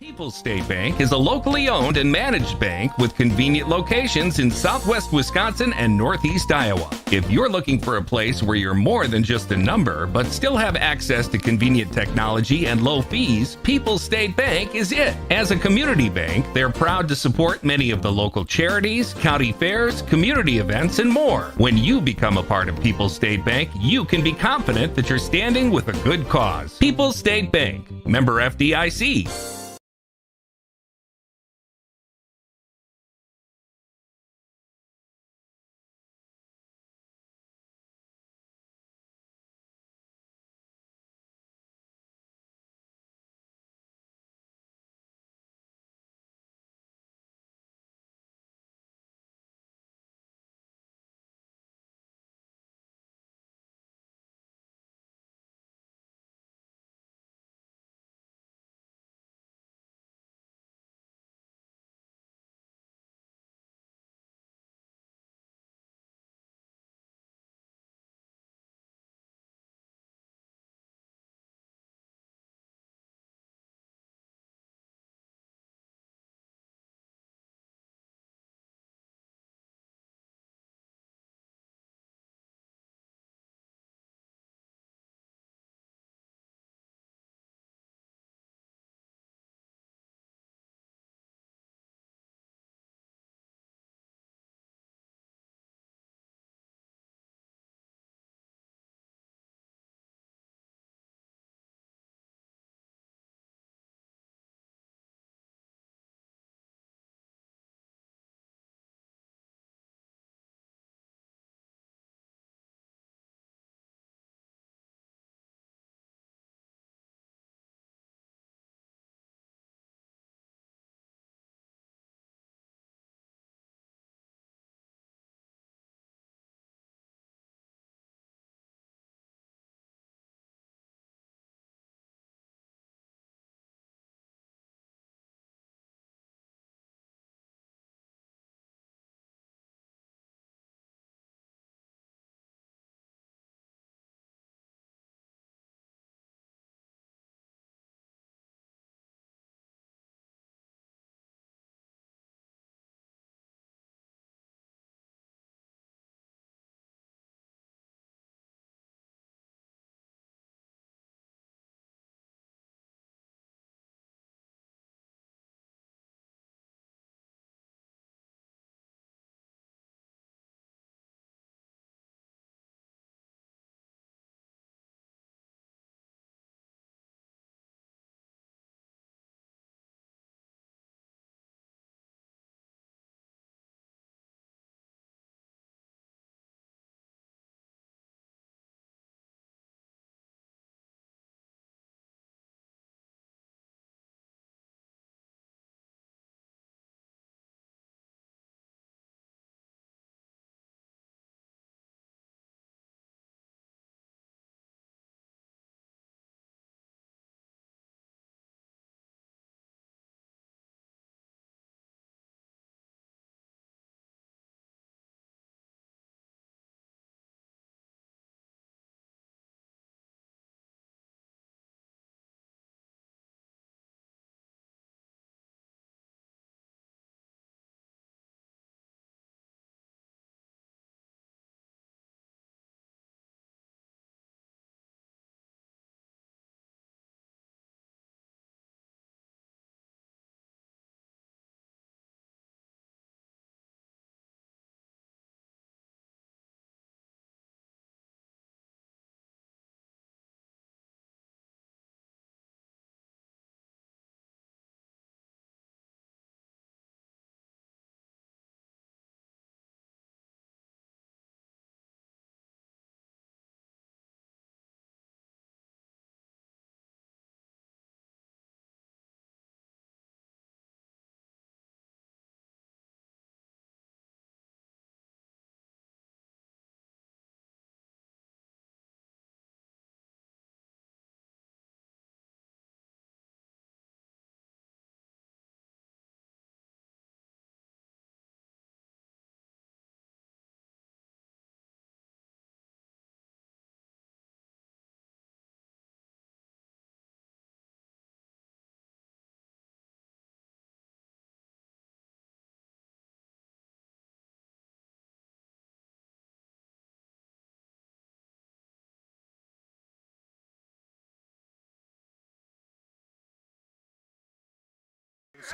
People's State Bank is a locally owned and managed bank with convenient locations in southwest Wisconsin and northeast Iowa. If you're looking for a place where you're more than just a number, but still have access to convenient technology and low fees, People's State Bank is it. As a community bank, they're proud to support many of the local charities, county fairs, community events, and more. When you become a part of People's State Bank, you can be confident that you're standing with a good cause. People's State Bank, member FDIC.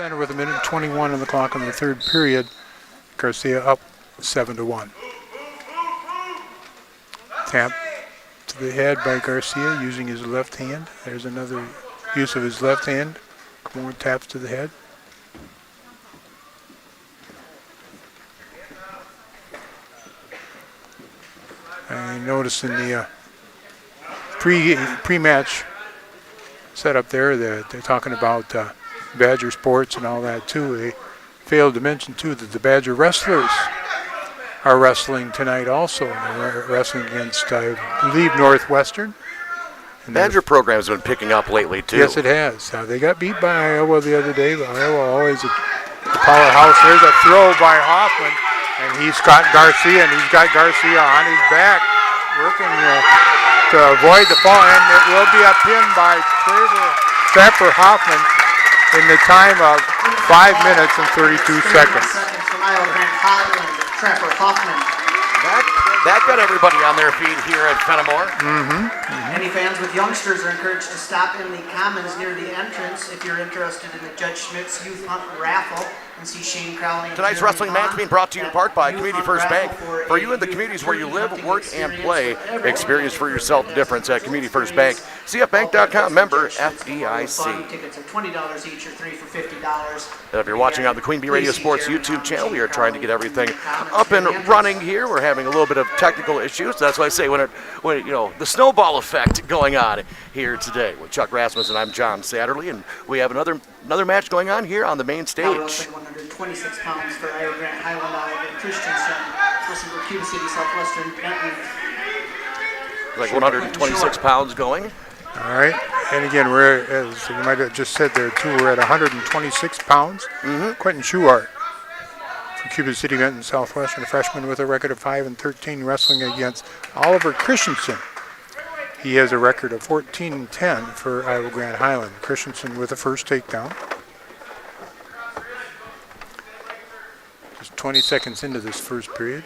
Center with 1:21 on the clock in the third period. Garcia up 7-1. Tap to the head by Garcia using his left hand. There's another use of his left hand. More taps to the head. I noticed in the pre-match setup there that they're talking about Badger sports and all that too. They failed to mention too that the Badger wrestlers are wrestling tonight also. They're wrestling against, I believe, Northwestern. And Badger program's been picking up lately too. Yes, it has. They got beat by Iowa the other day. But Iowa always a powerhouse. There's a throw by Hoffman, and he's got Garcia, and he's got Garcia on his back, working to avoid the fall, and it will be a pin by Trapper Hoffman in the time of 5 minutes and 32 seconds. From Iowa Grant Highland, Trapper Hoffman. That got everybody on their feet here at Fennimore. Any fans with youngsters are encouraged to stop in the commons near the entrance if you're interested in the Judge Schmidt's Youth Hunt Raffle and see Shane Crowley. Tonight's wrestling match being brought to you in part by Community First Bank. For you in the communities where you live, work, and play, experience for yourself the difference at Community First Bank. CFBank.com, member FDIC. Tickets are $20 each or 3 for $50. If you're watching on the Queen Bee Radio Sports YouTube channel, we are trying to get everything up and running here. We're having a little bit of technical issues. That's why I say when the snowball effect going on here today with Chuck Rasmussen. I'm John Satterley, and we have another match going on here on the main stage. 126 pounds for Iowa Grant Highland Oliver Christensen. Listen for Cuba City, Southwestern, Benton. Like 126 pounds going. All right, and again, we're, as you might have just said there too, we're at 126 pounds. Quentin Schuart for Cuba City, Benton, Southwestern, a freshman with a record of 5-13, wrestling against Oliver Christensen. He has a record of 14-10 for Iowa Grant Highland. Christensen with the first takedown. Just 20 seconds into this first period.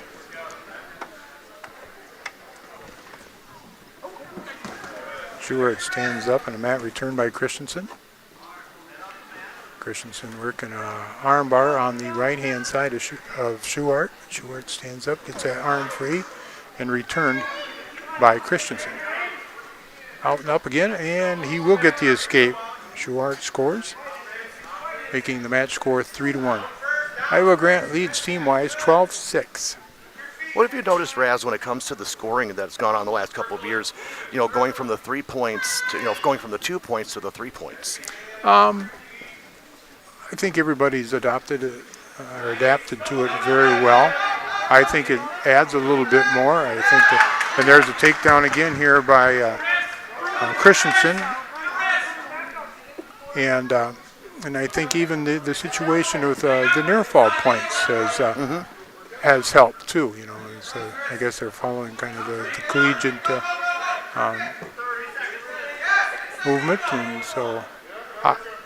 Schuart stands up and a mat return by Christensen. Christensen working an arm bar on the right-hand side of Schuart. Schuart stands up, gets that arm free, and returned by Christensen. Out and up again, and he will get the escape. Schuart scores, making the match score 3-1. Iowa Grant leads team-wise 12-6. What have you noticed, Raz, when it comes to the scoring that's gone on the last couple of years? Going from the 3 points to, going from the 2 points to the 3 points. I think everybody's adapted to it very well. I think it adds a little bit more. I think that, and there's a takedown again here by Christensen, and I think even the situation with the near fall points has helped too. So I guess they're following kind of the collegiate movement, and so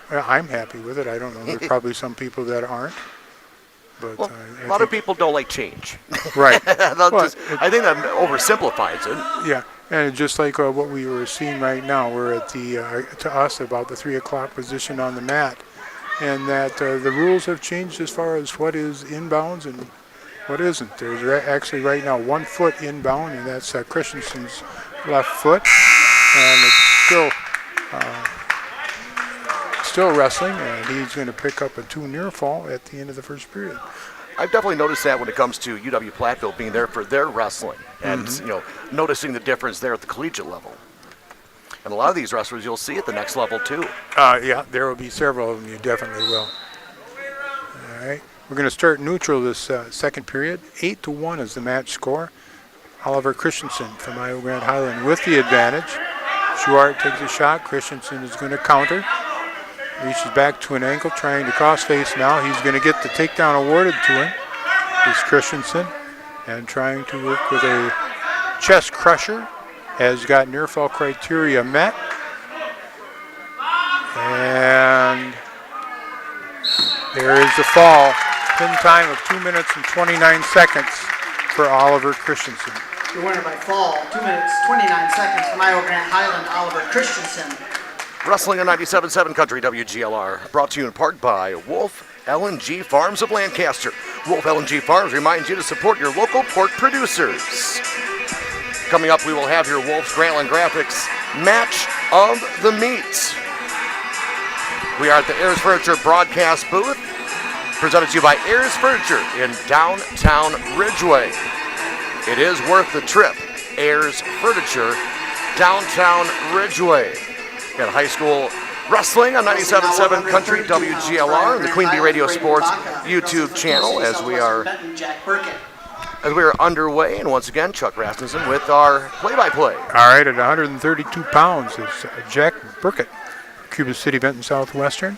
I'm happy with it. I don't know. There's probably some people that aren't. But a lot of people don't like change. Right. I think that oversimplifies it. Yeah, and just like what we were seeing right now, we're at to us about the 3 o'clock position on the mat, and that the rules have changed as far as what is inbounds and what isn't. There's actually right now 1 foot inbound, and that's Christensen's left foot, and it's still wrestling, and he's going to pick up a 2 near fall at the end of the first period. I've definitely noticed that when it comes to UW Platteville being there for their wrestling, and noticing the difference there at the collegiate level. And a lot of these wrestlers you'll see at the next level too. Yeah, there will be several of them. You definitely will. All right. We're going to start neutral this second period. 8-1 is the match score. Oliver Christensen from Iowa Grant Highland with the advantage. Schuart takes a shot. Christensen is going to counter. Reaches back to an ankle, trying to cross-face now. He's going to get the takedown awarded to him. Is Christensen, and trying to work with a chest crusher. Has got near fall criteria met. And there is the fall. Pin time of 2 minutes and 29 seconds for Oliver Christensen. The winner by fall, 2 minutes, 29 seconds from Iowa Grant Highland, Oliver Christensen. Wrestling on 97.7 Country WGLR, brought to you in part by Wolf L&G Farms of Lancaster. Wolf L&G Farms reminds you to support your local pork producers. Coming up, we will have your Wolf's Grantland Graphics Match of the Meats. We are at the Ayers Furniture broadcast booth, presented to you by Ayers Furniture in downtown Ridgeway. It is worth the trip. Ayers Furniture, downtown Ridgeway. Got high school wrestling on 97.7 Country WGLR and the Queen Bee Radio Sports YouTube channel as we are underway. And once again, Chuck Rasmussen with our play-by-play. All right, at 132 pounds is Jack Burkett, Cuba City, Benton, Southwestern.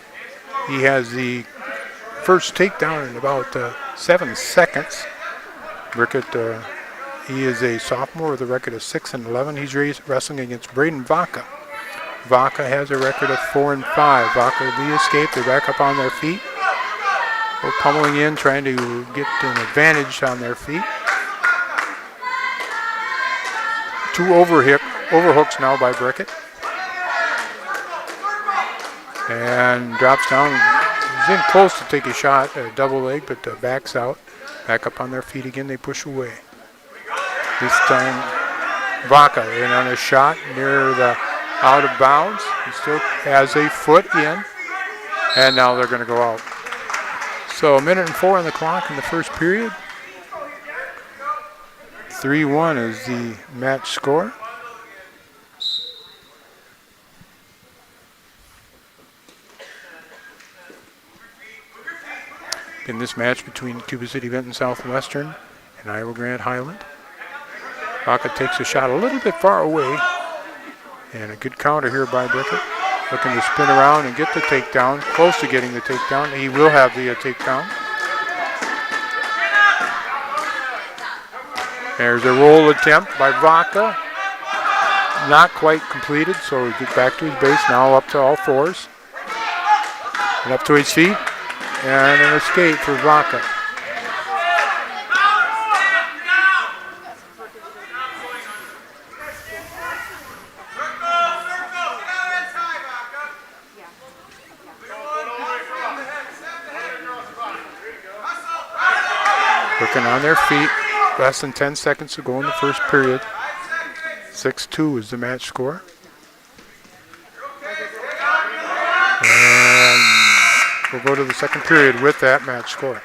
He has the first takedown in about 7 seconds. Burkett, he is a sophomore with a record of 6-11. He's wrestling against Braden Vaca. Vaca has a record of 4-5. Vaca the escape. They're back up on their feet. They're pummeling in, trying to get an advantage on their feet. 2 overhooks now by Burkett. And drops down. He's in close to take a shot, a double leg, but backs out. Back up on their feet again. They push away. This time, Vaca in on a shot near the out of bounds. He still has a foot in, and now they're going to go out. So 1:04 on the clock in the first period. 3-1 is the match score. In this match between Cuba City, Benton, Southwestern, and Iowa Grande Highland. Vaca takes a shot a little bit far away. And a good counter here by Burkett. Looking to spin around and get the takedown. Close to getting the takedown. He will have the takedown. There's a roll attempt by Vaca. Not quite completed, so he gets back to his base. Now up to all fours. And up to his feet. And an escape for Vaca. Working on their feet. Less than 10 seconds to go in the first period. 6-2 is the match score. And we'll go to the second period with that match score.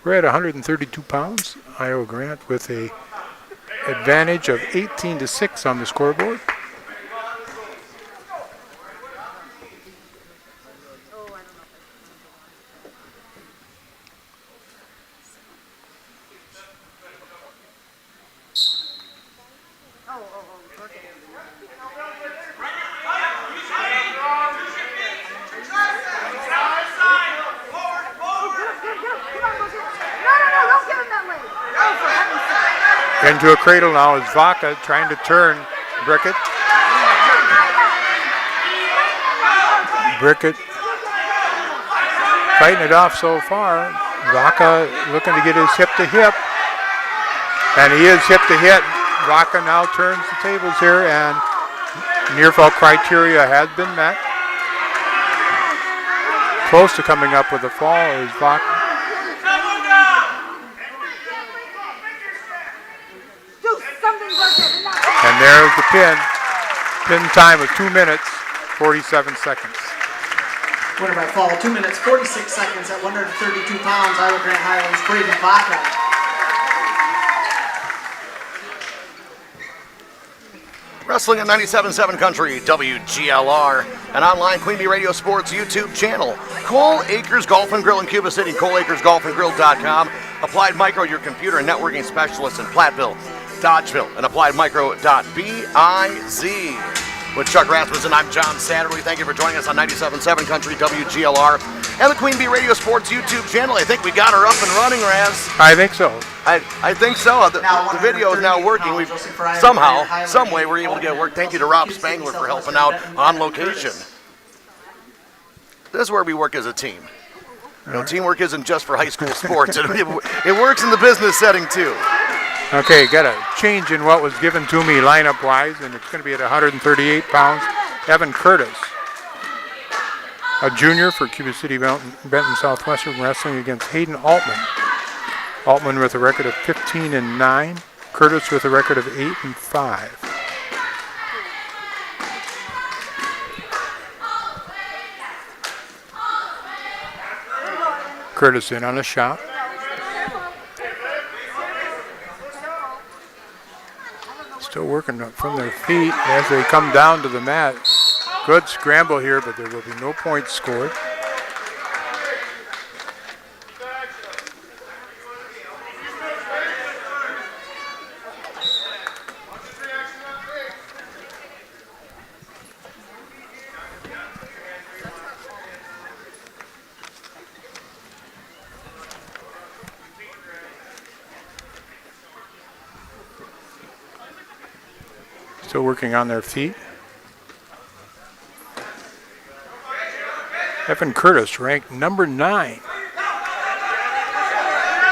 We're at 132 pounds. Iowa Grande with a advantage of 18-6 on the scoreboard. Into a cradle now is Vaca trying to turn Burkett. Burkett fighting it off so far. Vaca looking to get his hip to hip. And he is hip to hip. Vaca now turns the tables here, and near fall criteria has been met. Close to coming up with a fall is Vaca. And there's the pin. Pin time of 2 minutes, 47 seconds. Winner by fall, 2 minutes, 46 seconds at 132 pounds, Iowa Grande Highlands, Braden Vaca. Wrestling on 97.7 Country WGLR, and online Queen Bee Radio Sports YouTube channel. Cole Acres Golf and Grill in Cuba City, ColeAcresGolfandGrill.com. Applied Micro, your computer and networking specialist in Platteville, Dodgeville, and AppliedMicro.biz. With Chuck Rasmussen, I'm John Satterley. Thank you for joining us on 97.7 Country WGLR and the Queen Bee Radio Sports YouTube channel. I think we got her up and running, Raz. I think so. I think so. The video is now working. We've somehow, some way, we're able to get it work. Thank you to Rob Spangler for helping out on location. This is where we work as a team. You know, teamwork isn't just for high school sports. It works in the business setting too. Okay, got a change in what was given to me lineup-wise, and it's going to be at 138 pounds. Evan Curtis, a junior for Cuba City Benton Southwestern, wrestling against Hayden Altman. Altman with a record of 15-9. Curtis with a record of 8-5. Curtis in on a shot. Still working from their feet as they come down to the mat. Good scramble here, but there will be no points scored. Still working on their feet. Evan Curtis ranked number 9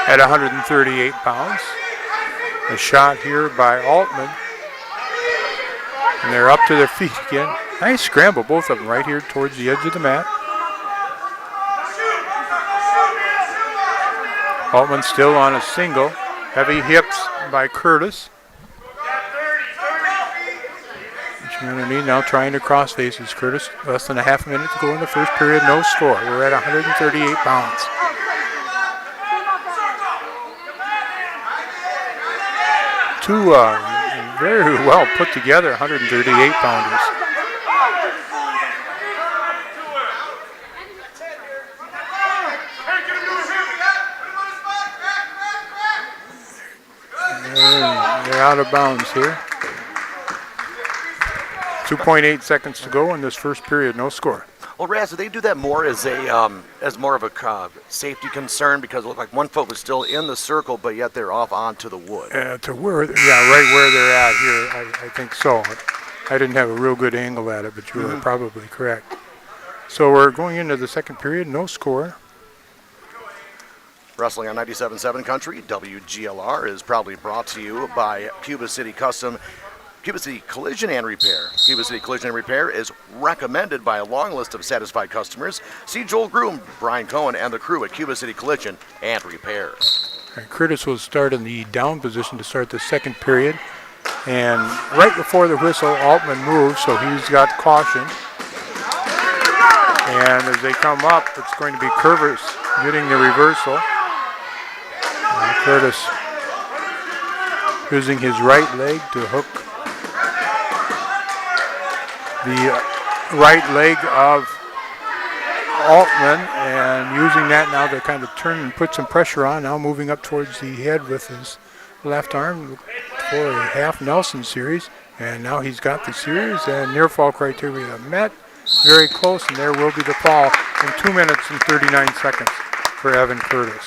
at 138 pounds. A shot here by Altman. And they're up to their feet again. Nice scramble, both of them right here towards the edge of the mat. Altman still on a single. Heavy hips by Curtis. Underneath now trying to cross faces. Curtis, less than a half a minute to go in the first period, no score. We're at 138 pounds. Two very well put together 138 pounders. They're out of bounds here. 2.8 seconds to go in this first period, no score. Well, Raz, do they do that more as more of a safety concern, because it looked like one foot was still in the circle, but yet they're off onto the wood? Right where they're at here, I think so. I didn't have a real good angle at it, but you were probably correct. So we're going into the second period, no score. Wrestling on 97.7 Country, WGLR is proudly brought to you by Cuba City Collision and Repair. Cuba City Collision and Repair is recommended by a long list of satisfied customers. See Joel Groom, Brian Cohen, and the crew at Cuba City Collision and Repair. Curtis will start in the down position to start the second period. And right before the whistle, Altman moves, so he's got caution. And as they come up, it's going to be Curtis getting the reversal. Curtis using his right leg to hook the right leg of Altman, and using that now to kind of turn and put some pressure on, now moving up towards the head with his left arm for a half Nelson series. And now he's got the series, and near fall criteria met. Very close, and there will be the fall in 2 minutes and 39 seconds for Evan Curtis.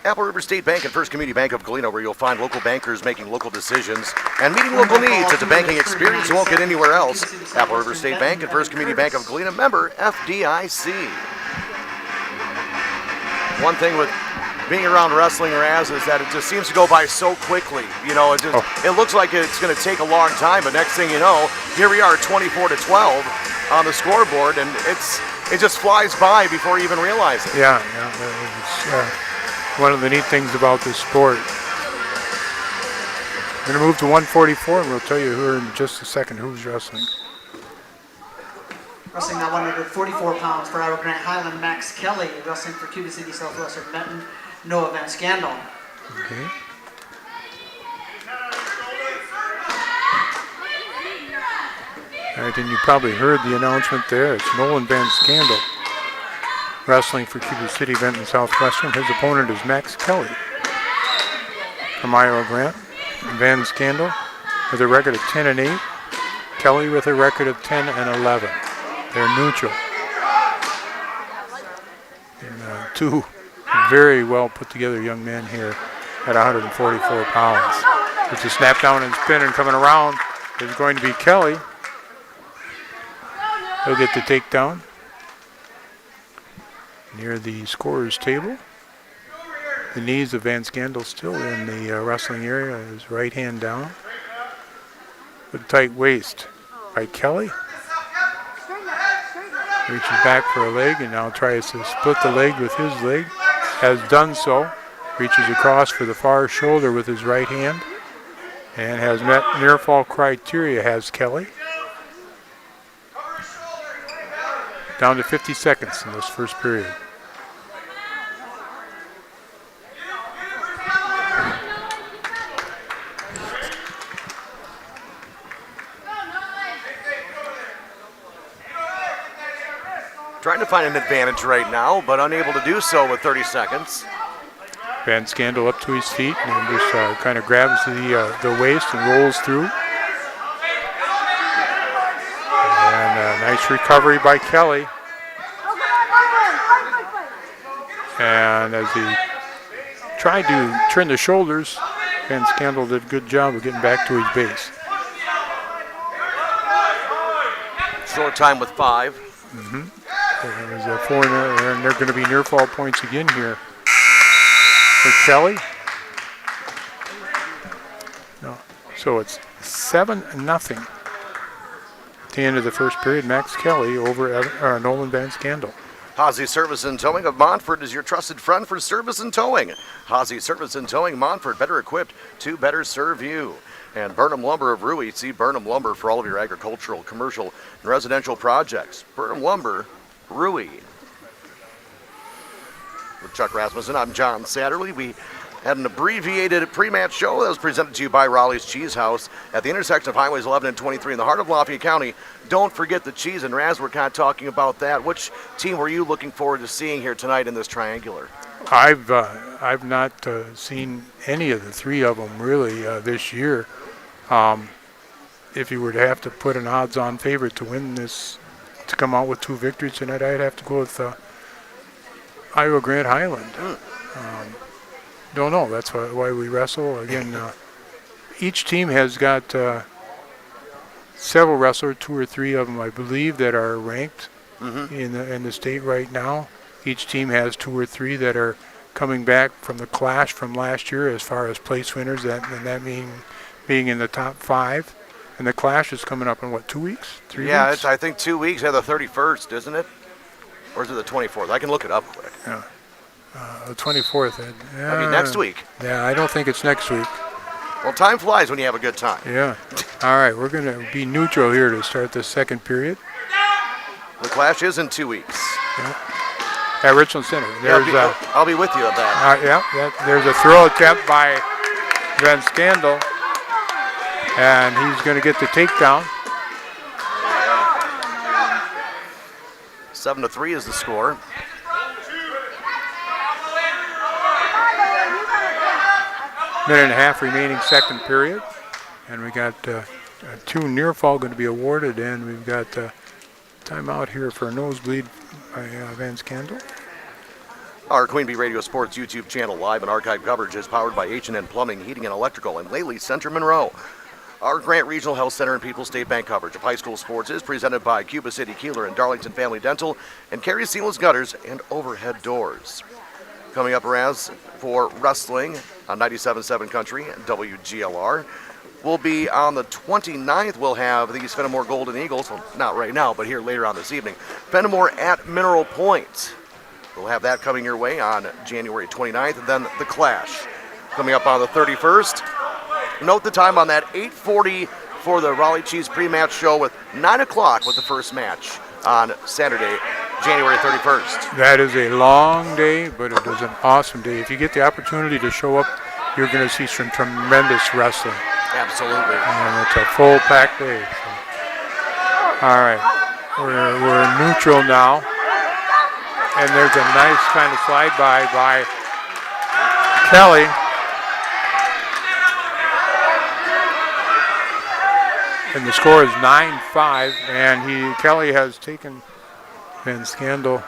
Apple River State Bank and First Community Bank of Galena, where you'll find local bankers making local decisions and meeting local needs. It's a banking experience you won't get anywhere else. Apple River State Bank and First Community Bank of Galena, member FDIC. One thing with being around wrestling, Raz, is that it just seems to go by so quickly. You know, it looks like it's going to take a long time, but next thing you know, here we are 24-12 on the scoreboard, and it just flies by before you even realize it. Yeah, it's one of the neat things about this sport. We're going to move to 144, and we'll tell you here in just a second who's wrestling. Wrestling now 144 pounds for Iowa Grant Highland, Max Kelly. Wrestling for Cuba City Southwestern Benton, Noah Van Scandal. Okay. All right, and you probably heard the announcement there. It's Nolan Van Scandal wrestling for Cuba City Benton Southwestern. His opponent is Max Kelly from Iowa Grant. Van Scandal with a record of 10-8. Kelly with a record of 10-11. They're neutral. And two very well put together young men here at 144 pounds. It's a snap down and spin, and coming around is going to be Kelly. He'll get the takedown near the scorer's table. The knees of Van Scandel still in the wrestling area. His right hand down. With tight waist by Kelly. Reaches back for a leg and now tries to split the leg with his leg. Has done so. Reaches across for the far shoulder with his right hand. And has met near fall criteria, has Kelly. Down to 50 seconds in this first period. Trying to find an advantage right now, but unable to do so with 30 seconds. Van Scandel up to his feet and just kind of grabs the waist and rolls through. And a nice recovery by Kelly. And as he tried to turn the shoulders, Van Scandel did a good job of getting back to his base. Short time with 5. There was a 4, and they're going to be near fall points again here for Kelly. No. So it's 7-0 at the end of the first period. Max Kelly over Nolan Van Scandel. Hazy Service and Towing of Montford is your trusted friend for service and towing. Hazy Service and Towing Montford, better equipped to better serve you. And Burnham Lumber of Rui. See Burnham Lumber for all of your agricultural, commercial, and residential projects. Burnham Lumber, Rui. With Chuck Rasmussen, I'm John Satterley. We had an abbreviated pre-match show that was presented to you by Raleigh's Cheese House at the intersection of Highways 11 and 23 in the heart of Lafayette County. Don't forget the cheese, and Raz, we're kind of talking about that. Which team were you looking forward to seeing here tonight in this triangular? I've not seen any of the three of them really this year. If you were to have to put an odds-on favorite to win this, to come out with 2 victories tonight, I'd have to go with Iowa Grand Highland. Don't know. That's why we wrestle. Again, each team has got several wrestlers, 2 or 3 of them, I believe, that are ranked in the state right now. Each team has 2 or 3 that are coming back from the clash from last year as far as place winners, and that being in the top 5. And the clash is coming up in, 2 weeks? 3 weeks? Yeah, it's, I think 2 weeks. Yeah, the 31st, isn't it? Or is it the 24th? I can look it up quick. Yeah. The 24th. I mean, next week. Yeah, I don't think it's next week. Well, time flies when you have a good time. Yeah. All right, we're going to be neutral here to start the second period. The clash is in 2 weeks. Yeah. At Richland Center. There's, I'll be with you on that. There's a throw attempt by Van Scandel, and he's going to get the takedown. 7-3 is the score. Minute and a half remaining second period, and we got 2 near fall going to be awarded, and we've got timeout here for a nosebleed by Van Scandel. Our Queen Bee Radio Sports YouTube channel live and archive coverage is powered by H&N Plumbing, Heating, and Electrical in Lely, Central Monroe. Our Grant Regional Health Center and People's State Bank coverage of high school sports is presented by Cuba City Kieler and Darlington Family Dental and Carey Seamless Gutters and Overhead Doors. Coming up, Raz, for wrestling on 97.7 Country and WGLR. We'll be on the 29th. We'll have these Fennimore Golden Eagles, well, not right now, but here later on this evening. Fennimore at Mineral Point. We'll have that coming your way on January 29th, and then the Clash coming up on the 31st. Note the time on that, 8:40 for the Raleigh Cheese pre-match show with 9 o'clock with the first match on Saturday, January 31st. That is a long day, but it is an awesome day. If you get the opportunity to show up, you're going to see some tremendous wrestling. Absolutely. And it's a full-packed day. So. All right, we're neutral now. And there's a nice kind of slide by Kelly. And the score is 9-5, and Kelly has taken Van Scandel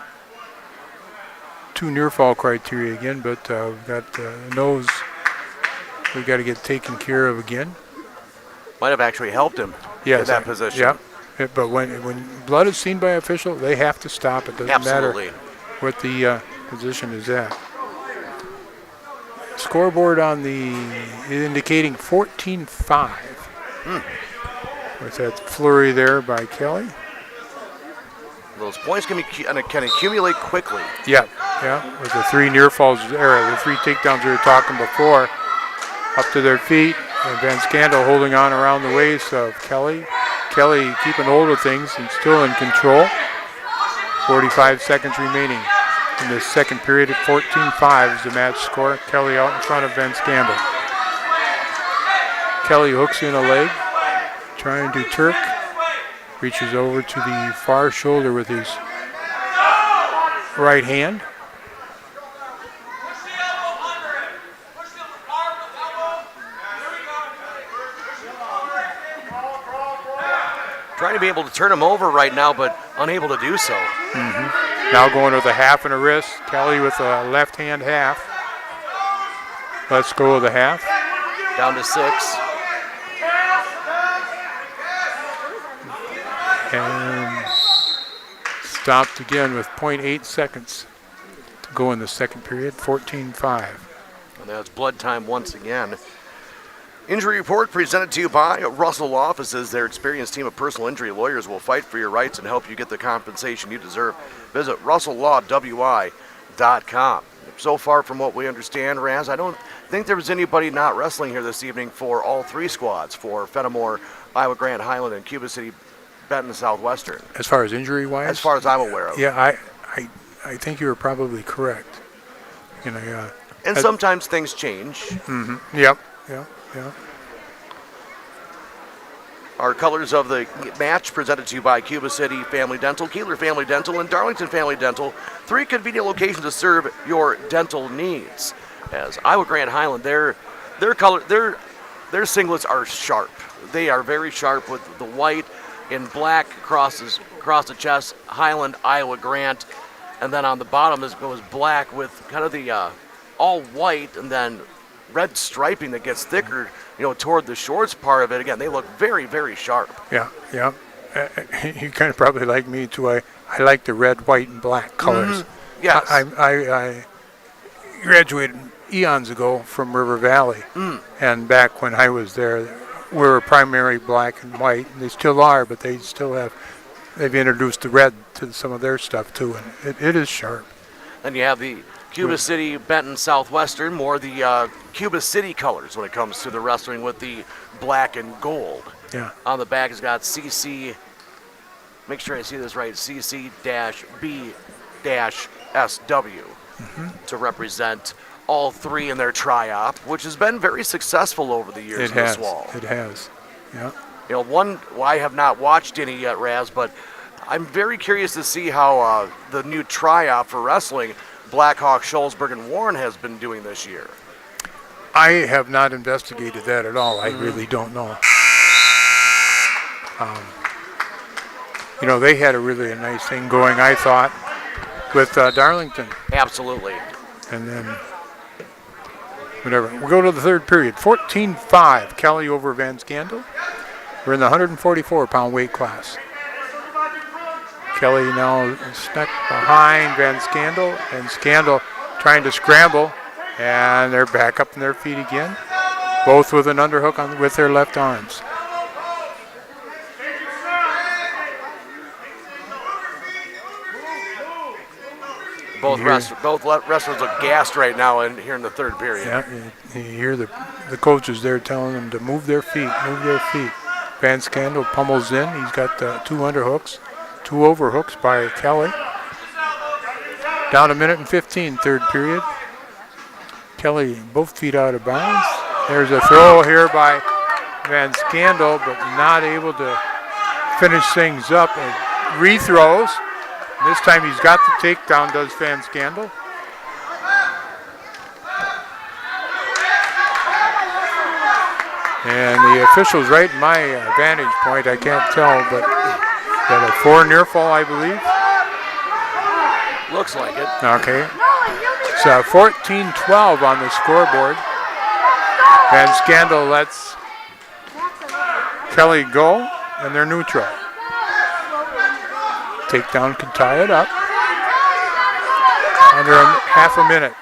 2 near fall criteria again, but we've got nose we've got to get taken care of again. Might have actually helped him in that position. Yeah, but when blood is seen by an official, they have to stop. It doesn't matter what the position is at. scoreboard on the indicating 14-5. With that flurry there by Kelly. Those points can accumulate quickly. Yeah. With the 3 near falls there, the 3 takedowns we were talking before, up to their feet, and Van Scandal holding on around the waist of Kelly. Kelly keeping hold of things and still in control. 45 seconds remaining in the second period at 14-5 is the match score. Kelly out in front of Van Scandal. Kelly hooks in a leg, trying to Turk. Reaches over to the far shoulder with his right hand. Trying to be able to turn him over right now, but unable to do so. Now going with a half and a wrist. Kelly with a left hand half. Let's go with a half. Down to 6. And stopped again with 0.8 seconds to go in the second period, 14-5. And that's blood time once again. Injury report presented to you by Russell Law Offices. Their experienced team of personal injury lawyers will fight for your rights and help you get the compensation you deserve. Visit RussellLawWI.com. So far from what we understand, Raz, I don't think there was anybody not wrestling here this evening for all 3 squads, for Fennimore, Iowa Grand Highland, and Cuba City, Benton, Southwestern. As far as injury-wise? As far as I'm aware of. Yeah, I think you were probably correct. And sometimes things change. Yep. Our colors of the match presented to you by Cuba City Family Dental, Kieler Family Dental, and Darlington Family Dental. 3 convenient locations to serve your dental needs. As Iowa Grand Highland, their singlets are sharp. They are very sharp with the white and black across the chest. Highland, Iowa Grant, and then on the bottom goes black with kind of the all white and then red striping that gets thicker, toward the shorts part of it. Again, they look very, very sharp. Yeah. You kind of probably like me too. I like the red, white, and black colors. Yes. I graduated eons ago from River Valley, and back when I was there, we were primary black and white, and they still are, but they've introduced the red to some of their stuff too, and it is sharp. Then you have the Cuba City, Benton, Southwestern, more the Cuba City colors when it comes to the wrestling with the black and gold. Yeah. On the back, it's got CC, make sure I see this right, CC-B-SW to represent all 3 in their tri-op, which has been very successful over the years in this wall. It has, yeah. I have not watched any yet, Raz, but I'm very curious to see how the new tri-op for wrestling, Blackhawk, Shullsburg, and Warren has been doing this year. I have not investigated that at all. I really don't know. They had a really nice thing going, I thought, with Darlington. Absolutely. And then, whatever. We'll go to the third period. 14-5, Kelly over Van Scandal. We're in the 144-pound weight class. Kelly now stuck behind Van Scandal, and Scandal trying to scramble, and they're back up on their feet again, both with an underhook with their left arms. Both wrestlers look gassed right now here in the third period. Yeah, you hear the coaches there telling them to move their feet. Van Scandal pummels in. He's got 2 underhooks. 2 overhooks by Kelly. Down 1:15, third period. Kelly, both feet out of bounds. There's a throw here by Van Scandal, but not able to finish things up. And rethrows. This time he's got the takedown, does Van Scandal. And the officials right in my vantage point, I can't tell, but got a 4 near fall, I believe. Looks like it. Okay. It's 14-12 on the scoreboard. Van Scandal lets Kelly go, and they're neutral. Takedown can tie it up. Under half a minute.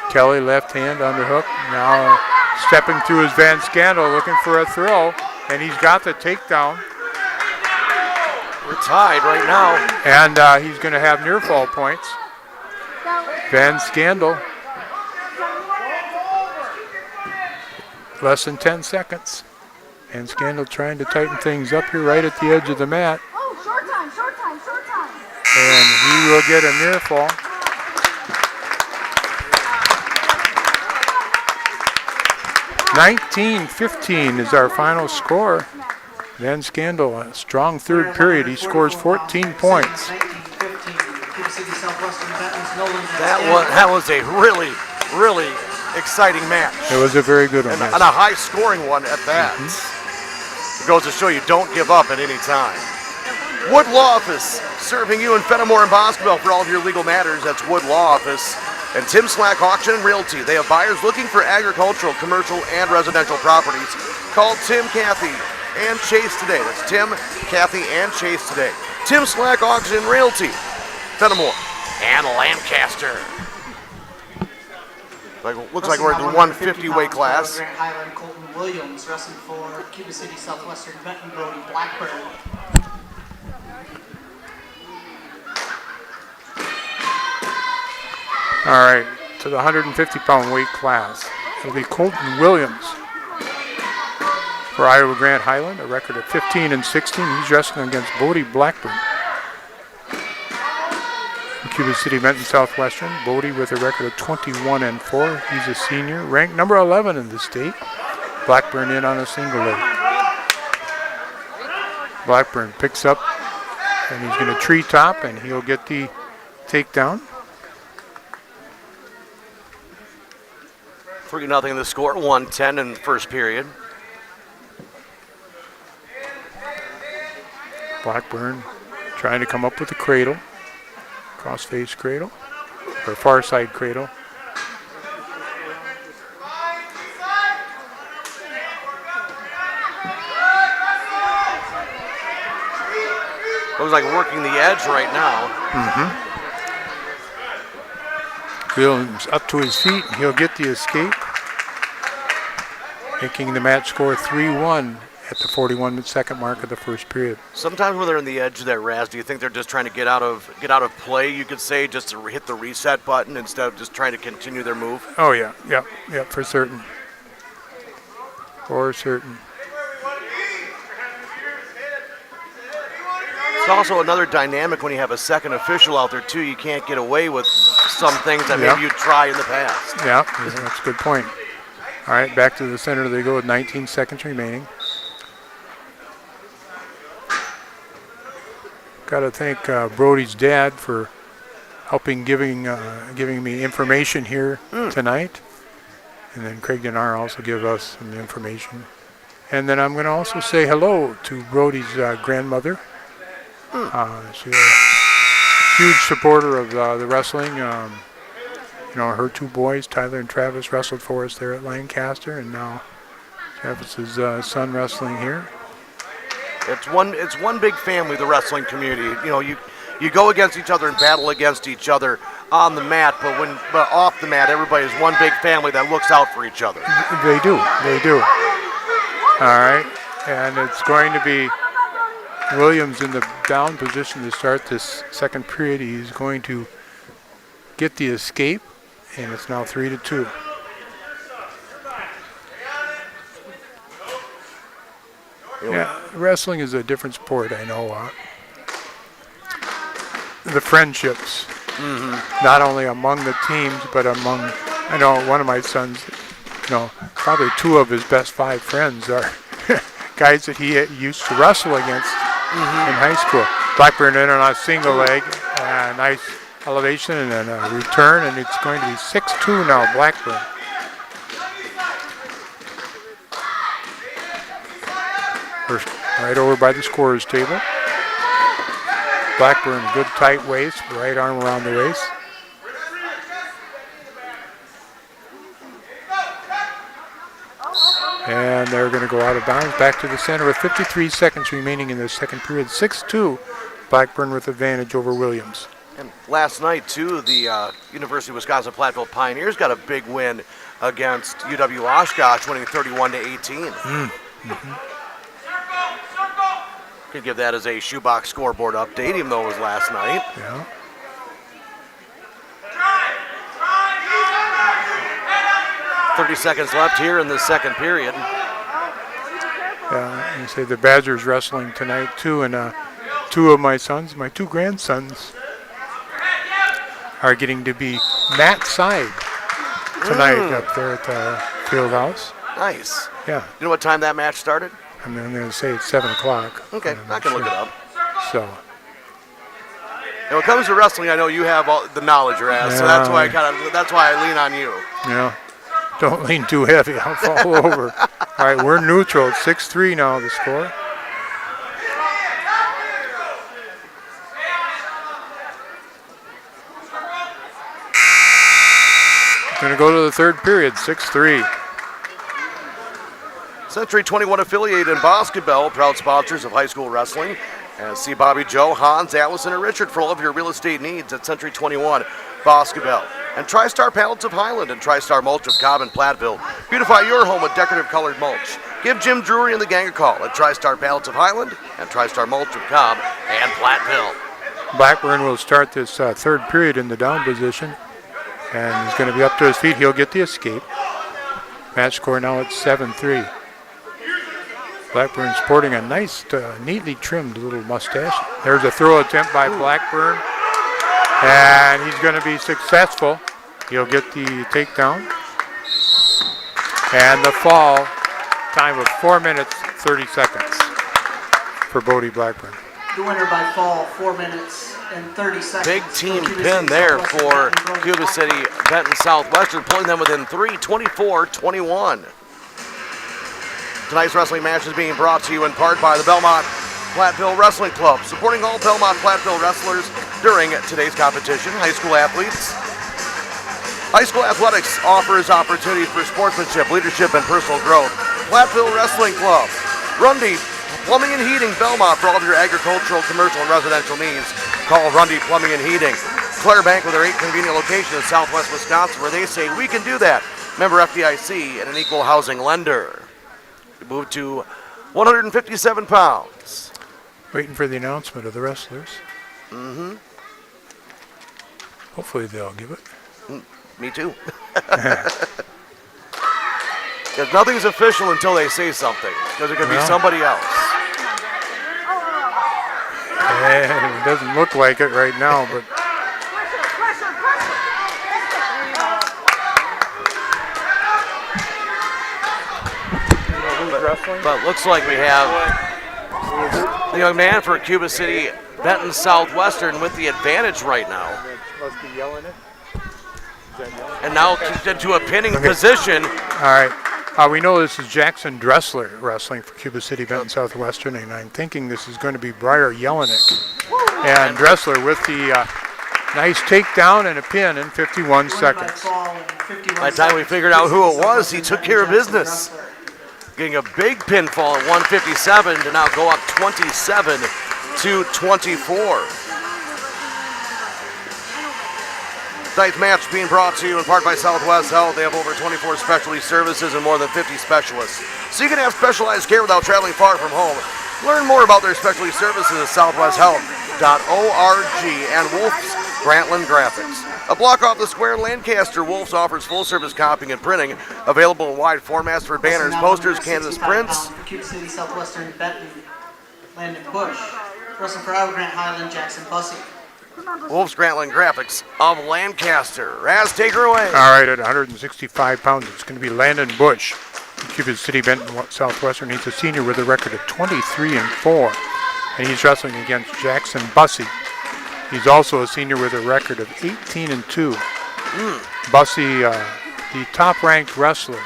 Kelly left hand underhook. Now stepping through his Van Scandal looking for a throw. And he's got the takedown. We're tied right now. And he's going to have near fall points. Van Scandal. Less than 10 seconds. Van Scandal trying to tighten things up here right at the edge of the mat. Oh, short time. And he will get a near fall. (19-15) is our final score. Van Scandal, a strong third period. He scores 14 points. That was a really, really exciting match. It was a very good one. And a high-scoring one at that. It goes to show you don't give up at any time. Wood Law Office, serving you in Fennimore and Boscoville for all of your legal matters. That's Wood Law Office. And Tim Slack Auction and Realty. They have buyers looking for agricultural, commercial, and residential properties. Call Tim, Kathy, and Chase today. That's Tim, Kathy, and Chase today. Tim Slack Auction and Realty, Fennimore, and Lancaster. Looks like we're in the 150 weight class. Grant Highland, Colton Williams, wrestling for Cuba City, Southwestern, Benton, Brody, Blackburn. All right, to the 150-pound weight class. It'll be Colton Williams for Iowa Grant Highland, a record of 15-16. He's wrestling against Bodie Blackburn. In Cuba City, Benton, Southwestern. Bodie with a record of 21-4. He's a senior, ranked number 11 in the state. Blackburn in on a single leg. Blackburn picks up, and he's going to treetop, and he'll get the takedown. 3-0 the score, 1:10 in the first period. Blackburn trying to come up with the cradle. Cross-face cradle, or far side cradle. Looks like working the edge right now. Williams up to his feet, and he'll get the escape, making the match score 3-1 at the 41-second mark of the first period. Sometimes when they're in the edge of that Raz, do you think they're just trying to get out of play, you could say, just to hit the reset button instead of just trying to continue their move? Oh yeah, for certain. For certain. It's also another dynamic when you have a second official out there too. You can't get away with some things that maybe you'd try in the past. Yeah, that's a good point. All right, back to the center they go with 19 seconds remaining. Got to thank Brody's dad for helping giving me information here tonight. And then Craig Denar also give us some information. And then I'm going to also say hello to Brody's grandmother. She's a huge supporter of the wrestling. Her two boys, Tyler and Travis, wrestled for us there at Lancaster, and now Travis's son wrestling here. It's one big family, the wrestling community. You go against each other and battle against each other on the mat, but off the mat, everybody is one big family that looks out for each other. They do. All right, and it's going to be Williams in the down position to start this second period. He's going to get the escape, and it's now 3-2. Yeah, wrestling is a different sport, I know. The friendships, not only among the teams, but among, I know one of my sons, probably two of his best 5 friends are guys that he used to wrestle against in high school. Blackburn in on a single leg, nice elevation and then a return, and it's going to be 6-2 now, Blackburn. First, right over by the scorer's table. Blackburn, good tight waist, right arm around the waist. And they're going to go out of bounds back to the center with 53 seconds remaining in the second period. 6-2, Blackburn with advantage over Williams. And last night, too, the University of Wisconsin-Platteville Pioneers got a big win against UW-Oshkosh, winning 31-18. Could give that as a shoebox scoreboard update, even though it was last night. Yeah. "30 seconds left here in the second period. Yeah, you say the Badgers wrestling tonight too, and two of my sons, my two grandsons, are getting to be mat side tonight up there at the field house. Nice. Yeah, You know what time that match started? I mean, I'm going to say it's 7 o'clock. Okay, I'm I not can look sure. it up. So, And when it comes to wrestling, I know you have all the knowledge, Raz, so that's why I lean on you. yeah, don't lean too heavy, I'll fall over. All right, we're neutral. It's 6-3 now, the score. Going to go to the third period, 6-3. Century 21 affiliate in basketball, proud sponsors of high school wrestling. And see Bobby Joe, Hans, Allison, and Richard for all of your real estate needs at Century 21 Basketball. And TriStar Pallets of Highland and TriStar Mulch of Cobb and Platteville. Beautify your home with decorative colored mulch. Give Jim Drury and the gang a call at TriStar Pallets of Highland and TriStar Mulch of Cobb and Platteville. Blackburn will start this third period in the down position. And he's going to be up to his feet. He'll get the escape. Match score now at 7-3. Blackburn sporting a nice, neatly trimmed little mustache. There's a throw attempt by Blackburn. And he's going to be successful. He'll get the takedown. And the fall, time of 4 minutes, 30 seconds for Bodie Blackburn. The winner by fall, 4 minutes and 30 seconds. Big team pin there for Cuba City, Benton Southwestern, pulling them within 3, 24-21. Tonight's wrestling match is being brought to you in part by the Belmont Platteville Wrestling Club, supporting all Belmont Platteville wrestlers during today's competition. High school athletes. High school athletics offers opportunities for sportsmanship, leadership, and personal growth. Platteville Wrestling Club. Rundy Plumbing and Heating, Belmont, for all of your agricultural, commercial, and residential needs. Call Rundy Plumbing and Heating. Claire Bank with their 8 convenient locations in Southwest Wisconsin, where they say we can do that. Member FDIC and an equal housing lender. We move to 157 pounds. Waiting for the announcement of the wrestlers. Mm-hmm. Hopefully they'll give it. Me too. Because nothing's official until they say something. Because it could be somebody else. And it doesn't look like it right now, but But looks like we have the young man for Cuba City, Benton Southwestern, with the advantage right now. must be yelling it. And now kicked into a pinning position. All right. We know this is Jackson Dressler wrestling for Cuba City, Benton Southwestern, and I'm thinking this is going to be Briar Jelinek. And Dressler with the nice takedown and a pin in 51 seconds. By the time we figured out who it was, he took care of business. Getting a big pinfall at 157 to now go up 27-24. Tonight's match being brought to you in part by Southwest Health. They have over 24 specialty services and more than 50 specialists. So you can have specialized care without traveling far from home. Learn more about their specialty services at southwesthealth.org and Wolf's Grantland Graphics. A block off the square in Lancaster, Wolf's offers full-service copying and printing, available in wide formats for banners, posters, canvas prints. Cuba City, Southwestern, Benton, Landon Bush. Wrestling for Iowa Grant, Highland, Jackson Bussey. Wolf's Grantland Graphics of Lancaster. Raz, take her away. All right, at 165 pounds, it's going to be Landon Bush. Cuba City, Benton Southwestern. He's a senior with a record of 23-4, and he's wrestling against Jackson Bussey. He's also a senior with a record of 18-2. Bussey, the top-ranked wrestler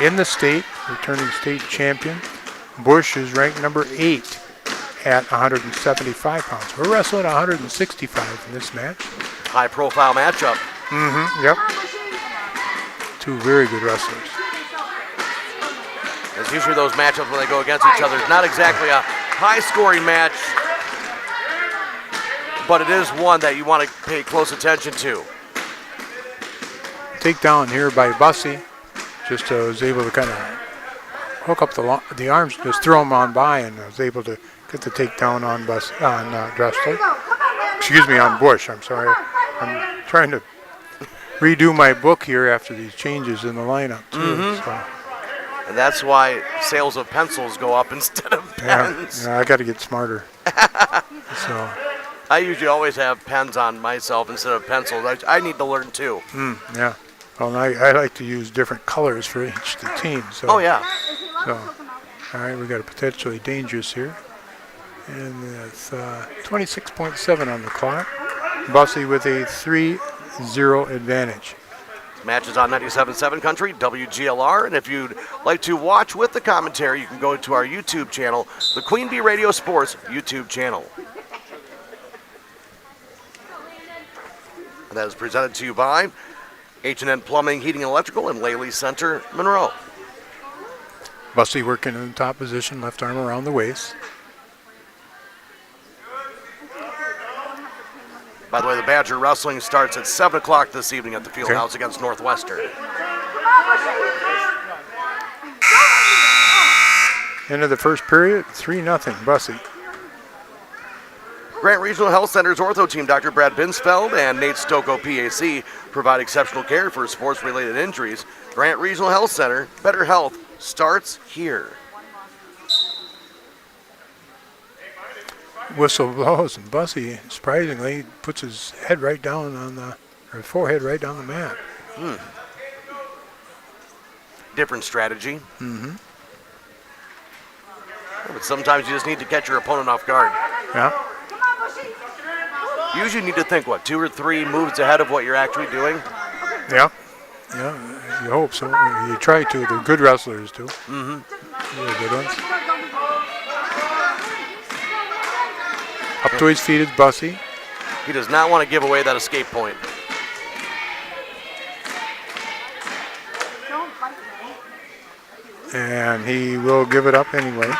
in the state, returning state champion. Bush is ranked number 8 at 175 pounds. We're wrestling 165 in this match. High-profile matchup. Yep. Two very good wrestlers. It's usually those matchups when they go against each other. It's not exactly a high-scoring match. but it is one that you want to pay close attention to. Takedown here by Bussy. Just was able to kind of hook up the arms, just throw him on by, and was able to get the takedown on Dressler. Excuse me, on Bush. I'm sorry. I'm trying to redo my book here after these changes in the lineup too. So. And that's why sales of pencils go up instead of pens. Yeah, I got to get smarter. So. I usually always have pens on myself instead of pencils. I need to learn too. Yeah. Well, I like to use different colors for each team. So. Oh yeah. So, all right, we got a potentially dangerous here. And it's 26.7 on the clock. Bussy with a 3-0 advantage. This match is on 97.7 Country, WGLR. And if you'd like to watch with the commentary, you can go to our YouTube channel, the Queen Bee Radio Sports YouTube channel. And that is presented to you by H&N Plumbing, Heating, and Electrical, and Laley Center, Monroe. Bussy working in the top position, left arm around the waist. By the way, the Badger Wrestling starts at 7 o'clock this evening at the Fieldhouse against Northwestern. End of the first period, 3-0, Bussy. Grant Regional Health Center's ortho team, Dr. Brad Binsfeld and Nate Stocco, PAC, provide exceptional care for sports-related injuries. Grant Regional Health Center, better health starts here. Whistle blows, and Bussy surprisingly puts his head right down on or forehead right down the mat. Different strategy. But sometimes you just need to catch your opponent off guard. Yeah. You usually need to think, 2 or 3 moves ahead of what you're actually doing? Yeah. Yeah, you hope so. You try to. They're good wrestlers, too. Really good ones. Up to his feet is Bussy. He does not want to give away that escape point. And he will give it up anyway.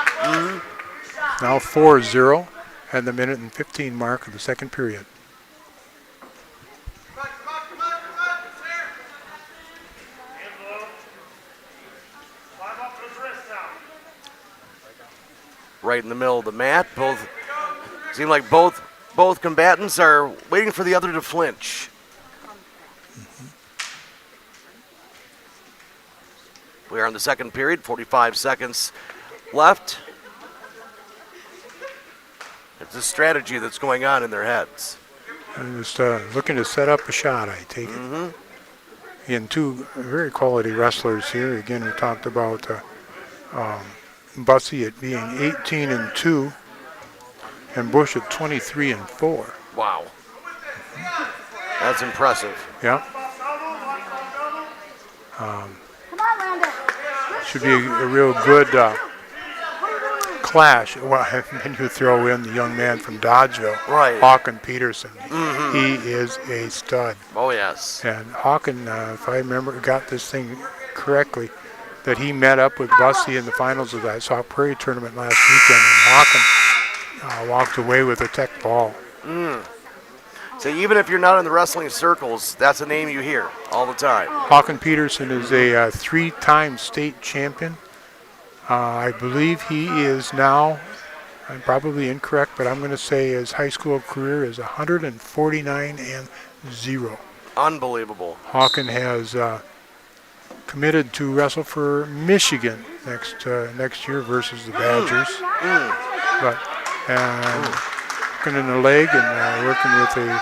Now 4-0 at the minute and 15 mark of the second period. Right in the middle of the mat. Seem like both combatants are waiting for the other to flinch. We are in the second period, 45 seconds left. It's a strategy that's going on in their heads. And just looking to set up a shot, I take it. Again, 2 very quality wrestlers here. Again, we talked about Bussy at being 18-2 and Bush at 23-4. Wow. That's impressive. Yeah. Should be a real good clash. Well, and you throw in the young man from Dodgeville, Hawken Peterson. He is a stud. Oh, yes. And Hawken, if I remember, got this thing correctly, that he met up with Bussy in the finals of that South Prairie tournament last weekend, and Hawken walked away with a tech ball. So even if you're not in the wrestling circles, that's a name you hear all the time. Hawken Peterson is a 3-time state champion. I believe he is now, I'm probably incorrect, but I'm going to say his high school career is 149-0. Unbelievable. Hawken has committed to wrestle for Michigan next year versus the Badgers. But working in the leg and working with a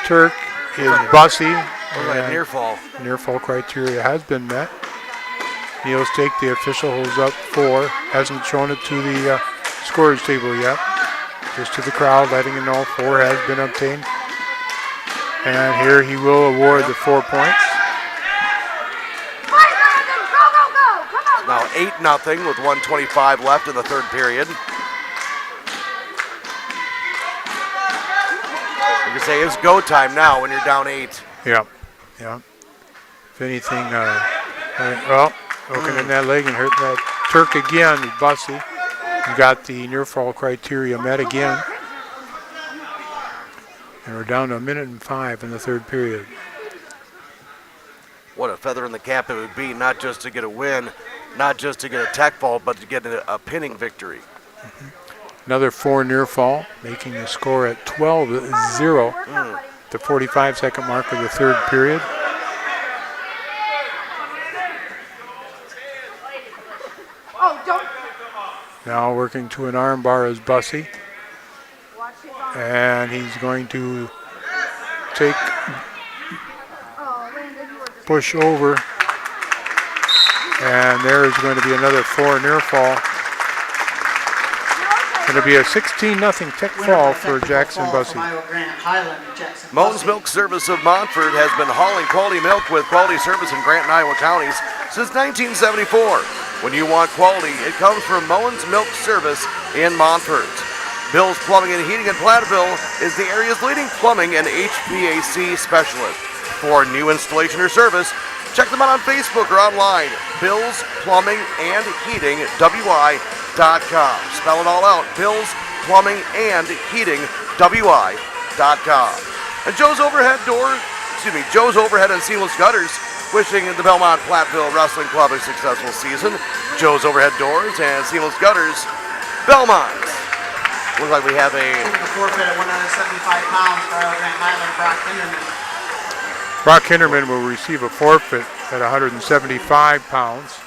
Turk is Bussy. Near fall. Near fall criteria has been met. Neil Stake, the official, holds up 4. Hasn't shown it to the scorers table yet. Just to the crowd, letting him know 4 has been obtained. And here he will award the 4 points. Now 8-0 with 1:25 left in the third period. You can say it's go time now when you're down 8. Yeah. If anything, looking in that leg and hurt that Turk again, Bussy. You got the near fall criteria met again. And we're down to 1:05 in the third period. What a feather in the cap it would be, not just to get a win, not just to get a tech fall, but to get a pinning victory. Another 4 near fall, making the score at 12-0. The 45-second mark of the third period. Now working to an arm bar is Bussey. And he's going to take, push over. And there's going to be another 4 near fall. Going to be a 16-0 tech fall for Jackson Bussey. Mountain's Milk Service of Montford has been hauling quality milk with quality service in Grant and Iowa counties since 1974. When you want quality, it comes from Moen's Milk Service in Montford. Bill's Plumbing and Heating in Platteville is the area's leading plumbing and HVAC specialist. For new installation or service, check them out on Facebook or online. Bill's Plumbing and Heating, WI.com. Spell it all out. Bill's Plumbing and Heating, WI.com. And Joe's Overhead and Seamless Gutters, wishing the Belmont Platteville Wrestling Club a successful season. Joe's Overhead Doors and Seamless Gutters, Belmont. Looks like we have a forfeit at 175 pounds for Grant Highland, Brock Hinderman. Brock Hinderman will receive a forfeit at 175 pounds.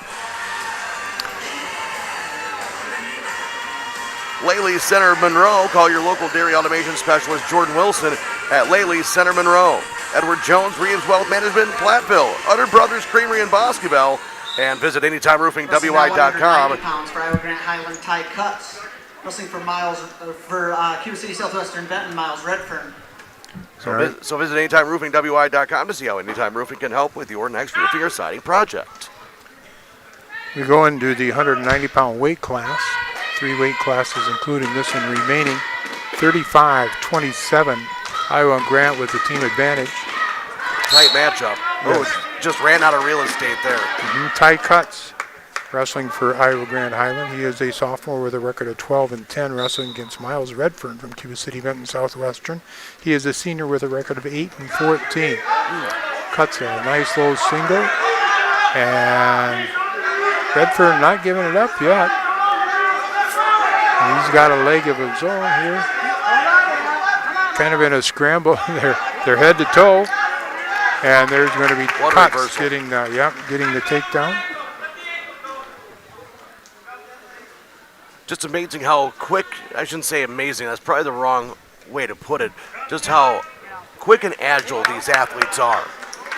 Laley's Center Monroe. Call your local dairy automation specialist Jordan Wilson at Laley's Center Monroe. Edward Jones, Reeves Wealth Management, Platteville. Utter Brothers Creamery in Bosqueville. And visit AnytimeRoofingWI.com. Pounds for Iowa Grant Highland Ty Cuts. Wrestling for Cuba City, Southwestern, Benton, Miles Redfern. So visit AnytimeRoofingWI.com to see how Anytime Roofing can help with your next roofing or siding project. We go into the 190-pound weight class. 3 weight classes, including this one remaining. 35-27. Iowa and Grant with the team advantage. Tight matchup. Yes. Oh, just ran out of real estate there. Ty Cuts, wrestling for Iowa Grant Highland. He is a sophomore with a record of 12-10, wrestling against Miles Redfern from Cuba City, Benton, Southwestern. He is a senior with a record of 8-14. Cuts a nice low single, and Redfern not giving it up yet. He's got a leg of his own here. Kind of in a scramble. They're head to toe. And there's going to be Cuts getting the takedown. Just amazing how quick, I shouldn't say amazing, that's probably the wrong way to put it, just how quick and agile these athletes are.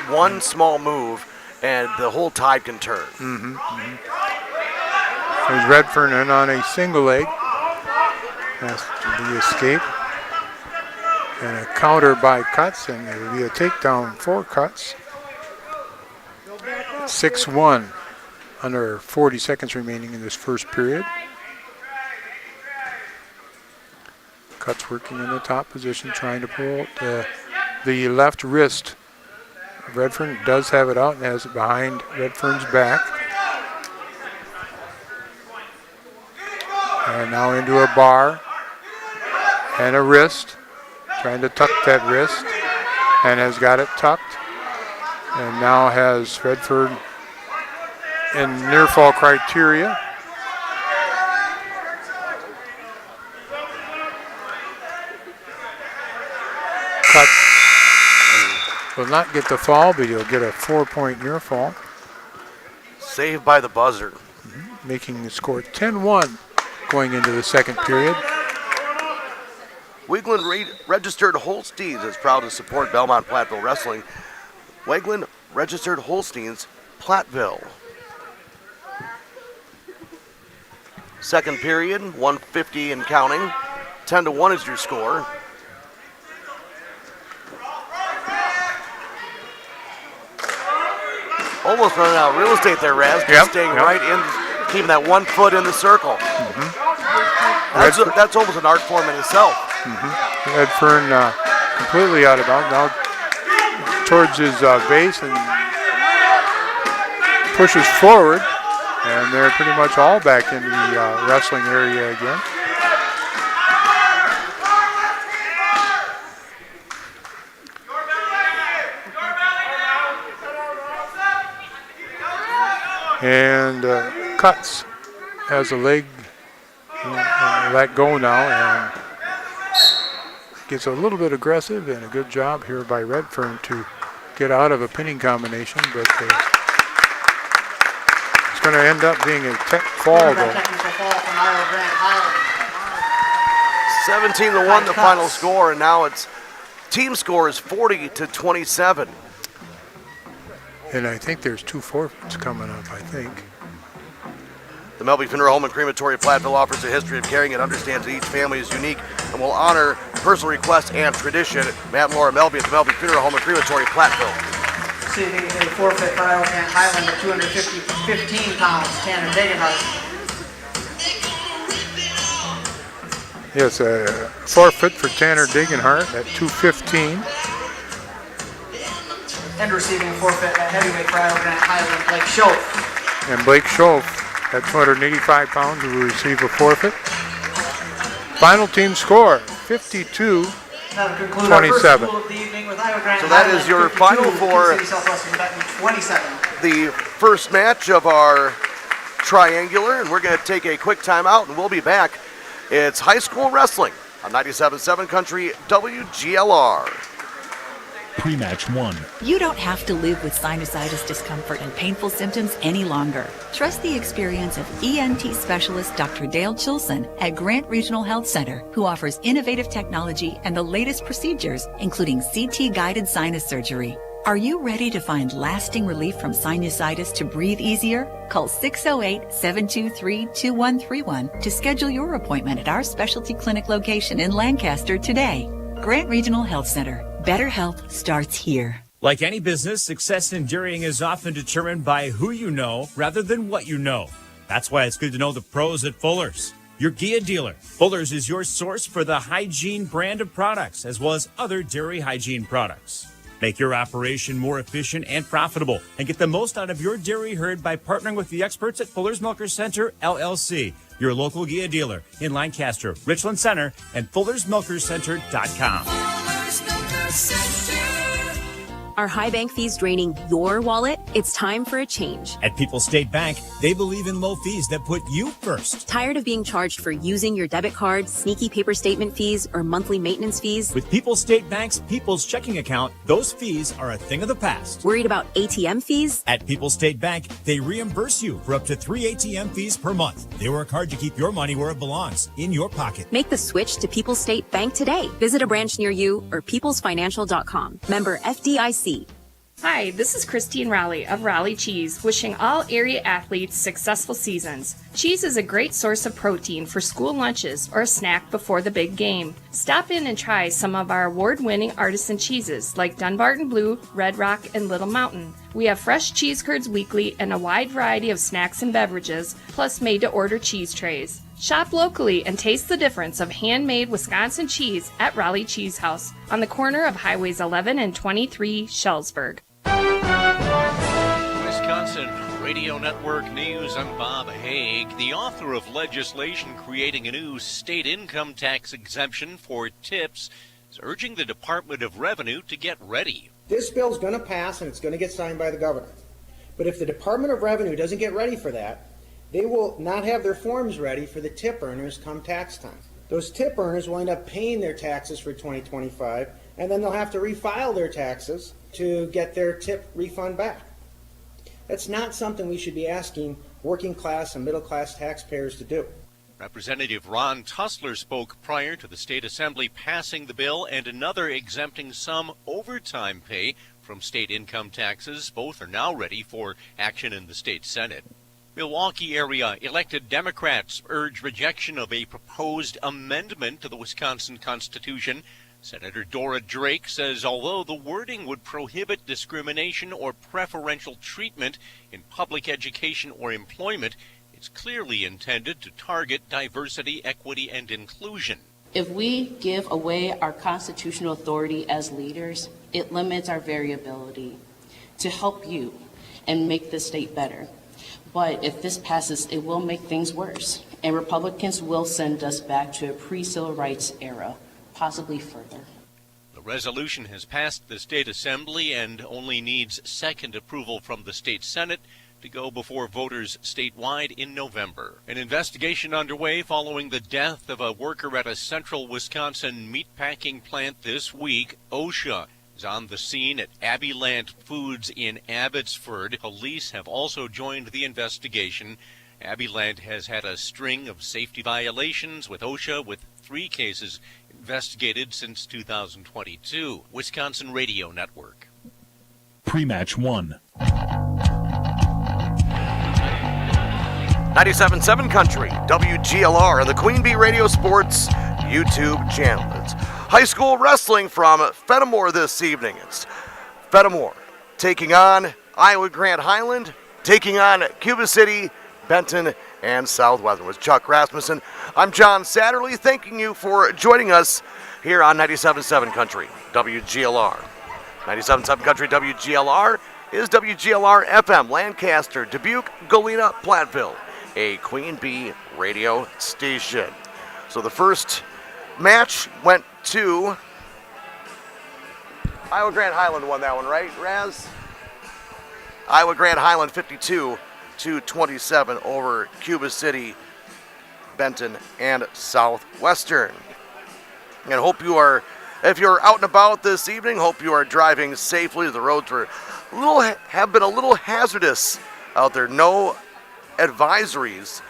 One small move and the whole tide can turn. There's Redfern in on a single leg. Has the escape. And a counter by Cuts, and there will be a takedown for Cuts. 6-1 under 40 seconds remaining in this first period. Cuts working in the top position, trying to pull the left wrist. Redfern does have it out and has it behind Redfern's back. And now into a bar and a wrist. Trying to tuck that wrist, and has got it tucked. And now has Redfern in near fall criteria. Cuts will not get the fall, but he'll get a 4-point near fall. Saved by the buzzer. Making the score 10-1 going into the second period. Wigland Registered Holsteins is proud to support Belmont Platteville Wrestling. Wigland Registered Holsteins, Platteville. Second period, 150 and counting. 10-1 is your score. Almost running out of real estate there, Raz. Staying right in, keeping that 1 foot in the circle. That's almost an art form in itself. Redfern completely out of bounds now towards his base and pushes forward, and they're pretty much all back in the wrestling area again. and cuts has a leg let go now and gets a little bit aggressive, and a good job here by Redfern to get out of a pinning combination, but it's going to end up being a tech fall though. 17-1 the final score, and now it's team score is 40-27. And I think there's 2 forfeits coming up, I think. The Melby Funeral Home and Crematory of Platteville offers a history of caring and understands that each family is unique and will honor personal requests and tradition. Matt and Laura Melby at the Melby Funeral Home and Crematory of Platteville. Receiving a forfeit for Iowa Grant Highland at 215 pounds, Tanner Degenhart. Yes, a forfeit for Tanner Degenhart at 215. And receiving a forfeit at heavyweight for Iowa Grant Highland, Blake Schoaf. And Blake Schoaf at 285 pounds will receive a forfeit. Final team score, 52-27. That'll conclude our first duel of the evening with Iowa Grant So that Highland, is your 52, final for City Southwestern Benton 27. the first match of our triangular, and we're going to take a quick timeout, and we'll be back. It's high school wrestling on 97.7 Country WGLR. Pre-match 1. You don't have to live with sinusitis discomfort and painful symptoms any longer. Trust the experience of ENT specialist Dr. Dale Chilson at Grant Regional Health Center, who offers innovative technology and the latest procedures, including CT-guided sinus surgery. Are you ready to find lasting relief from sinusitis to breathe easier? Call 608-723-2131 to schedule your appointment at our specialty clinic location in Lancaster today. Grant Regional Health Center. Better health starts here. Like any business, success in dairying is often determined by who you know rather than what you know. That's why it's good to know the pros at Fuller's, your Gia dealer. Fuller's is your source for the hygiene brand of products, as well as other dairy hygiene products. Make your operation more efficient and profitable, and get the most out of your dairy herd by partnering with the experts at Fuller's Milker Center, LLC, your local Gia dealer in Lancaster, Richland Center, and Fuller'sMilkerCenter.com. Are high bank fees draining your wallet? It's time for a change. At People's State Bank, they believe in low fees that put you first. Tired of being charged for using your debit card, sneaky paper statement fees, or monthly maintenance fees? With People's State Bank's People's Checking Account, those fees are a thing of the past. Worried about ATM fees? At People's State Bank, they reimburse you for up to 3 ATM fees per month. They work hard to keep your money where it belongs, in your pocket. Make the switch to People's State Bank today. Visit a branch near you or peoplesfinancial.com. Member FDIC. Hi, this is Christine Raleigh of Raleigh Cheese, wishing all area athletes successful seasons. Cheese is a great source of protein for school lunches or a snack before the big game. Stop in and try some of our award-winning artisan cheeses like Dunbarton Blue, Red Rock, and Little Mountain. We have fresh cheese curds weekly and a wide variety of snacks and beverages, plus made-to-order cheese trays. Shop locally and taste the difference of handmade Wisconsin cheese at Raleigh Cheese House on the corner of Highways 11 and 23, Shellsburg. Wisconsin Radio Network News, I'm Bob Haig. The author of legislation creating a new state income tax exemption for tips is urging the Department of Revenue to get ready. This bill's going to pass and it's going to get signed by the governor. But if the Department of Revenue doesn't get ready for that, they will not have their forms ready for the tip earners come tax time. Those tip earners will end up paying their taxes for 2025, and then they'll have to refile their taxes to get their tip refund back. That's not something we should be asking working class and middle class taxpayers to do. Representative Ron Tussler spoke prior to the State Assembly passing the bill and another exempting some overtime pay from state income taxes. Both are now ready for action in the state Senate. Milwaukee area elected Democrats urge rejection of a proposed amendment to the Wisconsin Constitution. Senator Dora Drake says although the wording would prohibit discrimination or preferential treatment in public education or employment, it's clearly intended to target diversity, equity, and inclusion. If we give away our constitutional authority as leaders, it limits our variability to help you and make the state better. But if this passes, it will make things worse, and Republicans will send us back to a pre-civil rights era, possibly further. The resolution has passed the state assembly and only needs second approval from the state Senate to go before voters statewide in November. An investigation underway following the death of a worker at a central Wisconsin meatpacking plant this week. OSHA is on the scene at Abbeyland Foods in Abbotsford. Police have also joined the investigation. Abbeyland has had a string of safety violations with OSHA, with 3 cases investigated since 2022. Wisconsin Radio Network. Pre-match 1. 97.7 Country, WGLR, and the Queen Bee Radio Sports YouTube channel. It's high school wrestling from Fennimore this evening. It's Fennimore taking on Iowa Grant Highland, taking on Cuba City, Benton, and Southwestern. With Chuck Rasmussen, I'm John Satterley, thanking you for joining us here on 97.7 Country, WGLR. 97.7 Country, WGLR is WGLR FM, Lancaster, Dubuque, Galena, Platteville, a Queen Bee radio station. So the first match went to Iowa Grant Highland won that one, right, Raz? Iowa Grant Highland 52-27 over Cuba City, Benton, and Southwestern. And hope you are, if you're out and about this evening, hope you are driving safely. The roads have been a little hazardous out there. No advisories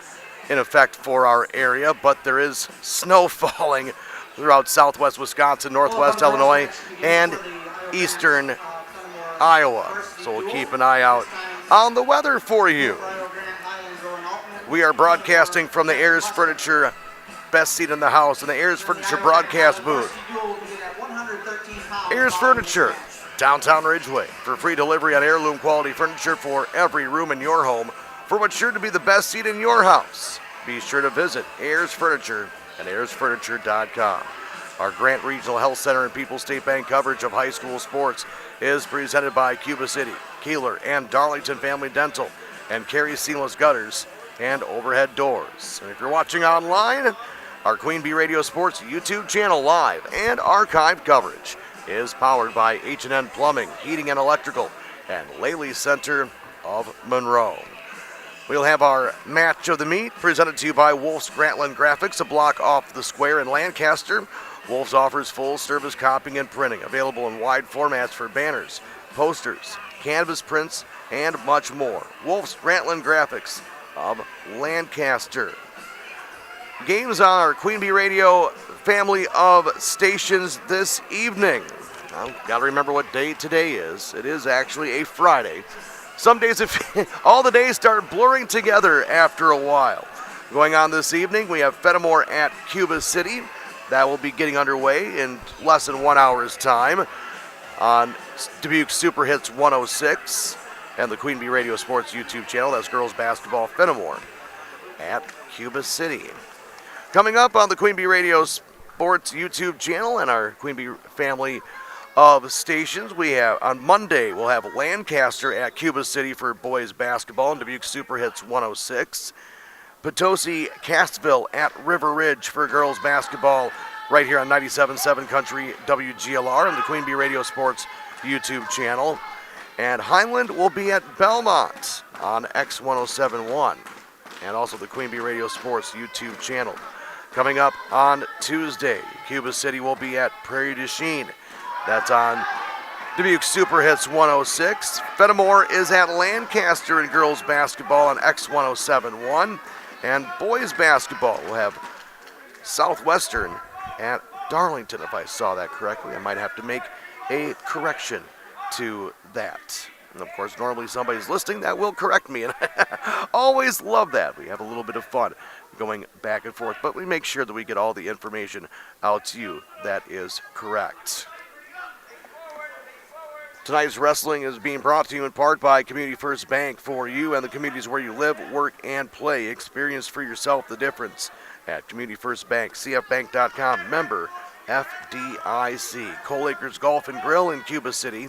in effect for our area, but there is snow falling throughout southwest Wisconsin, northwest Illinois, and eastern Iowa. So we'll keep an eye out on the weather for you. We are broadcasting from the Ayers Furniture best seat in the house in the Ayers Furniture broadcast booth. Ayers Furniture, downtown Ridgeway, for free delivery on heirloom quality furniture for every room in your home for what's sure to be the best seat in your house. Be sure to visit Ayers Furniture and AyersFurniture.com. Our Grant Regional Health Center and People's State Bank coverage of high school sports is presented by Cuba City, Kieler, and Darlington Family Dental, and Carey Seamless Gutters and Overhead Doors. And if you're watching online, our Queen Bee Radio Sports YouTube channel live and archived coverage is powered by H&N Plumbing, Heating and Electrical, and Laley Center of Monroe. We'll have our match of the meet presented to you by Wolf's Grantland Graphics, a block off the square in Lancaster. Wolf's offers full-service copying and printing, available in wide formats for banners, posters, canvas prints, and much more. Wolf's Grantland Graphics of Lancaster. Games on our Queen Bee Radio family of stations this evening. Well, got to remember what day today is. It is actually a Friday. Some days, all the days start blurring together after a while. Going on this evening, we have Fennimore at Cuba City. That will be getting underway in less than 1 hour's time on Dubuque Super Hits 106 and the Queen Bee Radio Sports YouTube channel. That's girls basketball Fennimore at Cuba City. Coming up on the Queen Bee Radio Sports YouTube channel and our Queen Bee family of stations, we have on Monday we'll have Lancaster at Cuba City for boys basketball and Dubuque Super Hits 106. Potosi Castville at River Ridge for girls basketball right here on 97.7 Country WGLR and the Queen Bee Radio Sports YouTube channel. And Highland will be at Belmont on X1071 and also the Queen Bee Radio Sports YouTube channel. Coming up on Tuesday, Cuba City will be at Prairie du Chien. That's on Dubuque Super Hits 106. Fennimore is at Lancaster in girls basketball on X1071. And boys basketball will have Southwestern at Darlington, if I saw that correctly. I might have to make a correction to that. And of course, normally somebody's listening that will correct me, and I always love that. We have a little bit of fun going back and forth, but we make sure that we get all the information out to you that is correct. Tonight's wrestling is being brought to you in part by Community First Bank, for you and the communities where you live, work, and play. Experience for yourself the difference at Community First Bank, cfbank.com, member FDIC. Cole Acres Golf and Grill in Cuba City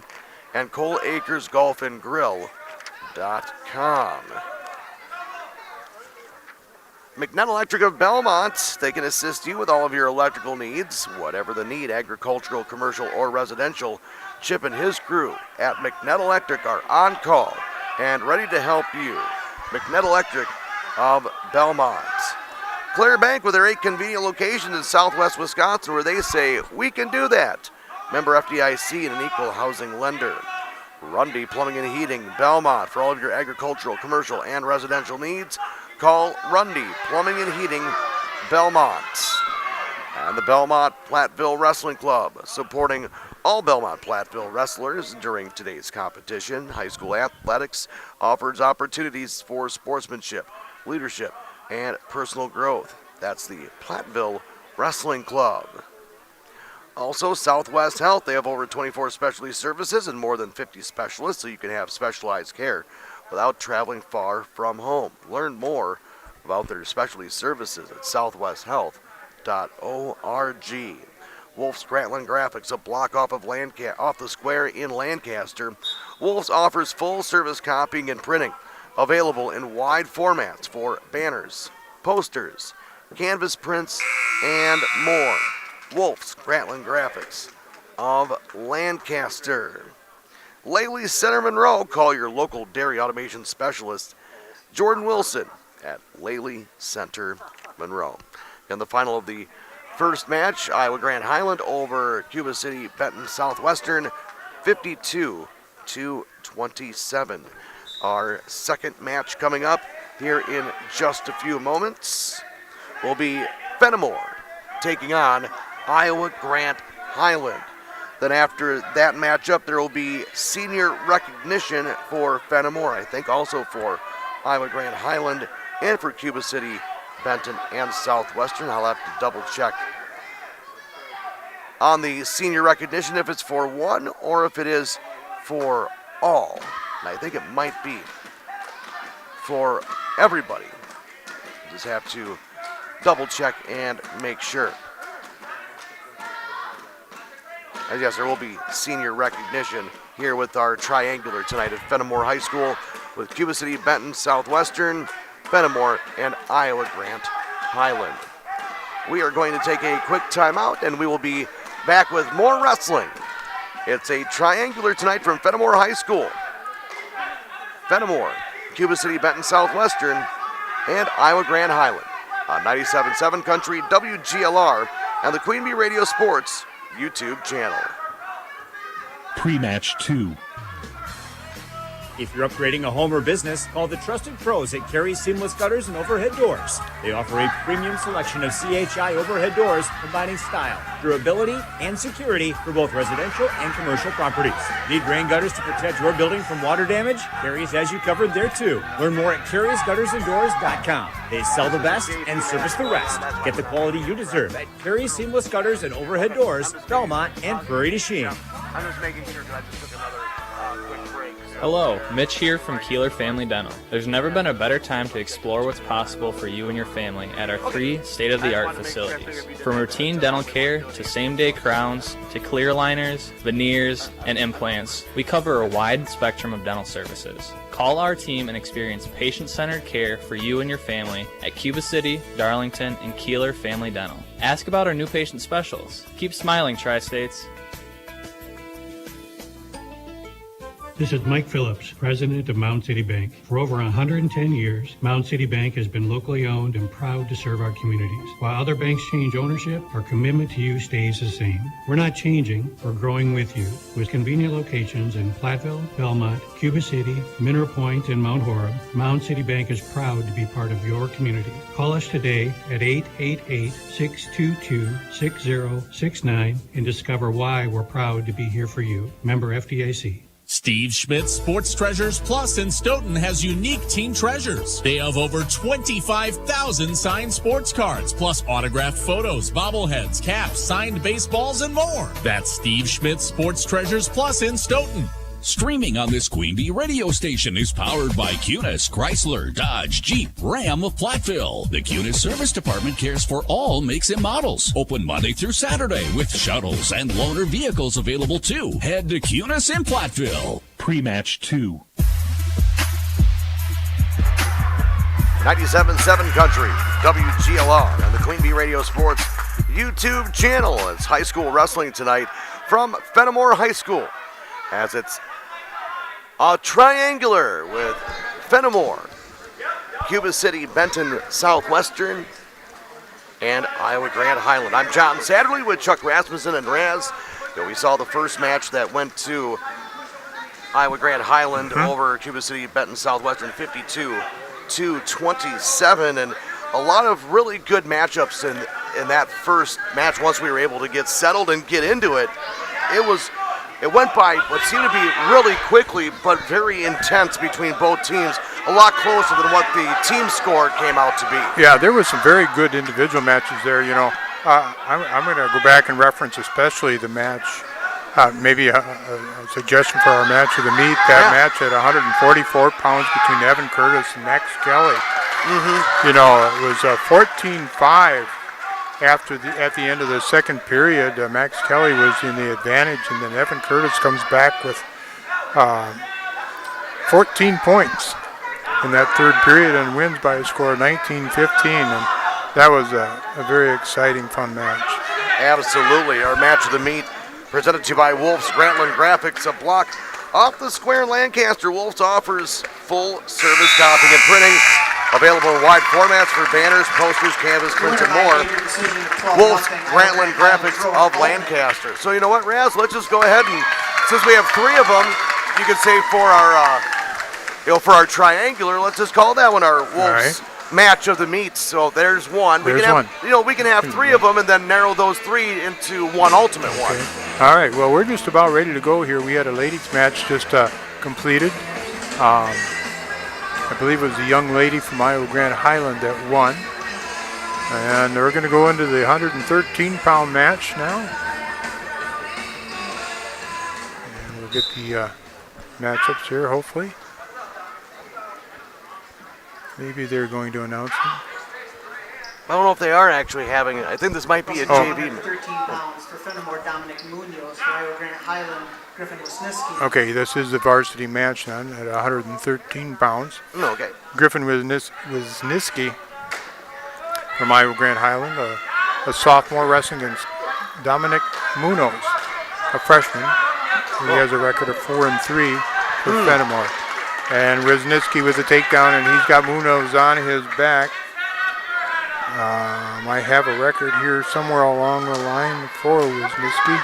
and coleacresgolfandgrill.com. McNutt Electric of Belmont, they can assist you with all of your electrical needs, whatever the need, agricultural, commercial, or residential. Chip and his crew at McNutt Electric are on call and ready to help you. McNett Electric of Belmont. Clear Bank with their 8 convenient locations in Southwest Wisconsin where they say, we can do that. Member FDIC and an equal housing lender. Rundy Plumbing and Heating, Belmont. For all of your agricultural, commercial, and residential needs, call Rundy Plumbing and Heating, Belmont. And the Belmont Platteville Wrestling Club, supporting all Belmont Platteville wrestlers during today's competition. High school athletics offers opportunities for sportsmanship, leadership, and personal growth. That's the Platteville Wrestling Club. Also, Southwest Health, they have over 24 specialty services and more than 50 specialists, so you can have specialized care without traveling far from home. Learn more about their specialty services at southwesthealth.org. Wolf's Grantland Graphics, a block off the square in Lancaster. Wolf's offers full-service copying and printing, available in wide formats for banners, posters, canvas prints, and more. Wolf's Grantland Graphics of Lancaster. Laley Center Monroe, call your local dairy automation specialist, Jordan Wilson, at Laley Center Monroe. And the final of the first match, Iowa Grand Highland over Cuba City Benton Southwestern, 52-27. Our second match coming up here in just a few moments will be Fennimore taking on Iowa Grand Highland. Then after that matchup, there will be senior recognition for Fennimore, I think also for Iowa Grand Highland and for Cuba City, Benton, and Southwestern. I'll have to double check on the senior recognition if it's for one or if it is for all. And I think it might be for everybody. Just have to double check and make sure. And yes, there will be senior recognition here with our triangular tonight at Fennimore High School with Cuba City, Benton, Southwestern, Fennimore, and Iowa Grant Highland. We are going to take a quick timeout and we will be back with more wrestling. It's a triangular tonight from Fennimore High School. Fennimore, Cuba City, Benton, Southwestern, and Iowa Grand Highland on 97.7 Country, WGLR, and the Queen Bee Radio Sports YouTube channel. Pre-match 2. If you're upgrading a home or business, call the trusted pros at Carey Seamless Gutters and Overhead Doors. They offer a premium selection of CHI overhead doors, combining style, durability, and security for both residential and commercial properties. Need rain gutters to protect your building from water damage? Carey's has you covered there too. Learn more at Carey'sGuttersandDoors.com. They sell the best and service the rest. Get the quality you deserve at Carey Seamless Gutters and Overhead Doors, Belmont, and Prairie du Chien. I'm just making sure because I just took another quick break. Hello, Mitch here from Kieler Family Dental. There's never been a better time to explore what's possible for you and your family at our 3 state-of-the-art facilities. From routine dental care to same-day crowns to clear aligners, veneers, and implants, we cover a wide spectrum of dental services. Call our team and experience patient-centered care for you and your family at Cuba City, Darlington, and Kieler Family Dental. Ask about our new patient specials. Keep smiling, Tri-States. This is Mike Phillips, president of Mound City Bank. For over 110 years, Mound City Bank has been locally owned and proud to serve our communities. While other banks change ownership, our commitment to you stays the same. We're not changing, we're growing with you. With convenient locations in Platteville, Belmont, Cuba City, Mineral Point, and Mount Horeb, Mound City Bank is proud to be part of your community. Call us today at 888-622-6069 and discover why we're proud to be here for you. Member FDIC. Steve Schmidt's Sports Treasures Plus in Stoughton has unique team treasures. They have over 25,000 signed sports cards, plus autographed photos, bobbleheads, caps, signed baseballs, and more. That's Steve Schmidt's Sports Treasures Plus in Stoughton. Streaming on this Queen Bee radio station is powered by Cunis, Chrysler, Dodge, Jeep, Ram of Platteville. The Cunis Service Department cares for all makes and models. Open Monday through Saturday with shuttles and loaner vehicles available too. Head to Cunis in Platteville. Pre-match 2. 97.7 Country, WGLR, and the Queen Bee Radio Sports YouTube channel. It's high school wrestling tonight from Fennimore High School, as it's a triangular with Fennimore, Cuba City, Benton, Southwestern, and Iowa Grand Highland. I'm John Satterley with Chuck Rasmussen and Raz. We saw the first match that went to Iowa Grand Highland over Cuba City, Benton, Southwestern, 52-27, and a lot of really good matchups in that first match. Once we were able to get settled and get into it, it went by what seemed to be really quickly, but very intense between both teams. A lot closer than what the team score came out to be. Yeah, there was some very good individual matches there. I'm going to go back and reference especially the match. Maybe a suggestion for our match of the meet. That match at 144 pounds between Evan Curtis and Max Kelly. It was 14-5 at the end of the second period. Max Kelly was in the advantage, and then Evan Curtis comes back with 14 points in that third period and wins by a score of 19-15. And that was a very exciting, fun match. Absolutely. Our match of the meet presented to you by Wolf's Grantland Graphics, a block off the square in Lancaster. Wolf's offers full service copying and printing, available in wide formats for banners, posters, canvas, prints, and more. Wolf's Grantland Graphics of Lancaster. So you know what, Raz? Let's just go ahead and, since we have three of them, you could say for our triangular, let's just call that one our Wolf's match of the meets. So there's one. We can have three of them and then narrow those three into one ultimate one. All right. Well, we're just about ready to go here. We had a ladies match just completed. I believe it was a young lady from Iowa Grand Highland that won. And we're going to go into the 113-pound match now. And we'll get the matchups here, hopefully. Maybe they're going to announce them. I don't know if they are actually having it. I think this might be a JV. 113 pounds for Fennimore, Dominic Munoz. For Iowa Grand Highland, Griffin Wisniewski. Okay, this is the varsity match then at 113 pounds. Okay. Griffin Wisniewski from Iowa Grand Highland, a sophomore, wrestling against Dominic Munoz, a freshman. He has a record of 4-3 for Fennimore. And Wisniewski with a takedown, and he's got Munoz on his back. I have a record here somewhere along the line for Wisniewski.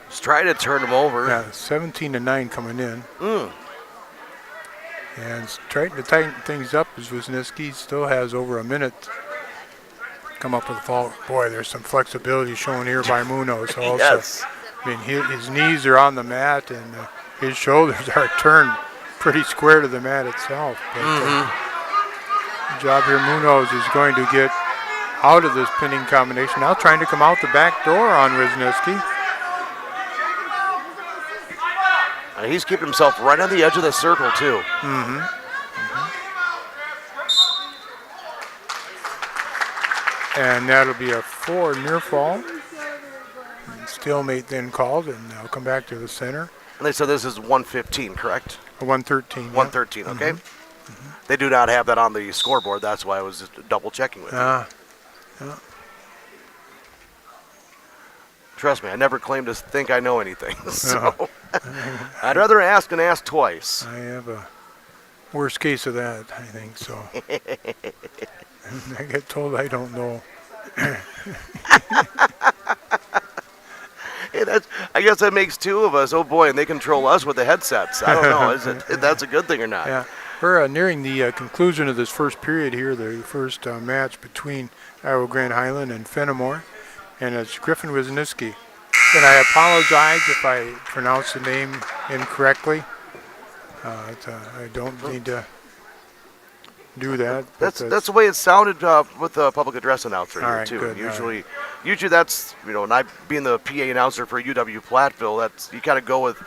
Just try to turn him over. Yeah, 17-9 coming in. And trying to tighten things up as Wisniewski still has over a minute to come up with a fall. Boy, there's some flexibility shown here by Munoz also. Yes. I mean, his knees are on the mat and his shoulders are turned pretty square to the mat itself. But, good job here. Munoz is going to get out of this pinning combination. Now trying to come out the back door on Wisniewski. He's keeping himself right on the edge of the circle, too. And that'll be a 4 near fall. Stalemate then called, and they'll come back to the center. And they said this is 115, correct? 113. 113, okay. They do not have that on the scoreboard. That's why I was just double checking with you. Yeah. Trust me, I never claim to think I know anything. So I'd rather ask and ask twice. I have a worst case of that, I think, so. I get told I don't know. Hey, I guess that makes two of us. Oh boy, and they control us with the headsets. I don't know. If that's a good thing or not? Yeah, we're nearing the conclusion of this first period here. The first match between Iowa Grand Highland and Fennimore, and it's Griffin Wisniewski. And I apologize if I pronounce the name incorrectly. I don't need to do that. That's the way it sounded with the public address announcer here, right, too. Good, usually that's, and I being the PA announcer for UW Platteville, that's, you kind of go with,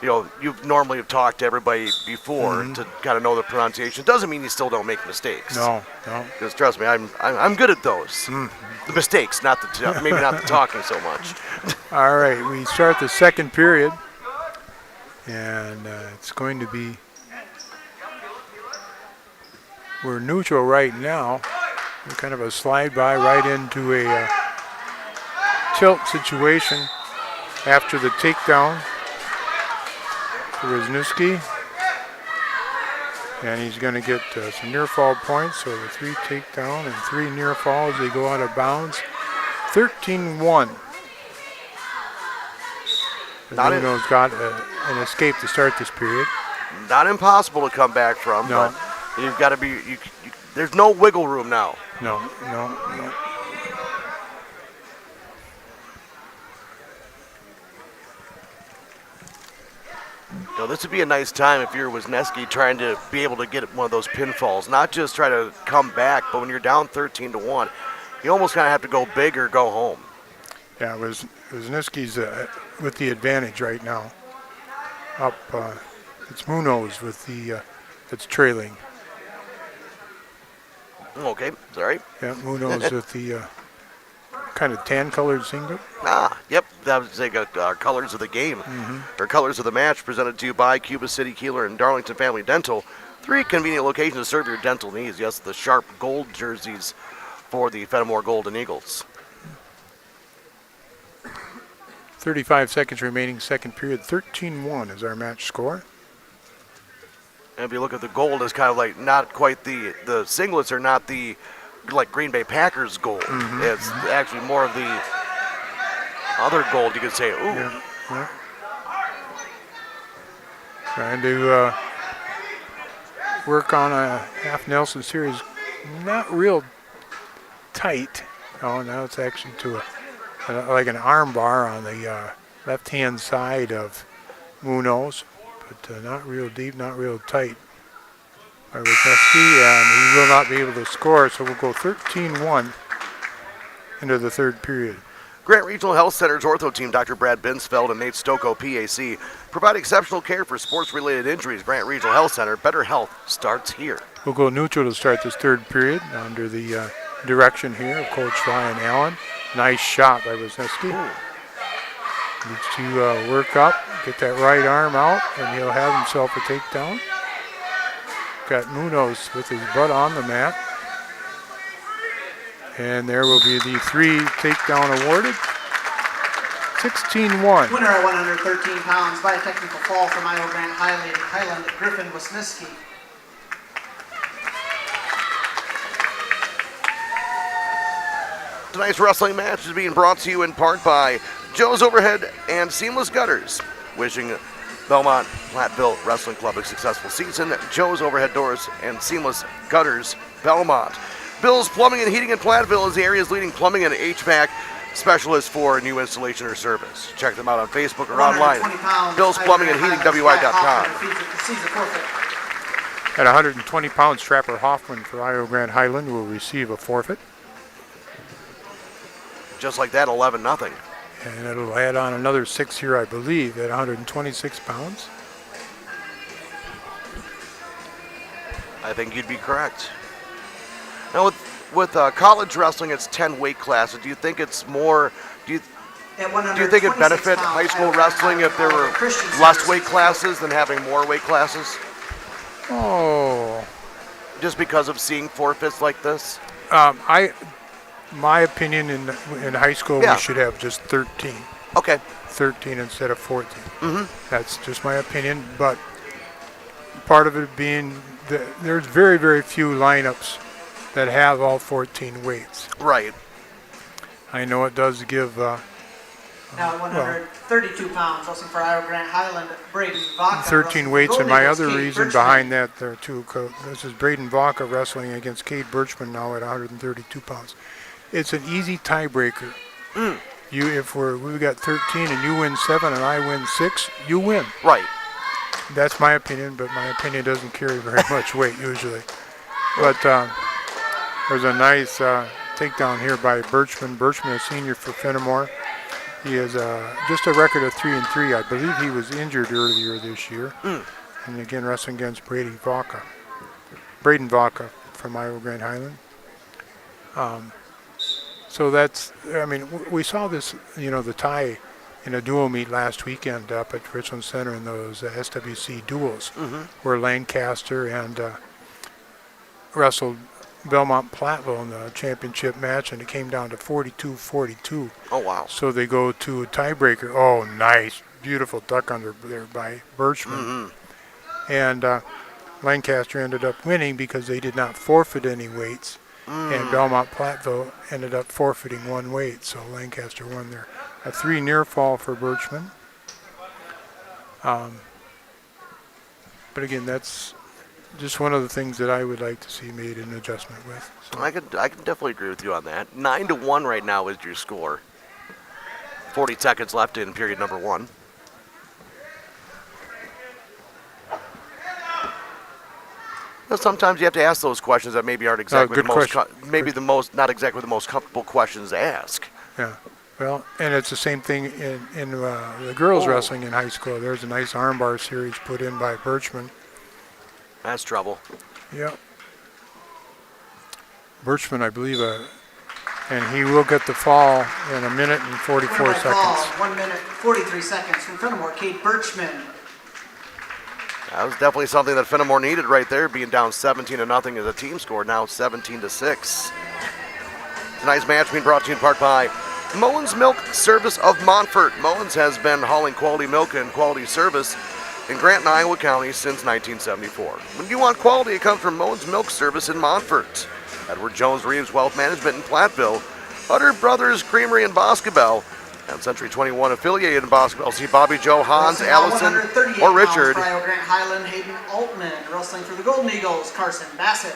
you normally have talked to everybody before to kind of know the pronunciation. Doesn't mean you still don't make mistakes. No. Because trust me, I'm good at those. The mistakes, maybe not the talking so much. All right, we start the second period, and it's going to be. We're neutral right now. We're kind of a slide by right into a tilt situation. after the takedown for Wisniewski. And he's going to get some near fall points. So the 3 takedown and 3 near falls. They go out of bounds. 13-1. Munoz got an escape to start this period. Not impossible to come back from, No. but you've got to be. There's no wiggle room now. No. This would be a nice time if you're Wisniewski trying to be able to get one of those pinfalls, not just try to come back, but when you're down 13-1, you almost kind of have to go big or go home. Yeah, Wisniewski's with the advantage right now. Up, it's Munoz with the that's trailing. Okay, sorry. Yeah, Munoz with the kind of tan-colored singlet. Yep, that was like colors of the game, or colors of the match, presented to you by Cuba City, Kieler, and Darlington Family Dental. 3 convenient locations to serve your dental needs. Yes, the sharp gold jerseys for the Fennimore Golden Eagles. 35 seconds remaining, second period. 13-1 is our match score. And if you look at the gold, it's kind of like not quite the singlets are not the like Green Bay Packers gold. It's actually more of the other gold, you could say. Ooh. Yeah. Trying to work on a half Nelson series. Not real tight. Oh, now it's actually to like an arm bar on the left-hand side of Munoz, but not real deep, not real tight. By Wisniewski, and he will not be able to score, so we'll go 13-1 into the third period. Grant Regional Health Center's ortho team, Dr. Brad Binsfeld and Nate Stocco, PAC, provide exceptional care for sports-related injuries. Grant Regional Health Center, better health starts here. We'll go neutral to start this third period under the direction here of Coach Ryan Allen. Nice shot by Wisniewski. Needs to work up, get that right arm out, and he'll have himself a takedown. Got Munoz with his butt on the mat. And there will be the 3 takedown awarded. 16-1. Winner at 113 pounds by a technical fall from Iowa Grant Highland, Griffin Wisniewski. Tonight's wrestling match is being brought to you in part by Joe's Overhead and Seamless Gutters. Wishing Belmont Platteville Wrestling Club a successful season. Joe's Overhead Doors and Seamless Gutters, Belmont. Bill's Plumbing and Heating in Platteville is the area's leading plumbing and HVAC specialist for new installation or service. Check them out on Facebook or online. Bill's Plumbing and Heating, WI.com. At 120 pounds, Trapper Hoffman for Iowa Grant Highland will receive a forfeit. Just like that, 11-0. And it'll add on another 6 here, I believe, at 126 pounds. I think you'd be correct. Now, with college wrestling, it's 10 weight classes. Do you think it's more? Do you think it'd benefit high school wrestling if there were less weight classes than having more weight classes? Oh. Just because of seeing forfeits like this? My opinion, in high school, we should have just 13. Okay. 13 instead of 14. That's just my opinion, but part of it being there's very, very few lineups that have all 14 weights. Right. I know it does give... now 132 pounds, wrestling for Iowa Grant Highland, Braden Vaca. 13 weights, and my other reason behind that there too, this is Braden Vaca wrestling against Cade Birchman now at 132 pounds. It's an easy tiebreaker. If we've got 13 and you win 7 and I win 6, you win. Right. That's my opinion, but my opinion doesn't carry very much weight usually. But there's a nice takedown here by Birchman. Birchman, a senior for Fennimore. He has just a record of 3-3. I believe he was injured earlier this year. And again, wrestling against Braden Vaca from Iowa Grant Highland. So that's, I mean, we saw this, the tie in a dual meet last weekend up at Richland Center in those SWC duels, where Lancaster and wrestled Belmont-Platteville in the championship match, and it came down to 42-42. Oh, wow. So they go to a tiebreaker. Oh, nice. Beautiful duck under there by Birchman. And Lancaster ended up winning because they did not forfeit any weights. And Belmont-Platteville ended up forfeiting one weight. So Lancaster won there. A 3 near fall for Birchman. But again, that's just one of the things that I would like to see made an adjustment with. So. I can definitely agree with you on that. 9-1 right now is your score. 40 seconds left in period number 1. Now, sometimes you have to ask those questions that maybe aren't exactly not exactly the most comfortable questions to ask. Yeah. Well, and it's the same thing in the girls wrestling in high school. There's a nice armbar series put in by Birchman. That's trouble. Yep. Birchman, I believe, and he will get the fall in 1 minute and 44 seconds. Fall, 1 minute 43 seconds from Fennimore, Kate Birchman. That was definitely something that Fennimore needed right there, being down 17-0 as a team score, now 17-6. Tonight's match being brought to you in part by Mullins Milk Service of Montfort. Mullins has been hauling quality milk and quality service in Grant and Iowa County since 1974. When you want quality, it comes from Mullins Milk Service in Montfort. Edward Jones Reeves Wealth Management in Platteville. Hutter Brothers Creamery in Boscobel. And Century 21 affiliated in Boscobel. See Bobby Joe, Hans, Allison, or Richard. Grant Highland, Hayden Altman. Wrestling for the Golden Eagles, Carson Bassett.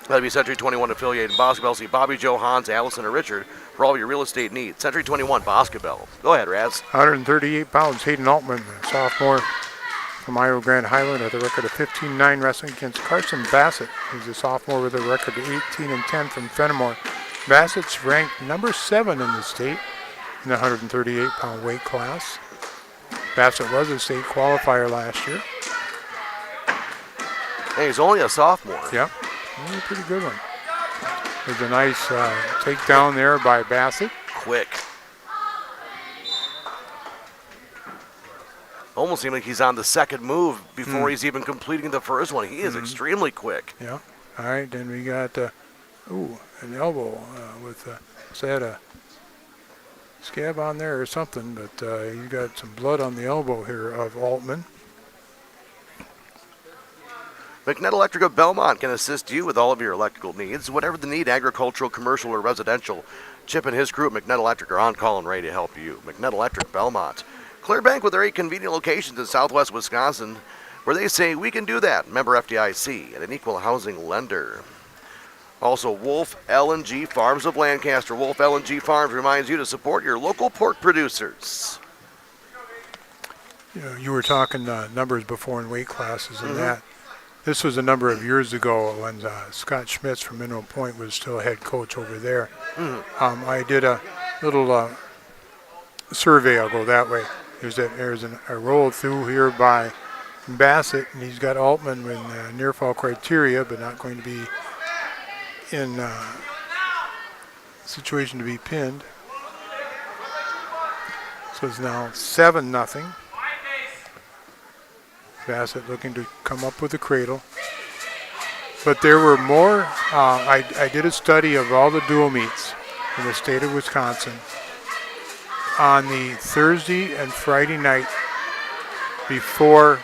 That'd be Century 21 affiliated in Boscobel. See Bobby Joe, Hans, Allison, or Richard for all your real estate needs. Century 21 Boscobel. Go ahead, Raz. 138 pounds, Hayden Altman, sophomore from Iowa Grand Highland with a record of 15-9 wrestling against Carson Bassett, who's a sophomore with a record of 18-10 from Fennimore. Bassett's ranked number 7 in the state in the 138-pound weight class. Bassett was a state qualifier last year. Hey, he's only a sophomore. Yep, a pretty good one. There's a nice takedown there by Bassett. Quick. Almost seemed like he's on the second move before he's even completing the first one. He is extremely quick. Yeah. All right, then we got an elbow with had a scab on there or something, but you got some blood on the elbow here of Altman. McNett Electric of Belmont can assist you with all of your electrical needs, whatever the need, agricultural, commercial, or residential. Chip and his crew at McNett Electric are on call and ready to help you. McNett Electric Belmont. Clearbank with their 8 convenient locations in southwest Wisconsin, where they say we can do that. Member FDIC and an equal housing lender. Also, Wolf L&G Farms of Lancaster. Wolf L&G Farms reminds you to support your local pork producers. You were talking numbers before in weight classes and that. This was a number of years ago when Scott Schmitz from Mineral Point was still head coach over there. I did a little survey. I'll go that way. There's a roll through here by Bassett, and he's got Altman with near fall criteria, but not going to be in situation to be pinned. So it's now 7-0. Bassett looking to come up with a cradle. But there were more. I did a study of all the dual meets in the state of Wisconsin on the Thursday and Friday night before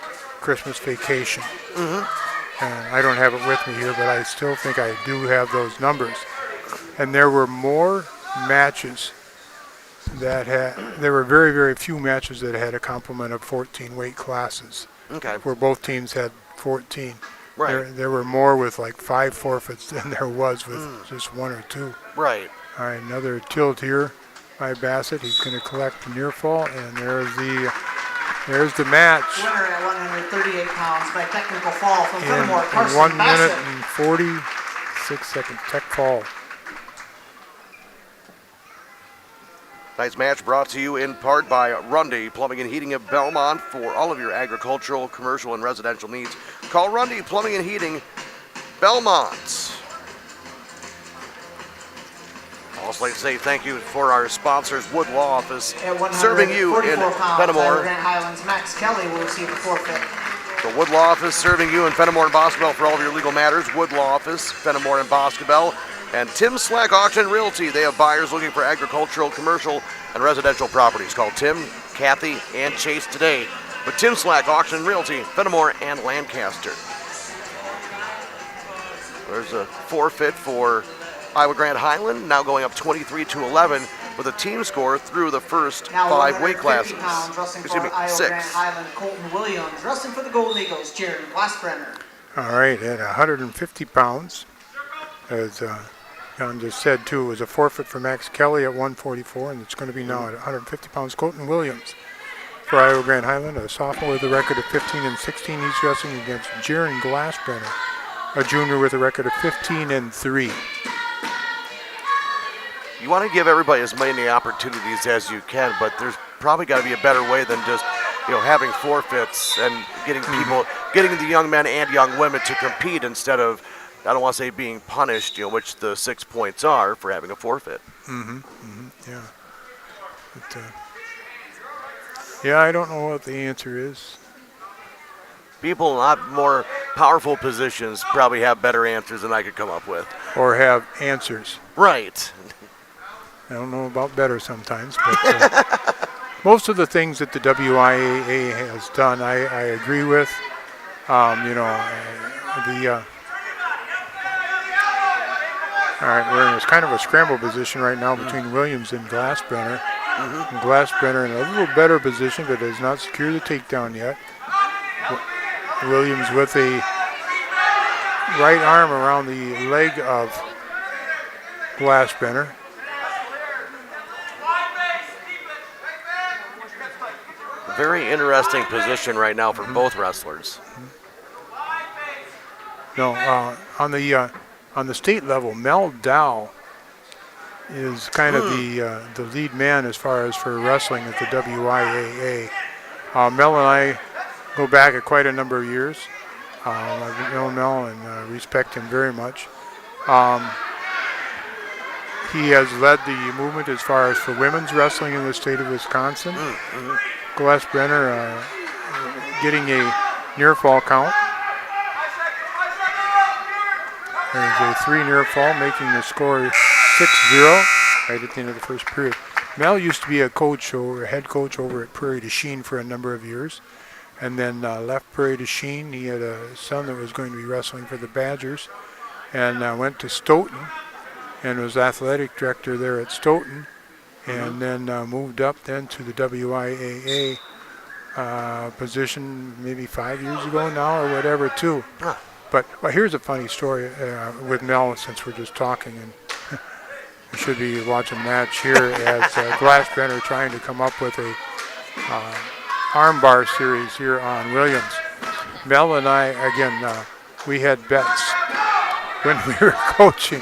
Christmas vacation. And I don't have it with me here, but I still think I do have those numbers. And there were more matches there were very, very few matches that had a complement of 14 weight classes. Where both teams had 14. Right. There were more with like 5 forfeits than there was with just 1 or 2. Right. All right, another tilt here by Bassett. He's going to collect the near fall, and there's the match. Winner at 138 pounds by technical fall from Fennimore, In Carson 1 Bassett. minute and 46 seconds. Tech fall. Tonight's match brought to you in part by Rundy Plumbing and Heating of Belmont for all of your agricultural, commercial, and residential needs. Call Rundy Plumbing and Heating, Belmont. I'd also like to say thank you for our sponsors, Wood Law Office, serving you in Fennimore. Grant Highlands, Max Kelly will receive a forfeit. The Wood Law Office serving you in Fennimore and Boscobel for all of your legal matters. Wood Law Office, Fennimore and Boscobel. And Tim Slack Auction Realty. They have buyers looking for agricultural, commercial, and residential properties. Call Tim, Kathy, and Chase today with Tim Slack Auction Realty, Fennimore and Lancaster. There's a forfeit for Iowa Grand Highland, now going up 23-11 with a team score through the first Now 5 weight 150 classes. pounds, wrestling Excuse for me, Iowa 6. Grand Highland, Colton Williams. Wrestling for the Golden Eagles, Jared Glassbrenner. All right, at 150 pounds, as John just said too, it was a forfeit for Max Kelly at 144, and it's going to be now at 150 pounds. Colton Williams for Iowa Grand Highland, a sophomore with a record of 15-16. He's wrestling against Jared Glassbrenner, a junior with a record of 15-3. You want to give everybody as many opportunities as you can, but there's probably got to be a better way than just, having forfeits and getting people, getting the young men and young women to compete instead of, I don't want to say being punished, which the 6 points are for having a forfeit. Yeah. But, yeah, I don't know what the answer is. People in a lot more powerful positions probably have better answers than I could come up with. Or have answers. Right. I don't know about better sometimes, but most of the things that the WIAA has done, I agree with. All right, we're in this kind of a scramble position right now between Williams and Glassbrenner. And Glassbrenner in a little better position, but has not secured the takedown yet. Williams with a right arm around the leg of Glassbrenner. Very interesting position right now for both wrestlers. No, on the state level, Mel Dow is kind of the lead man as far as for wrestling at the WIAA. Mel and I go back quite a number of years. I've known Mel and respect him very much. He has led the movement as far as for women's wrestling in the state of Wisconsin. Glassbrenner getting a near fall count. There's a 3 near fall, making the score 6-0 right at the end of the first period. Mel used to be a head coach over at Prairie du Chien for a number of years, and then left Prairie du Chien. He had a son that was going to be wrestling for the Badgers, and went to Stoughton, and was athletic director there at Stoughton, and then moved up then to the WIAA position maybe 5 years ago now or whatever too. But here's a funny story with Mel, since we're just talking, and we should be watching a match here as Glassbrenner trying to come up with a armbar series here on Williams. Mel and I, again, we had bets when we were coaching.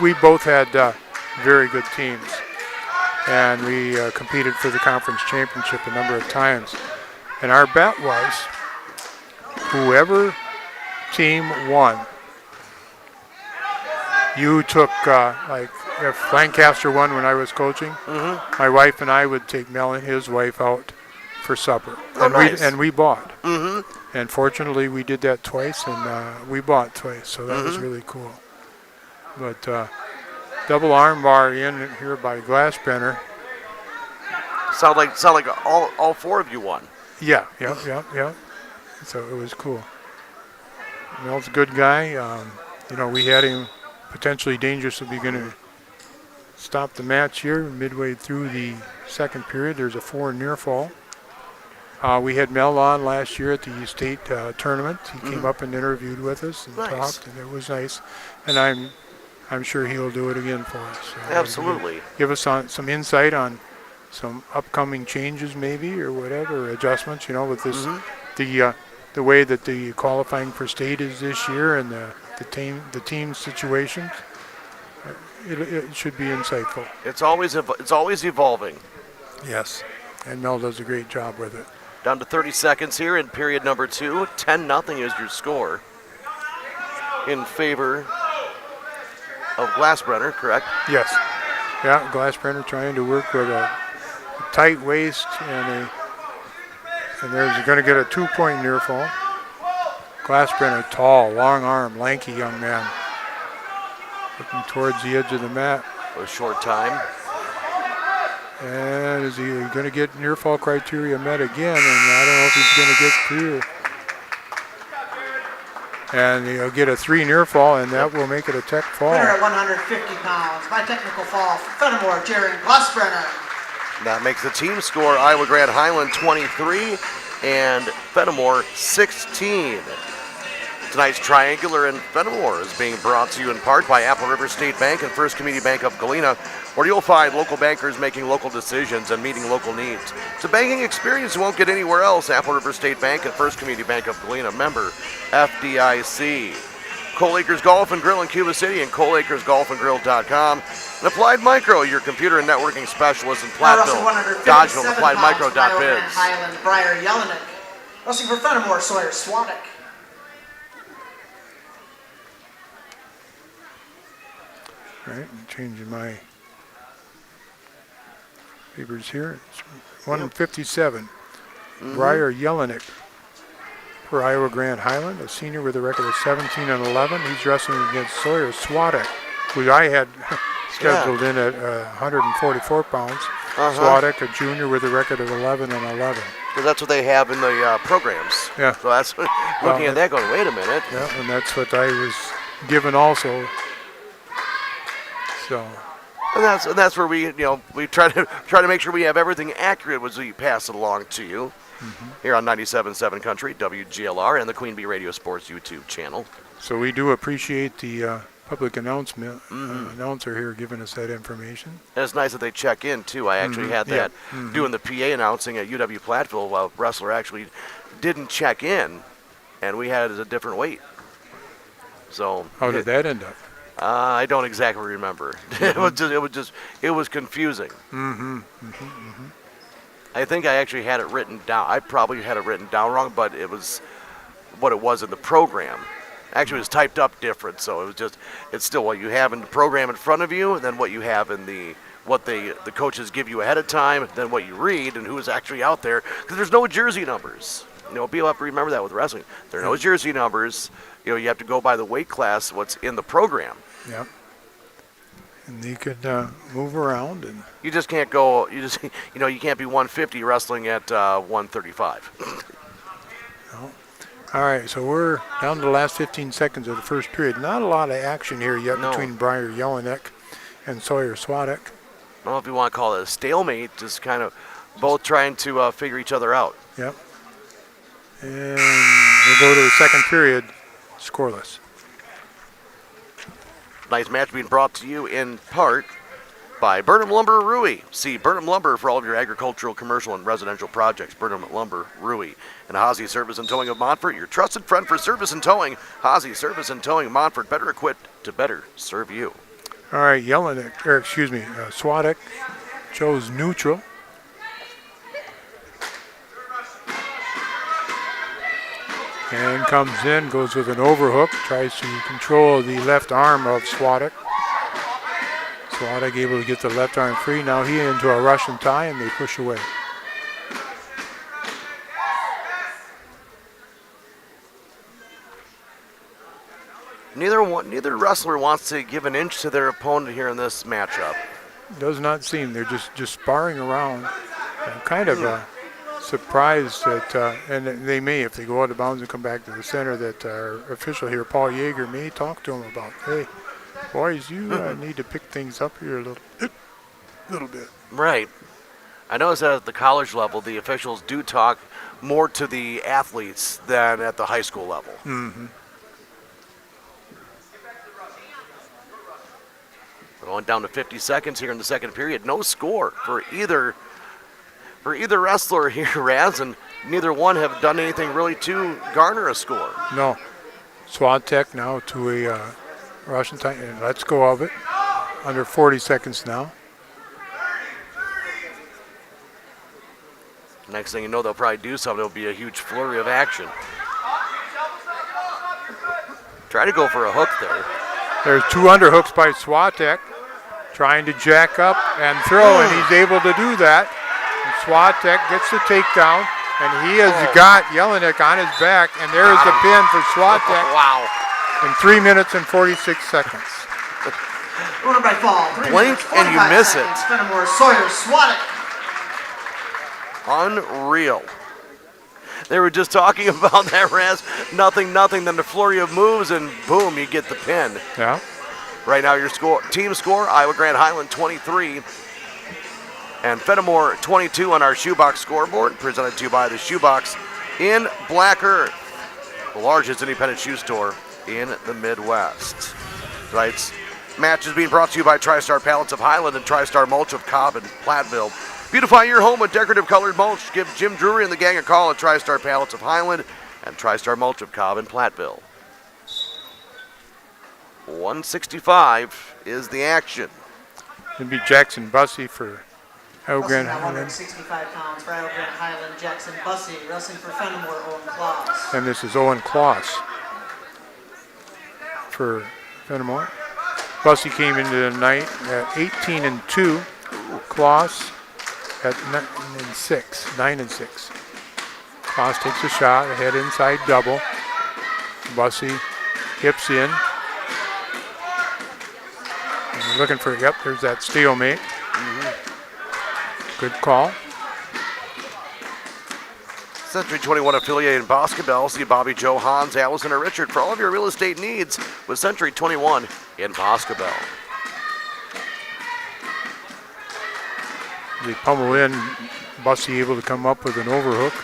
We both had very good teams, and we competed for the conference championship a number of times. And our bet was whoever team won, you took, like if Lancaster won when I was coaching, my wife and I would take Mel and his wife out for supper. And we bought. And fortunately we did that twice, and we bought twice, so that was really cool. But double arm bar in here by Glassbrenner. Sound like all 4 of you won. Yeah. So it was cool. Mel's a good guy. We had him potentially dangerous if we're going to stop the match here midway through the second period. There's a 4 near fall. We had Mel on last year at the state tournament. He came up and interviewed with us and talked, and it was nice. And I'm sure he'll do it again for us. Absolutely. Give us some insight on some upcoming changes maybe or whatever, adjustments, with this, the way that the qualifying for state is this year and the team situations. It should be insightful. It's always evolving. Yes, and Mel does a great job with it. Down to 30 seconds here in period number 2. 10-0 is your score in favor of Glassbrenner, correct? Yes. Yeah, Glassbrenner trying to work with a tight waist and there's going to get a 2-point near fall. Glassbrenner, tall, long arm, lanky young man. Looking towards the edge of the mat. A short time. And is he going to get near fall criteria met again? And I don't know if he's going to get through. And he'll get a 3 near fall, and that will make it a tech fall. Winner at 150 pounds by technical fall, Fennimore, Jerry Glassbrenner. That makes the team score Iowa Grand Highland 23 and Fennimore 16. Tonight's Triangular in Fennimore is being brought to you in part by Apple River State Bank and First Community Bank of Galena, where you'll find local bankers making local decisions and meeting local needs. It's a banking experience you won't get anywhere else. Apple River State Bank and First Community Bank of Galena, member FDIC. Cole Acres Golf and Grill in Cuba City and ColeAcresGolfandGrill.com. And Applied Micro, your computer and networking specialist in Platteville, Dodgeville, AppliedMicro.biz. Highland, Breyer Jelinek. Wrestling for Fennimore, Sawyer Swadek. All right, I'm changing my papers here. It's 157. Breyer Jelinek for Iowa Grand Highland, a senior with a record of 17-11. He's wrestling against Sawyer Swadek, who I had scheduled in at 144 pounds. Swadek, a junior with a record of 11-11. Because that's what they have in the programs. Yeah. So that's looking at that going, wait a minute. Yeah, and that's what I was given also. So. And that's where we try to make sure we have everything accurate as we pass it along to you here on 97.7 Country, WGLR, and the Queen Bee Radio Sports YouTube channel. So we do appreciate the public announcement announcer here giving us that information. And it's nice that they check in too. I actually had that doing the PA announcing at UW Platteville while wrestler actually didn't check in, and we had a different weight. So how did that end up? I don't exactly remember. It was confusing. I think I actually had it written down. I probably had it written down wrong, but it was what it was in the program. Actually, it was typed up different, so it's still what you have in the program in front of you, and then what you have in the coaches give you ahead of time, then what you read and who is actually out there, because there's no jersey numbers. People have to remember that with wrestling. There are no jersey numbers. You have to go by the weight class, what's in the program. Yep. And you could move around, and you just can't go. You can't be 150 wrestling at 135. No. All right, so we're down to the last 15 seconds of the first period. Not a lot of action here yet between Breyer Jelinek and Sawyer Swadek. I don't know if you want to call it a stalemate, just kind of both trying to figure each other out. Yep. And we'll go to the second period, scoreless. Tonight's match being brought to you in part by Burnham Lumber Rui. See Burnham Lumber for all of your agricultural, commercial, and residential projects. Burnham Lumber Rui. And Hazy Service and Towing of Montfort, your trusted friend for service and towing. Hazy Service and Towing Montfort, better equipped to better serve you. All right, Swadek chose neutral. And comes in, goes with an overhook, tries to control the left arm of Swadek. Swadek able to get the left arm free. Now he into a Russian tie, and they push away. Neither wrestler wants to give an inch to their opponent here in this matchup. Does not seem. They're just sparring around. I'm kind of surprised that, and they may, if they go out of bounds and come back to the center, that our official here, Paul Yeager, may talk to them about, hey, boys, you need to pick things up here a little bit. Right. I noticed that at the college level, the officials do talk more to the athletes than at the high school level. We're going down to 50 seconds here in the second period. No score for either wrestler here, Raz, and neither one have done anything really to garner a score. No. Swadek now to a Russian tie, and let's go of it. Under 40 seconds now. Next thing you know, they'll probably do something. It'll be a huge flurry of action. Try to go for a hook there. There's 2 underhooks by Swadek, trying to jack up and throw, and he's able to do that. And Swadek gets the takedown, And he has got Jelinek on his back, and there's the pin for Swatek. Wow. In 3 minutes and 46 seconds. Winner by fall. Blink and you miss it. Fennimore, Sawyer, Swatek. Unreal. They were just talking about that, Raz. Nothing, then the flurry of moves, and boom, you get the pin. Yeah. Right now, your team score, Iowa Grand Highland 23 and Fennimore 22 on our Shoebox scoreboard, presented to you by the Shoebox in Black Earth, the largest independent shoe store in the Midwest. Tonight's match is being brought to you by TriStar Pallets of Highland and TriStar Mulch of Cobb and Platteville. Beautify your home with decorative colored mulch. Give Jim Drury and the gang a call at TriStar Pallets of Highland and TriStar Mulch of Cobb and Platteville. 165 is the action. It'd be Jackson Bussey for Iowa Grand Wrestling at Highland. 165 pounds for Iowa Grand Highland, Jackson Bussey. Wrestling for Fennimore, Owen Klaus. And this is Owen Klaus for Fennimore. Bussey came into the night at 18-2. Klaus at 9-6. Klaus takes a shot, a head inside double. Bussey hips in. And we're looking for, yep, there's that stalemate. Good call. Century 21 affiliate in Boscobel. See Bobby, Joe, Hans, Allison, or Richard for all of your real estate needs with Century 21 in Boscobel. They pummel in. Bussey able to come up with an overhook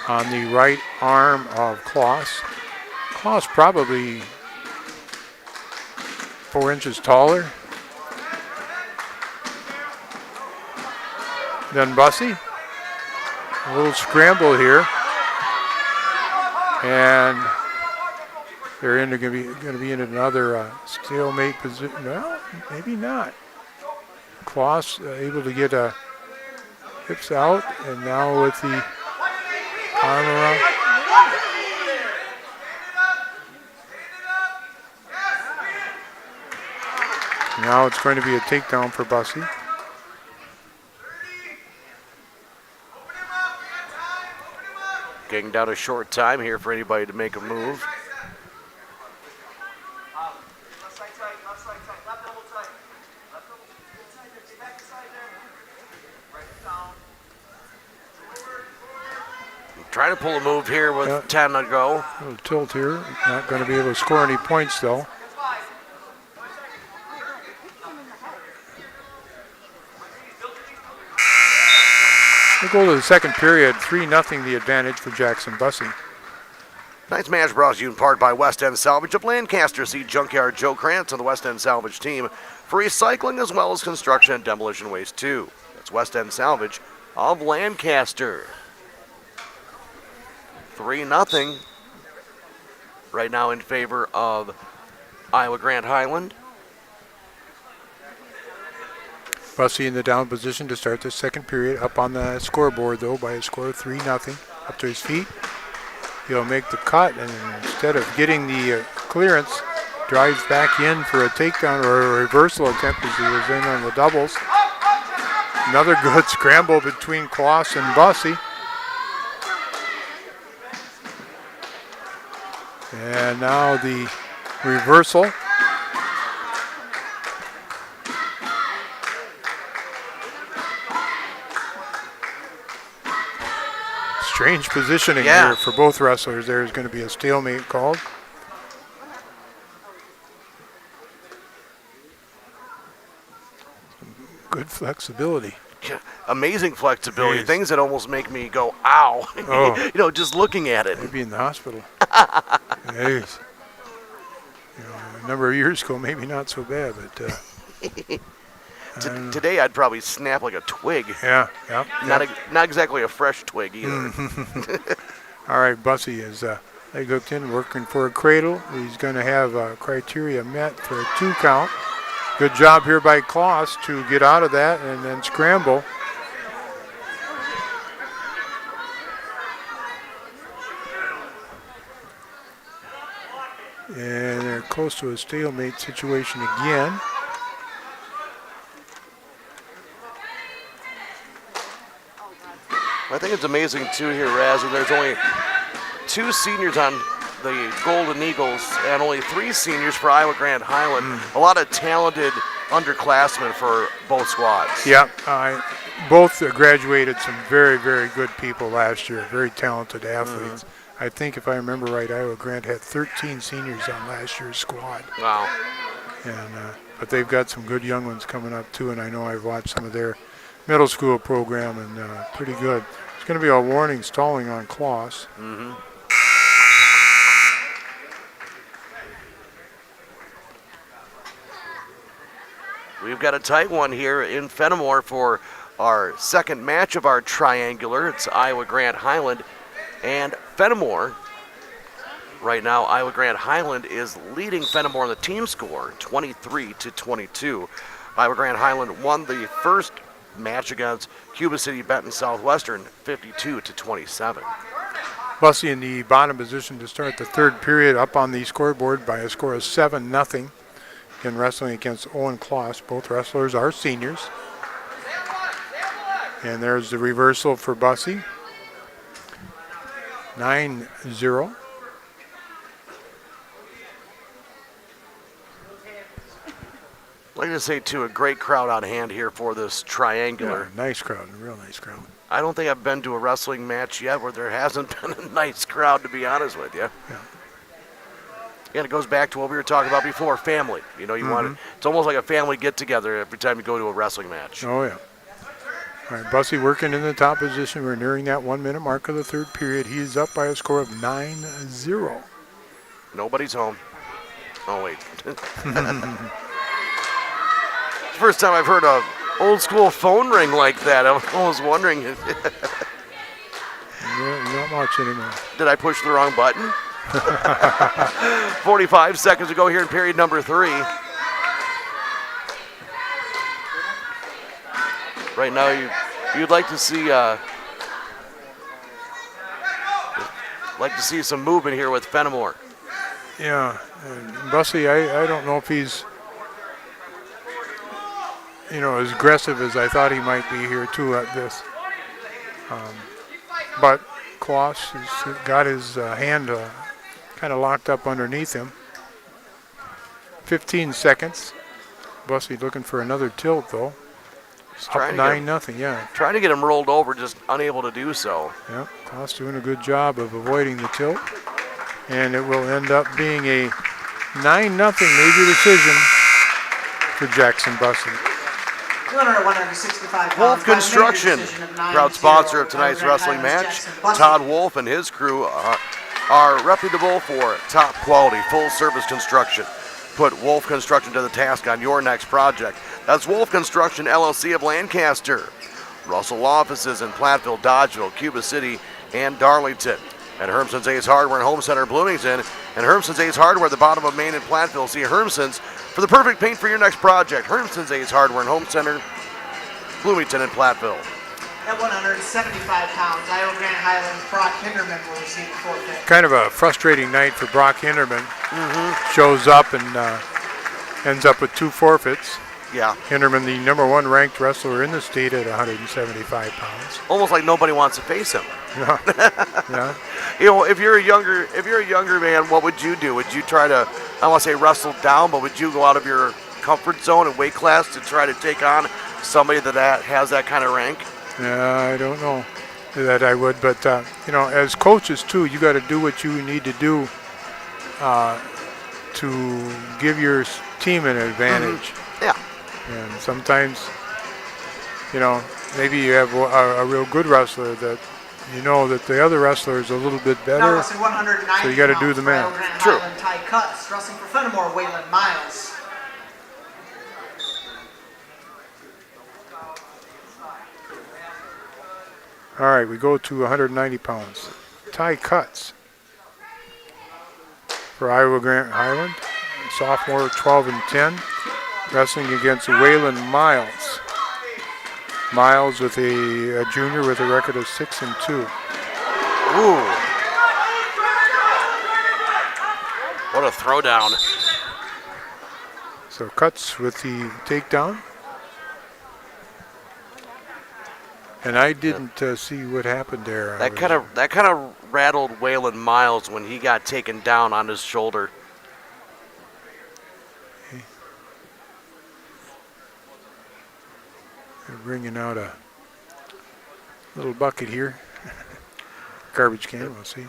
on the right arm of Klaus. Klaus probably 4 inches taller than Bussey. A little scramble here, and they're going to be in another stalemate position. Well, maybe not. Klaus able to get hips out, and now with the arm around. Now it's going to be a takedown for Bussey. Getting down a short time here for anybody to make a move. Trying to pull a move here with 10 to go. A little tilt here. Not going to be able to score any points, though. We'll go to the second period. 3-0 the advantage for Jackson Bussey. Tonight's match brought to you in part by West End Salvage of Lancaster. See Junkyard Joe Krantz on the West End Salvage team for recycling as well as construction and demolition waste too. That's West End Salvage of Lancaster. 3-0 right now in favor of Iowa Grand Highland. Bussey in the down position to start the second period. Up on the scoreboard, though, by a score of 3-0. Up to his feet. He'll make the cut, and instead of getting the clearance, drives back in for a takedown or a reversal attempt as he was in on the doubles. Another good scramble between Klaus and Bussey. And now the reversal. Strange positioning here for both wrestlers. There's going to be a stalemate called. Good flexibility. Amazing flexibility. Jeez. Things that almost make me go, ow. Oh. You know, just looking at it. Maybe in the hospital. Jeez. You know, a number of years ago, maybe not so bad, but today I'd probably snap like a twig. Yeah. Not exactly a fresh twig either. All right, Bussey is leg hooked in, working for a cradle. He's going to have criteria met for a 2 count. Good job here by Klaus to get out of that and then scramble. And they're close to a stalemate situation again. I think it's amazing too here, Raz, that there's only 2 seniors on the Golden Eagles and only 3 seniors for Iowa Grand Highland. A lot of talented underclassmen for both squads. Yeah, both graduated some very, very good people last year, very talented athletes. I think if I remember right, Iowa Grant had 13 seniors on last year's squad. Wow. And but they've got some good young ones coming up too, and I know I've watched some of their middle school program, and pretty good. It's going to be a warning stalling on Kloss. We've got a tight one here in Fennimore for our second match of our triangular. It's Iowa Grand Highland and Fennimore. Right now, Iowa Grand Highland is leading Fennimore in the team score, 23-22. Iowa Grand Highland won the first match against Cuba City Benton Southwestern, 52-27. Bussy in the bottom position to start the third period, up on the scoreboard by a score of 7-0. In wrestling against Owen Kloss. Both wrestlers are seniors. And there's the reversal for Bussy. 9-0. I'd like to say, too, a great crowd on hand here for this triangular. Yeah, nice crowd, a real nice crowd. I don't think I've been to a wrestling match yet where there hasn't been a nice crowd, to be honest with you. Yeah. And it goes back to what we were talking about before, family. You know, you want it. It's almost like a family get-together every time you go to a wrestling match. Oh, yeah. All right, Bussy working in the top position. We're nearing that 1 minute mark of the third period. He's up by a score of 9-0. Nobody's home. Oh, wait. First time I've heard a old school phone ring like that. I was wondering. Not much anymore. Did I push the wrong button? 45 seconds to go here in period number 3. Right now, you'd like to see some movement here with Fennimore. Yeah, and Bussy, I don't know if he's as aggressive as I thought he might be here too at this. But Kloss has got his hand kind of locked up underneath him. 15 seconds. Bussy looking for another tilt though. Up 9-0, yeah. Trying to get him rolled over, just unable to do so. Yeah, Kloss doing a good job of avoiding the tilt. And it will end up being a 9-0 major decision for Jackson Bussy. Wolf Construction, proud sponsor of tonight's wrestling match. Todd Wolf and his crew are reputable for top quality, full service construction. Put Wolf Construction to the task on your next project. That's Wolf Construction LLC of Lancaster. Russell offices in Platteville, Dodgeville, Cuba City, and Darlington. At Hermson's Ace Hardware and Home Center, Bloomington. And Hermson's Ace Hardware, the bottom of Main and Platteville. See Hermson's for the perfect paint for your next project. Hermson's Ace Hardware and Home Center, Bloomington and Platteville. At 175 pounds, Iowa Grand Highland Brock Hinderman will receive the forfeit. Kind of a frustrating night for Brock Hinderman. Shows up and ends up with 2 forfeits. Yeah. Hinderman, the #1 ranked wrestler in the state at 175 pounds. Almost like nobody wants to face him. Yeah. Yeah. If you're a younger man, what would you do? Would you try to, I don't want to say wrestle down, but would you go out of your comfort zone and weight class to try to take on somebody that has that kind of rank? Yeah, I don't know that I would, but as coaches too, you got to do what you need to do to give your team an advantage. Yeah. And sometimes, maybe you have a real good wrestler that that the other wrestler is a little bit better, so you got to do the math. True. Ty Cuts, wrestling for Fennimore, Waylon Miles. All right, we go to 190 pounds. Ty Cuts for Iowa Grand Highland, sophomore, 12-10, wrestling against Waylon Miles. Miles with a junior with a record of 6-2. Ooh. What a throwdown. So Cuts with the takedown. And I didn't see what happened there. That kind of rattled Waylon Miles when he got taken down on his shoulder. Okay. They're bringing out a little bucket here. Garbage can, we'll see.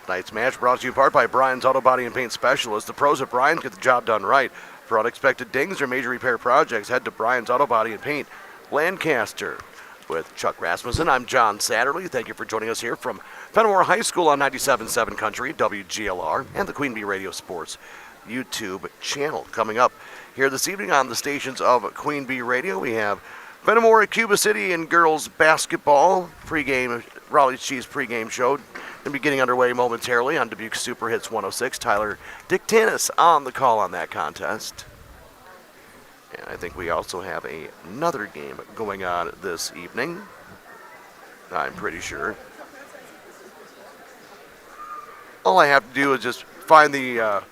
Tonight's match brought to you in part by Brian's Auto Body and Paint Specialist. The pros at Brian's get the job done right. For unexpected dings or major repair projects, head to Brian's Auto Body and Paint, Lancaster. With Chuck Rasmussen, I'm John Satterley. Thank you for joining us here from Fennimore High School on 97.7 Country, WGLR, and the Queen Bee Radio Sports YouTube channel. Coming up here this evening on the stations of Queen Bee Radio, we have Fennimore at Cuba City and girls basketball pregame, Raleigh Cheese pregame show. Going to be getting underway momentarily on Dubuque Super Hits 106. Tyler Dictanis on the call on that contest. And I think we also have another game going on this evening. I'm pretty sure. All I have to do is just find the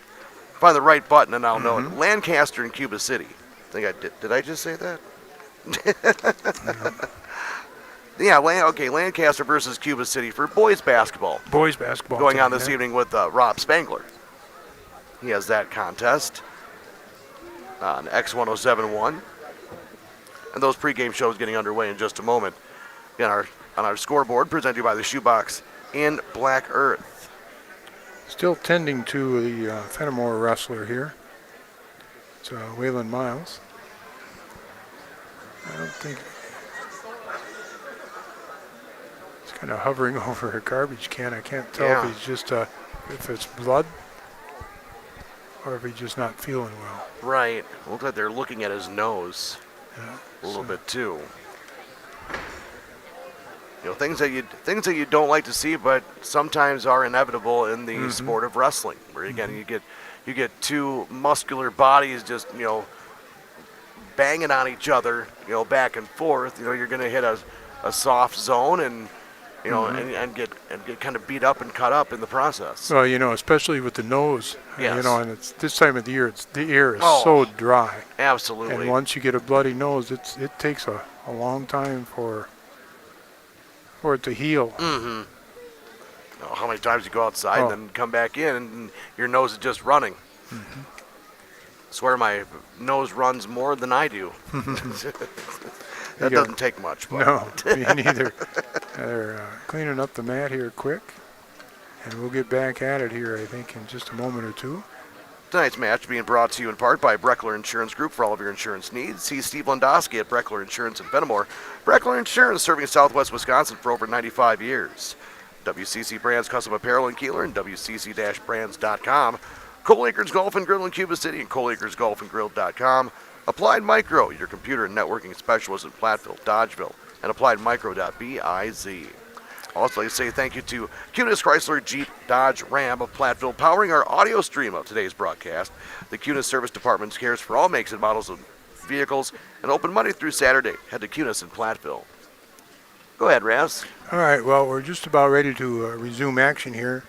right button and I'll know it. Lancaster and Cuba City. I think I did. Did I just say that? Yeah, okay, Lancaster versus Cuba City for boys basketball. Boys basketball. Going on this evening with Rob Spangler. He has that contest on X1071. And those pregame shows getting underway in just a moment. Again, on our scoreboard, presented by the Shoebox in Black Earth. Still tending to the Fennimore wrestler here. It's Waylon Miles. I don't think... He's kind of hovering over a garbage can. I can't tell if he's just, if it's blood or if he's just not feeling well. Right. Looks like they're looking at his nose a little bit too. You know, things that you don't like to see, but sometimes are inevitable in the sport of wrestling. Where again, you get two muscular bodies just banging on each other, back and forth. You're going to hit a soft zone and and get kind of beat up and cut up in the process. Well, especially with the nose. Yes. And it's this time of the year. The air is so dry. Absolutely. And once you get a bloody nose, it takes a long time for it to heal. How many times you go outside and then come back in and your nose is just running. I swear my nose runs more than I do. That doesn't take much. But. No, me neither. They're cleaning up the mat here quick. And we'll get back at it here, I think, in just a moment or two. Tonight's match being brought to you in part by Breckler Insurance Group for all of your insurance needs. See Steve Landowski at Breckler Insurance in Fennimore. Breckler Insurance, serving Southwest Wisconsin for over 95 years. WCC Brands Custom Apparel in Kieler and WCC-Brands.com. Cole Acres Golf and Grill in Cuba City and ColeAcresGolfandGrill.com. Applied Micro, your computer and networking specialist in Platteville, Dodgeville, and AppliedMicro.biz. Also, I'd like to say thank you to Cunis Chrysler Jeep Dodge Ram of Platteville, powering our audio stream of today's broadcast. The Cunis Service Department cares for all makes and models of vehicles and open Monday through Saturday. Head to Cunis in Platteville. Go ahead, Raz. All right, well, we're just about ready to resume action here.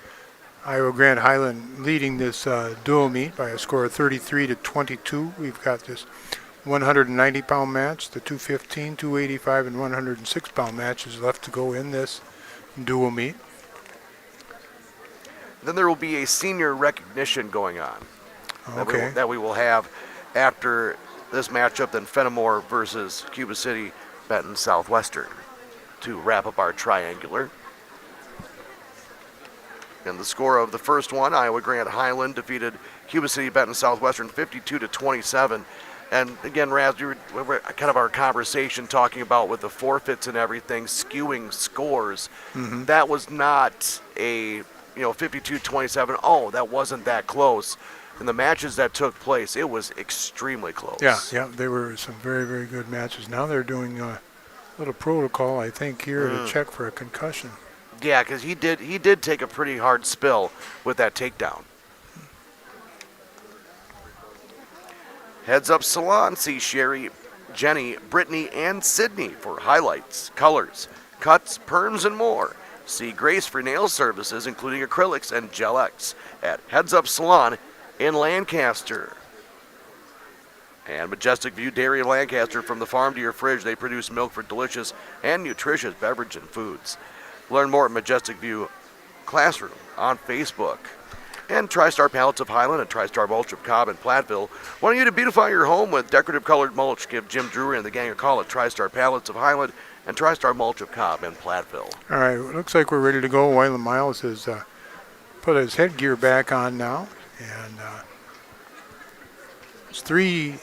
Iowa Grand Highland leading this dual meet by a score of 33-22. We've got this 190-pound match, the 215, 285, and 106-pound matches left to go in this dual meet. Then there will be a senior recognition going on. Okay. That we will have after this matchup, then Fennimore versus Cuba City, Benton, Southwestern, to wrap up our triangular. And the score of the first one, Iowa Grand Highland defeated Cuba City, Benton, Southwestern 52-27. And again, Raz, we were kind of our conversation talking about with the forfeits and everything, skewing scores. That was not a 52-27. Oh, that wasn't that close. In the matches that took place, it was extremely close. Yeah, they were some very, very good matches. Now they're doing a little protocol, I think, here to check for a concussion. Yeah, because he did take a pretty hard spill with that takedown. Heads Up Salon, see Sherry, Jenny, Brittany, and Sydney for highlights, colors, cuts, perms, and more. See Grace for nail services, including acrylics and Gel X, at Heads Up Salon in Lancaster. And Majestic View Dairy in Lancaster, from the farm to your fridge, they produce milk for delicious and nutritious beverage and foods. Learn more at Majestic View Classroom on Facebook. And TriStar Pallets of Highland and TriStar Mulch of Cobb and Platteville wanting you to beautify your home with decorative colored mulch. Give Jim Drury and the gang a call at TriStar Pallets of Highland and TriStar Mulch of Cobb and Platteville. All right, looks like we're ready to go. Wyland Miles has put his headgear back on now, and it's 3-0.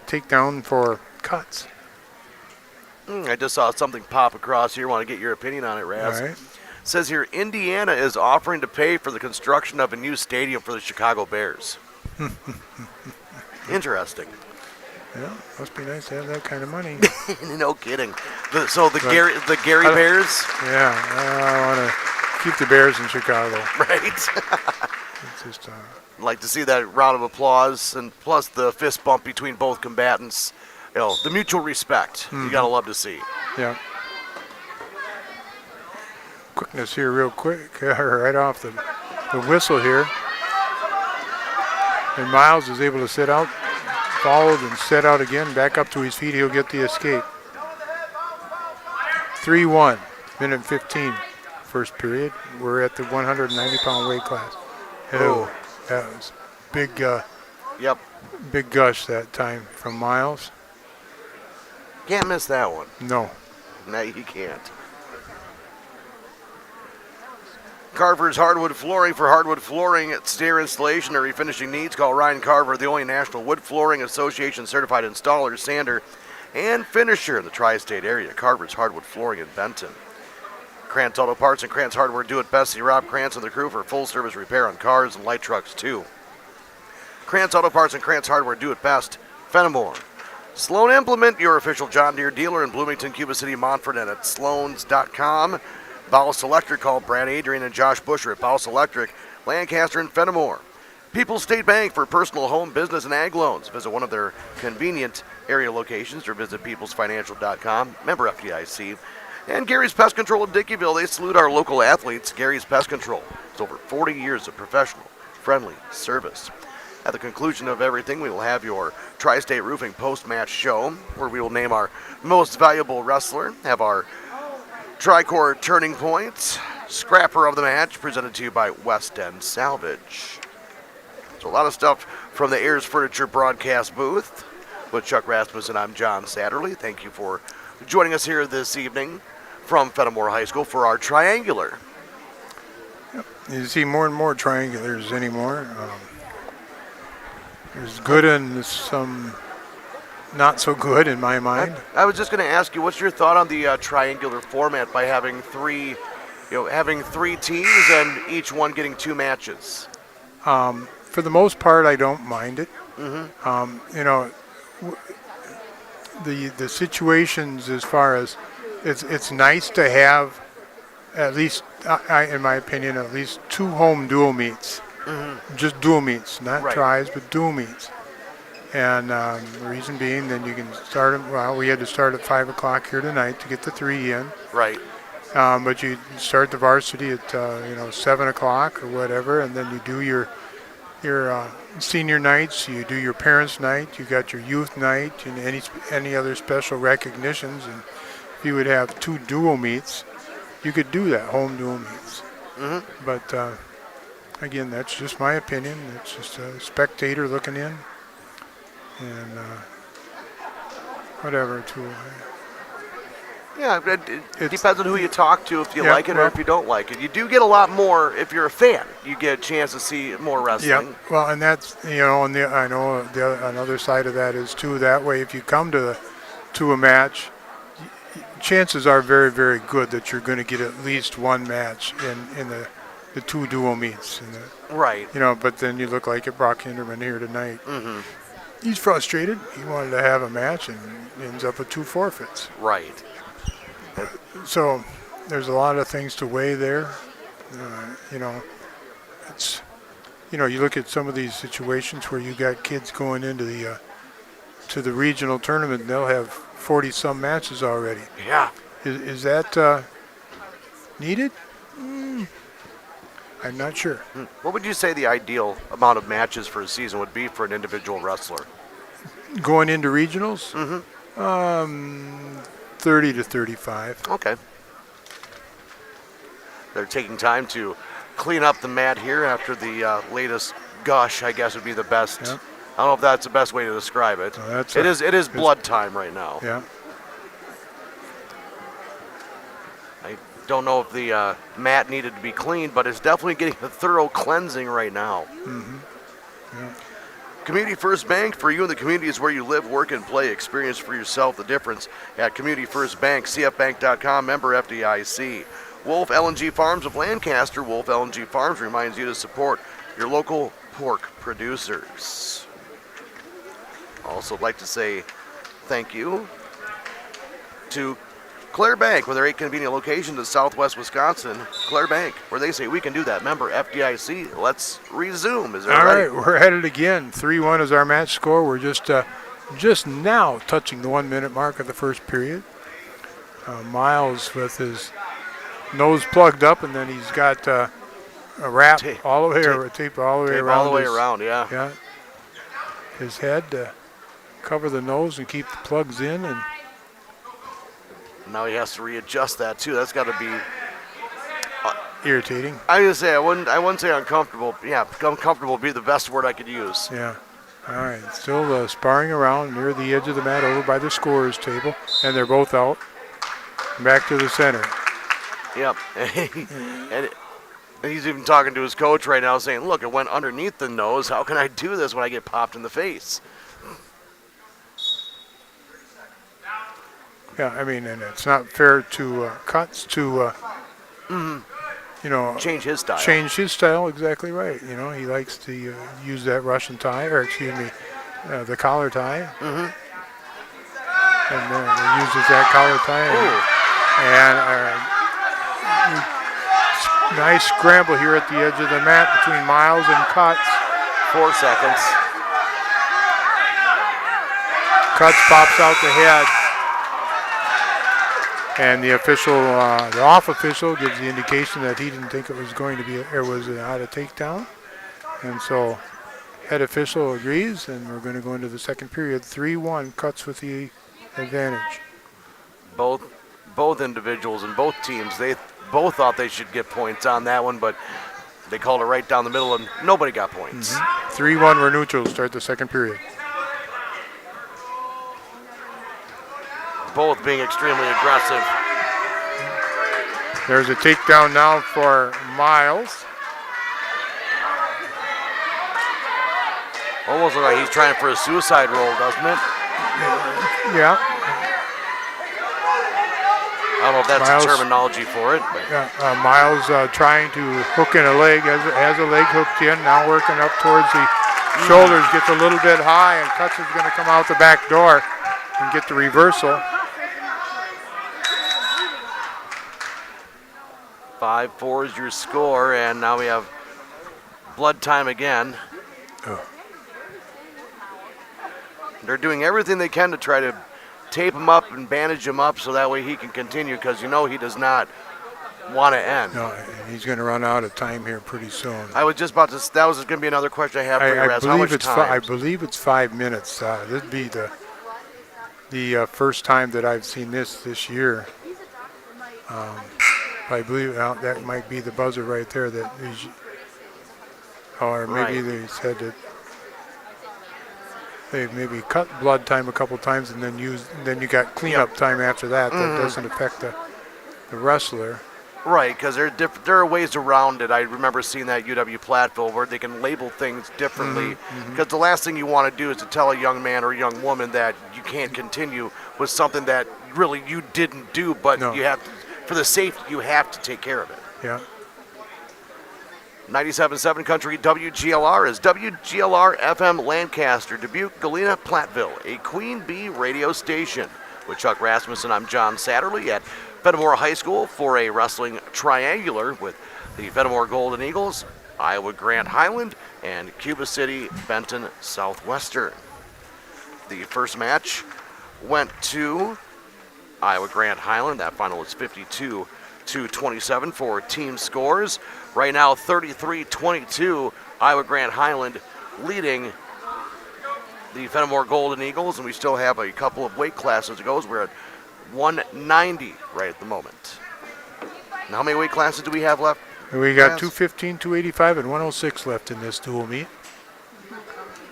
Takedown for Cuts. I just saw something pop across here. Want to get your opinion on it, Raz. All right. Says here, Indiana is offering to pay for the construction of a new stadium for the Chicago Bears. Interesting. Yeah, must be nice to have that kind of money. No kidding. The Gary Bears? Yeah, I want to keep the Bears in Chicago. Right. It's just, like to see that round of applause, and plus the fist bump between both combatants. You know, the mutual respect. You gotta love to see. Yeah. Quickness here real quick, right off the whistle here. And Miles is able to sit out, followed and set out again, back up to his feet. He'll get the escape. 3-1, minute 15, first period. We're at the 190-pound weight class. Oh, that was big. Big gush that time from Miles. Can't miss that one. No. No, you can't. Carver's Hardwood Flooring. For hardwood flooring, stair installation, or refinishing needs, call Ryan Carver, the only National Wood Flooring Association certified installer, sander, and finisher in the tri-state area. Carver's Hardwood Flooring in Benton. Krantz Auto Parts and Krantz Hardware do it best. See Rob Krantz and the crew for full service repair on cars and light trucks too. Krantz Auto Parts and Krantz Hardware do it best. Fennimore. Sloan Implement, your official John Deere dealer in Bloomington, Cuba City, Montford, and at sloans.com. Bowles Electric, call Brad Adrian and Josh Busher at Bowles Electric, Lancaster and Fennimore. People's State Bank for personal, home, business, and ag loans. Visit one of their convenient area locations or visit peoplesfinancial.com. Member FDIC. And Gary's Pest Control of Dickeyville. They salute our local athletes. Gary's Pest Control. It's over 40 years of professional, friendly service. At the conclusion of everything, we will have your Tri-State Roofing post-match show, where we will name our most valuable wrestler, have our Tricor Turning Point, Scrapper of the Match, presented to you by West End Salvage. So a lot of stuff from the Ayers Furniture broadcast booth. With Chuck Rasmussen, I'm John Satterley. Thank you for joining us here this evening from Fennimore High School for our Triangular. Yep. You see more and more triangulars anymore. There's good and some not so good in my mind. I was just going to ask you, what's your thought on the triangular format by having three teams and each one getting 2 matches? For the most part, I don't mind it. The situations, as far as it's nice to have at least, in my opinion, at least 2 home dual meets. Just dual meets, not tries, but dual meets. And the reason being, then you can start them. Well, we had to start at 5 o'clock here tonight to get the 3 in. Right. But you start the varsity at 7 o'clock or whatever, and then you do your senior nights. You do your parents' night. You got your youth night and any other special recognitions. And if you would have 2 dual meets, you could do that, home dual meets. But again, that's just my opinion. It's just a spectator looking in. And whatever, too. Yeah, it depends on who you talk to, if you like it or if you don't like it. You do get a lot more if you're a fan. You get a chance to see more wrestling. Yeah, well, and that's, on another side of that is, too, that way if you come to a match, chances are very, very good that you're going to get at least 1 match in the 2 dual meets. Right. But then you look like at Brock Hinderman here tonight. He's frustrated. He wanted to have a match and ends up with 2 forfeits. Right. So there's a lot of things to weigh there. It's, you look at some of these situations where you got kids going into the regional tournament, and they'll have 40-some matches already. Yeah. Is that needed? I'm not sure. What would you say the ideal amount of matches for a season would be for an individual wrestler? going into regionals, 30 to 35. Okay. They're taking time to clean up the mat here after the latest gush, I guess would be the best. Yep. I don't know if that's the best way to describe it. It is blood time right now. Yeah. I don't know if the mat needed to be cleaned, but it's definitely getting a thorough cleansing right now. Yeah. Community First Bank, for you and the community is where you live, work, and play. Experience for yourself the difference at Community First Bank, cfbank.com, member FDIC. Wolf LNG Farms of Lancaster. Wolf LNG Farms reminds you to support your local pork producers. Also like to say thank you to Clare Bank, with their 8 convenient locations in southwest Wisconsin. Clare Bank, where they say we can do that. Member FDIC. Let's resume. Is that All right? right, we're at it again. 3-1 is our match score. We're just now touching the 1 minute mark of the first period. Miles with his nose plugged up, and then he's got a wrap all the way, or tape all the way around. All the way around, yeah. Yeah. His head to cover the nose and keep the plugs in, and now he has to readjust that too. That's got to be irritating. I was gonna say I wouldn't say uncomfortable. Yeah, uncomfortable would be the best word I could use. Yeah. All right. Still sparring around near the edge of the mat, over by the scorer's table, and they're both out. Back to the center. Yep. And he's even talking to his coach right now, saying, "Look, it went underneath the nose. How can I do this when I get popped in the face?" Yeah, I mean, and it's not fair to Cuts to, change his style. Change his style, exactly right. You know, he likes to use that Russian tie, or excuse me, the collar tie. Mm-hmm. And he uses that collar tie. And nice scramble here at the edge of the mat between Miles and Cuts. 4 seconds. Cuts pops out the head. And the official, the off official, gives the indication that he didn't think it was going to be, it was not a takedown. And so head official agrees, and we're going to go into the second period. 3-1, Cuts with the advantage. Both individuals and both teams, they both thought they should get points on that one, but they called it right down the middle, and nobody got points. 3-1, we're neutral to start the second period. Both being extremely aggressive. There's a takedown now for Miles. Almost looks like he's trying for a suicide roll, doesn't it? Yeah. I don't know if that's Miles, the terminology for it. But. Yeah, Miles trying to hook in a leg, has a leg hooked in, now working up towards the shoulders, gets a little bit high, and Cuts is going to come out the back door and get the reversal. 5-4 is your score, and now we have blood time again. Oh. They're doing everything they can to try to tape him up and bandage him up so that way he can continue, because you know he does not want to end. No, and he's going to run out of time here pretty soon. I was just about to, that was going to be another question I have for you, Raz. How much time? I believe it's 5 minutes. This would be the first time that I've seen this year. I believe that might be the buzzer right there. Or maybe they said that they maybe cut blood time a couple times and then you got cleanup time after that. That doesn't affect the wrestler. Right, because there are ways around it. I remember seeing that at UW Platteville where they can label things differently. Because the last thing you want to do is to tell a young man or a young woman that you can't continue with something that really you didn't do, but you have to, for the safety, you have to take care of it. Yeah. 97.7 Country WGLR is WGLR FM Lancaster, Dubuque, Galena, Platteville, a Queen Bee radio station. With Chuck Rasmussen, I'm John Satterley at Fennimore High School for a wrestling triangular with the Fennimore Golden Eagles, Iowa Grand Highland, and Cuba City Benton Southwestern. The first match went to Iowa Grand Highland. That final was 52-27 for team scores. Right now, 33-22, Iowa Grand Highland leading the Fennimore Golden Eagles, and we still have a couple of weight classes to go. We're at 190 right at the moment. And how many weight classes do we have left? We got 215, 285, and 106 left in this dual meet.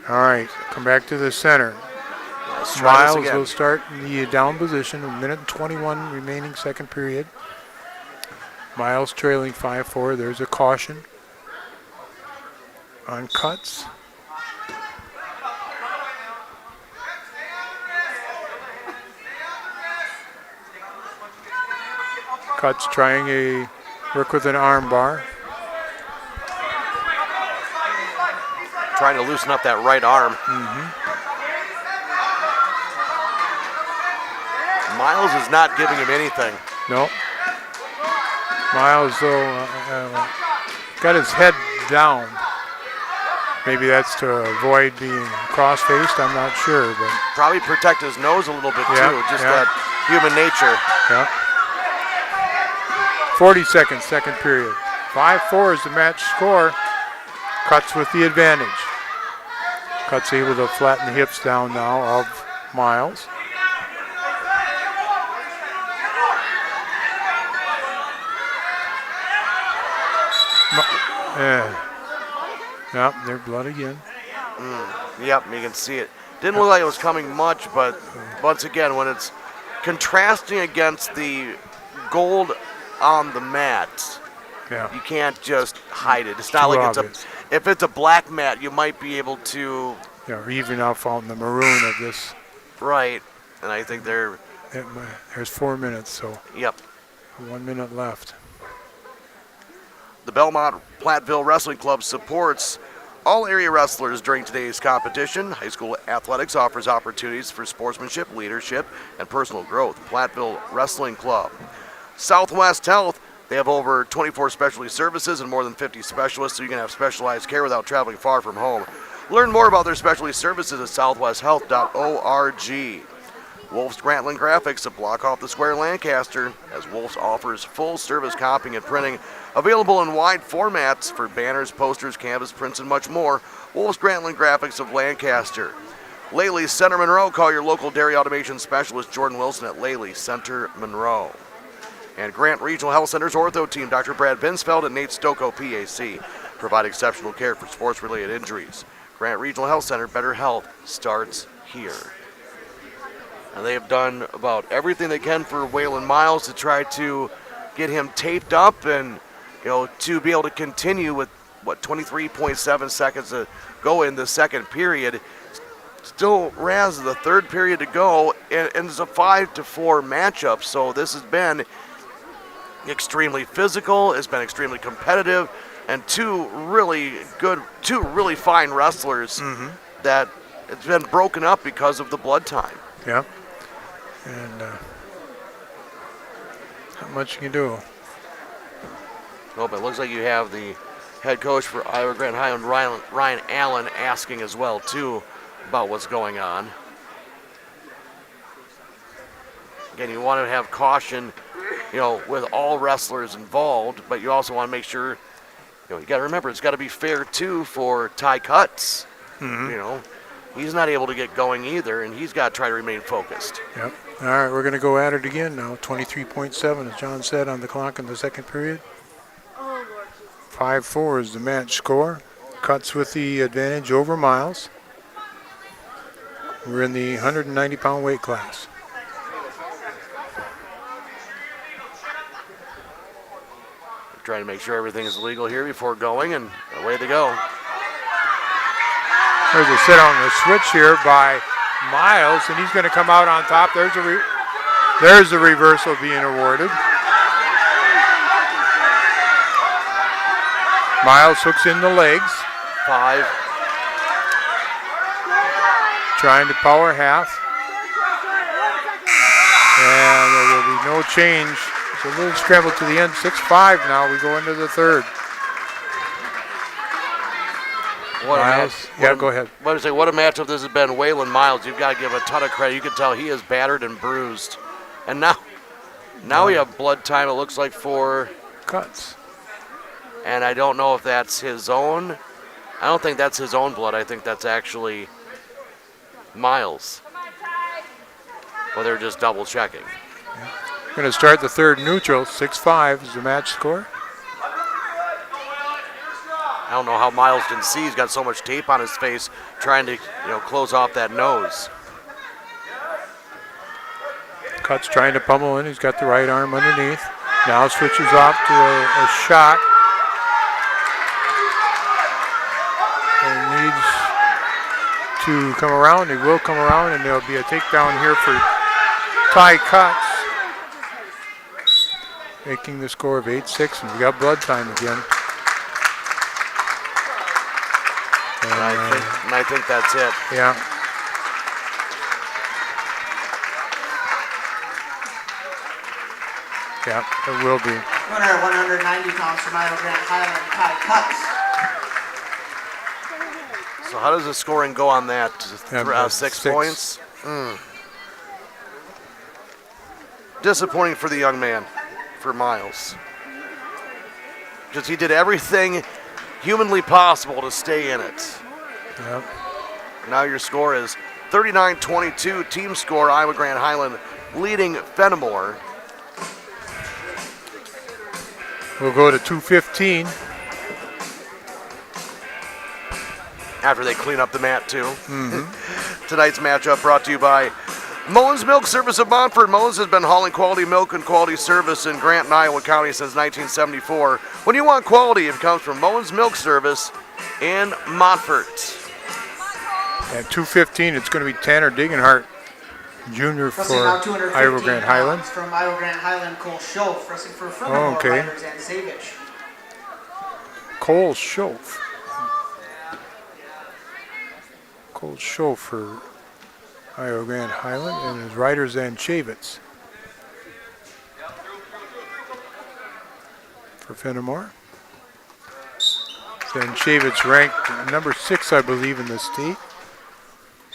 All right, come back to the center. Let's try this Miles again. will start in the down position, 1:21 remaining second period. Miles trailing 5-4. There's a caution on cuts. Cuts trying a work with an arm bar. Trying to loosen up that right arm. Miles is not giving him anything. No. Miles, though, got his head down. Maybe that's to avoid being cross-faced. I'm not sure, but Probably protect his nose a little bit too. Just yeah. that human nature. Yeah. 40 seconds, second period. 5-4 is the match score. Cuts with the advantage. Cuts able to flatten the hips down now of Miles. Yep, they're blood again. Yep, you can see it. Didn't look like it was coming much, but once again, when it's contrasting against the gold on the mat, Yeah. you can't just hide it. It's not Too like obvious. if it's a black mat, you might be able to. Yeah, or even out on the maroon of this. Right, and I think they're. There's 4 minutes, so Yep. 1 minute left. The Belmont Platteville Wrestling Club supports all area wrestlers during today's competition. High school athletics offers opportunities for sportsmanship, leadership, and personal growth. Platteville Wrestling Club. Southwest Health, they have over 24 specialty services and more than 50 specialists, so you can have specialized care without traveling far from home. Learn more about their specialty services at southwesthealth.org. Wolf's Grantland Graphics, a block off the square Lancaster, as Wolf's offers full service copying and printing, available in wide formats for banners, posters, canvas prints, and much more. Wolf's Grantland Graphics of Lancaster. Laley Center Monroe, call your local dairy automation specialist Jordan Wilson at Laley Center Monroe. And Grant Regional Health Center's ortho team, Dr. Brad Binsfeld and Nate Stocco, PAC, provide exceptional care for sports-related injuries. Grant Regional Health Center, better health starts here. And they have done about everything they can for Waylon Miles to try to get him taped up and, to be able to continue with, 23.7 seconds to go in the second period. Still has the third period to go, and it's a 5-4 matchup. So this has been extremely physical. It's been extremely competitive, and two really fine wrestlers that it's been broken up because of the blood time. Yeah. And not much you can do. Oh, but it looks like you have the head coach for Iowa Grand Highland, Ryan Allen, asking as well, too, about what's going on. Again, you want to have caution, with all wrestlers involved, but you also want to make sure, you got to remember, it's got to be fair, too, for Ty Cutts. He's not able to get going either, and he's got to try to remain focused. Yep. All right, we're going to go at it again now. 23.7, as John said, on the clock in the second period. 5-4 is the match score. Cuts with the advantage over Miles. We're in the 190-pound weight class. Trying to make sure everything is legal here before going, and away they go. There's a sit on the switch here by Miles, and he's going to come out on top. There's the reversal being awarded. Miles hooks in the legs. 5. Trying to power half. And there will be no change. It's a little scramble to the end. 6-5 now. We go into the third. Miles. Go ahead. What a matchup this has been. Waylon Miles, you've got to give a ton of credit. You can tell he is battered and bruised. And now we have blood time, it looks like, for Cuts. And I don't know if that's his own. I don't think that's his own blood. I think that's actually Miles. Well, they're just double checking. Going to start the third neutral. 6-5 is the match score. I don't know how Miles can see. He's got so much tape on his face trying to, close off that nose. Cut's trying to pummel in. He's got the right arm underneath. Now switches off to a shot. And needs to come around. He will come around, and there'll be a takedown here for Ty Cutts. Making the score of 8-6, and we got blood time again. And I think that's it. Yeah. Yeah, it will be. Winner at 190 pounds from Iowa Grant Highland, Ty Cutts. So how does the scoring go on that? 6 6 points? Disappointing for the young man, for Miles. Because he did everything humanly possible to stay in it. Yep. Now your score is 39-22, team score, Iowa Grant Highland leading Fennimore. We'll go to 2:15. After they clean up the mat, too. Tonight's matchup brought to you by Mullins Milk Service of Montfort. Mullins has been hauling quality milk and quality service in Grant and Iowa County since 1974. When you want quality, it comes from Mullins Milk Service in Montfort. At 2:15, it's going to be Tanner Degenhart Jr. for Iowa Grant Highland. From Iowa Grant Highland, Cole Schoaf, wrestling for Fennimore Riders and Savage. Cole Schoaf. Cole Schoaf for Iowa Grant Highland, and his riders and Chavitz for Fennimore. Then Chavitz ranked number 6, I believe, in the state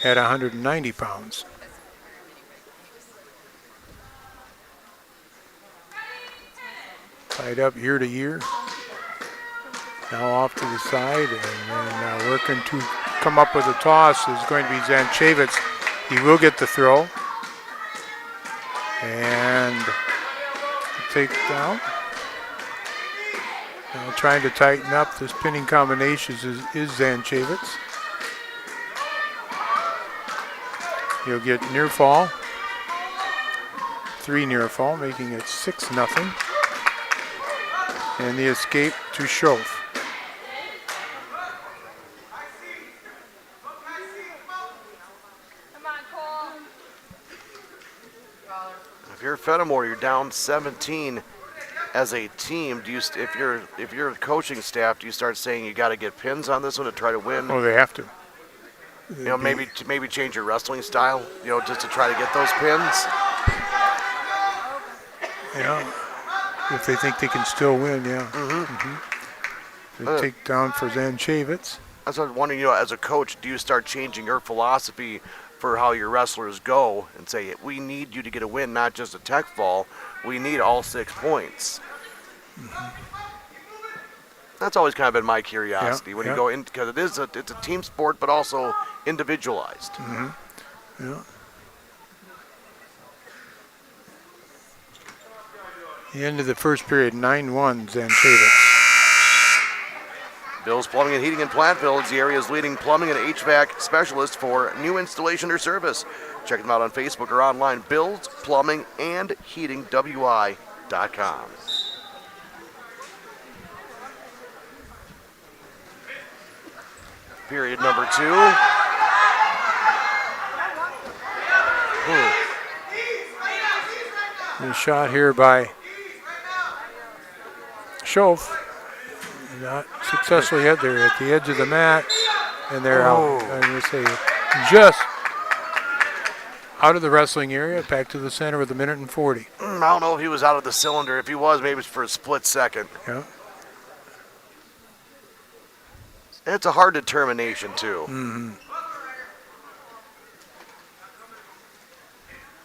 at 190 pounds. Tied up year to year. Now off to the side, and then working to come up with a toss is going to be Zanchavitz. He will get the throw. And take down. Now trying to tighten up the spinning combinations is Zanchavitz. He'll get near fall. 3 near fall, making it 6-0. And the escape to Schoaf. If you're Fennimore, you're down 17 as a team. Do you, if you're coaching staff, do you start saying you got to get pins on this one to try to win? Oh, they have to. Maybe change your wrestling style, just to try to get those pins. Yeah. If they think they can still win, yeah. The takedown for Zanchavitz. That's what I was wondering, as a coach, do you start changing your philosophy for how your wrestlers go and say, we need you to get a win, not just a tech fall. We need all 6 points. That's always kind of been my curiosity when you go in, because it's a team sport, but also individualized. Yeah. The end of the first period, 9-1, Zanchavitz. Bill's Plumbing and Heating in Platteville is the area's leading plumbing and HVAC specialist for new installation or service. Check them out on Facebook or online, Bill's Plumbing and Heating, WI.com. Period number 2. The shot here by Schoaf. Not successfully hit. They're at the edge of the mat, and they're out. I'm going to say just out of the wrestling area, back to the center with 1:40. I don't know if he was out of the cylinder. If he was, maybe it's for a split second. Yeah. It's a hard determination, too.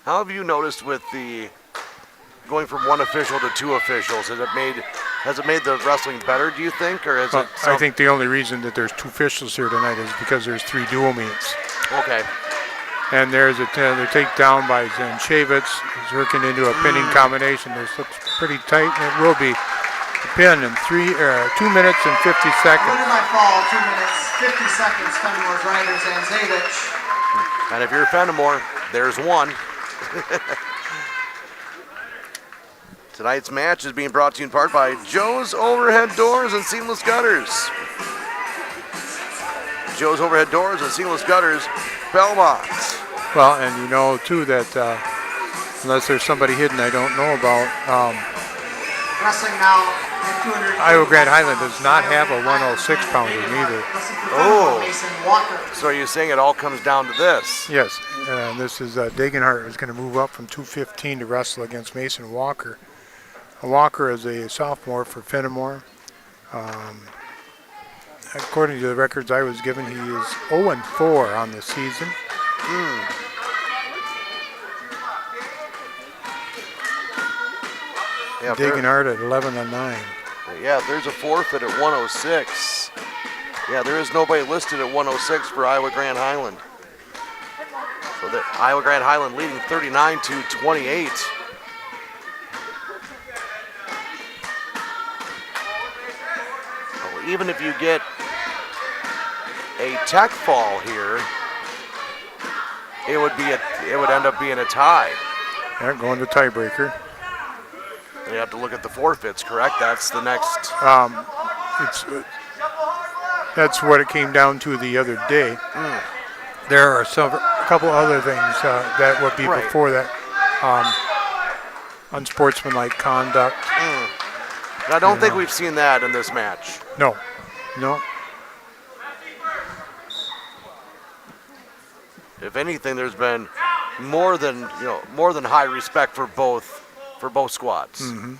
How have you noticed with the going from 1 official to 2 officials? Has it made the wrestling better, do you think? Or is I think the only reason that there's 2 officials here tonight is because there's 3 dual meets. Okay. And there's a takedown by Zanchevitz. He's working into a pinning combination. This looks pretty tight, and it will be the pin in 2 minutes and 50 seconds. Winner by fall, 2 minutes, 50 seconds, Fenimore's rider Zanchevitz. And if you're Fennimore, there's one. Tonight's match is being brought to you in part by Joe's Overhead Doors and Seamless Gutters. Joe's Overhead Doors and Seamless Gutters, Belmont. Well, and you know, too, that unless there's somebody hidden I don't know about, Wrestling now, Iowa Grand Highland does not have a 106 pounder either. Oh, so are you saying it all comes down to this? Yes, this is Degenhart is going to move up from 215 to wrestle against Mason Walker. Walker is a sophomore for Fennimore. According to the records I was given, he is 0-4 on the season. Yeah, Degenhart at 11-9. Yeah, there's a forfeit at 106. Yeah, there is nobody listed at 106 for Iowa Grand Highland. So the Iowa Grand Highland leading 39-28. Well, even if you get a tech fall here, it would end up being a tie. Yeah, going to tiebreaker. You have to look at the forfeits, correct? That's the next. That's what it came down to the other day. There are a couple other things that would be before that. Unsportsmanlike conduct. I don't think we've seen that in this match. No. If anything, there's been more than high respect for both squads. You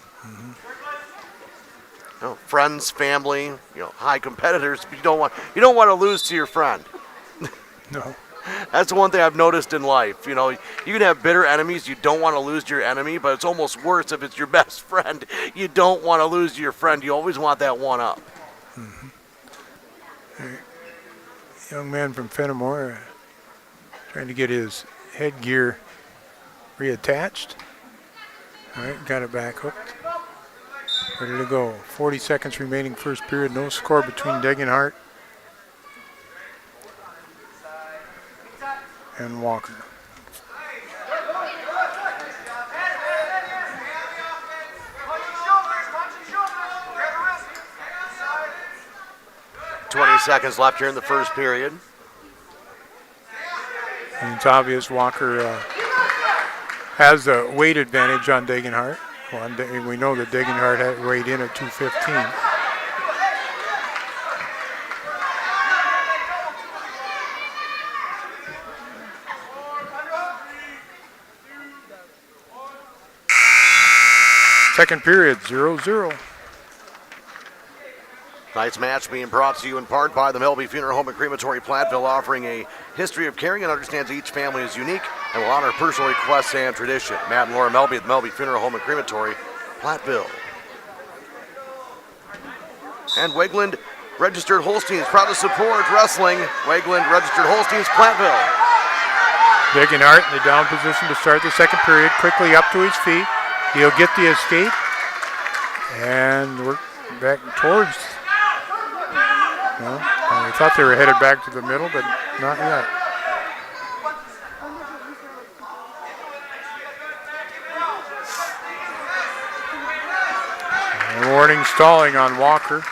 know, friends, family, high competitors. You don't want to lose to your friend. No. That's the one thing I've noticed in life. You know, you can have bitter enemies. You don't want to lose to your enemy, but it's almost worse if it's your best friend. You don't want to lose to your friend. You always want that one up. Young man from Fennimore trying to get his headgear reattached. All right, got it back hooked. Ready to go. 40 seconds remaining first period. No score between Degenhart and Walker. Seconds left here in the first period. And it's obvious Walker has the weight advantage on Degenhart. Well, we know that Degenhart had weighed in at 215. Second period, 0-0. Tonight's match being brought to you in part by the Melby Funeral Home and Crematory Platteville, offering a history of caring and understands each family is unique and will honor personal requests and tradition. Matt and Laura Melby at the Melby Funeral Home and Crematory, Platteville. And Wegland Registered Holsteins proud to support wrestling. Wegland Registered Holsteins, Platteville. Degenhart in the down position to start the second period, quickly up to his feet. He'll get the escape and work back towards. I thought they were headed back to the middle, but not yet. And warning stalling on Walker.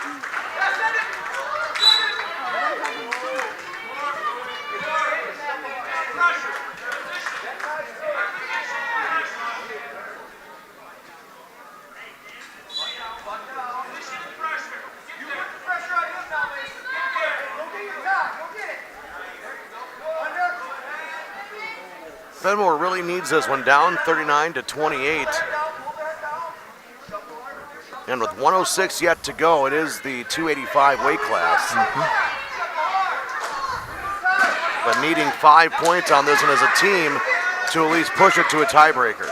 Fennimore really needs this one, down 39-28. And with 106 yet to go, it is the 285 weight class. But needing 5 points on this one as a team to at least push it to a tiebreaker.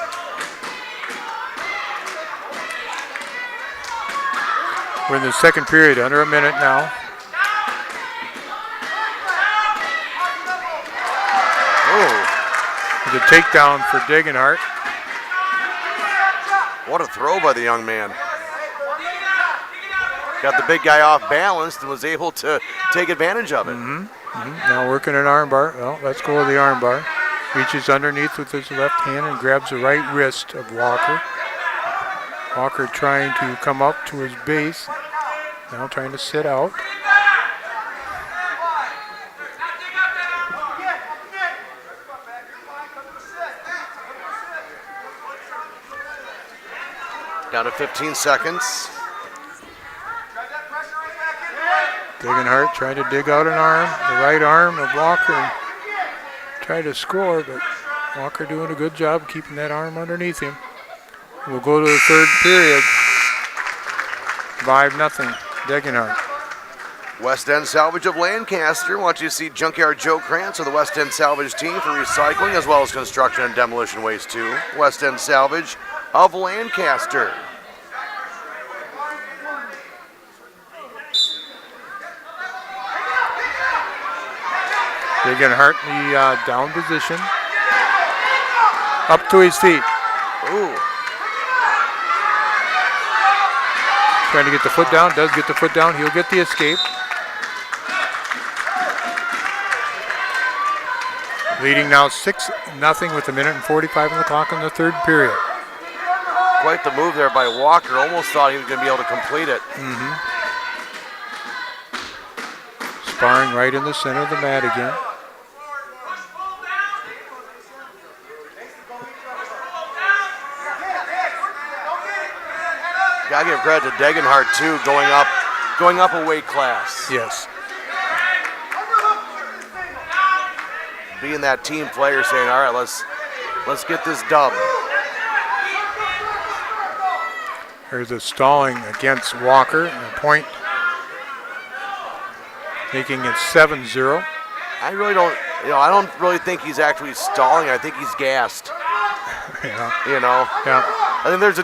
We're in the second period, under a minute now. Oh. The takedown for Degenhart. What a throw by the young man. Got the big guy off balance and was able to take advantage of it. Now working an arm bar. Well, let's go with the arm bar. Reaches underneath with his left hand and grabs the right wrist of Walker. Walker trying to come up to his base. Now trying to sit out. Down to 15 seconds. Degenhart trying to dig out an arm, the right arm of Walker, and try to score, but Walker doing a good job keeping that arm underneath him. We'll go to the third period. 5-0, Degenhart. West End Salvage of Lancaster wants you to see Junkyard Joe Krantz of the West End Salvage team for recycling as well as construction and demolition waste too. West End Salvage of Lancaster. Degenhart in the down position. Up to his feet. Ooh. Trying to get the foot down. Does get the foot down. He'll get the escape. Leading now 6-0 with 1:45 on the clock in the third period. Quite the move there by Walker. Almost thought he was going to be able to complete it. Sparring right in the center of the mat again. Gotta give credit to Degenhart too, going up a weight class. Yes. Being that team player, saying, all right, let's get this dub. There's a stalling against Walker, and a point, making it 7-0. I don't really think he's actually stalling. I think he's gassed. Yeah. Yeah. I think there's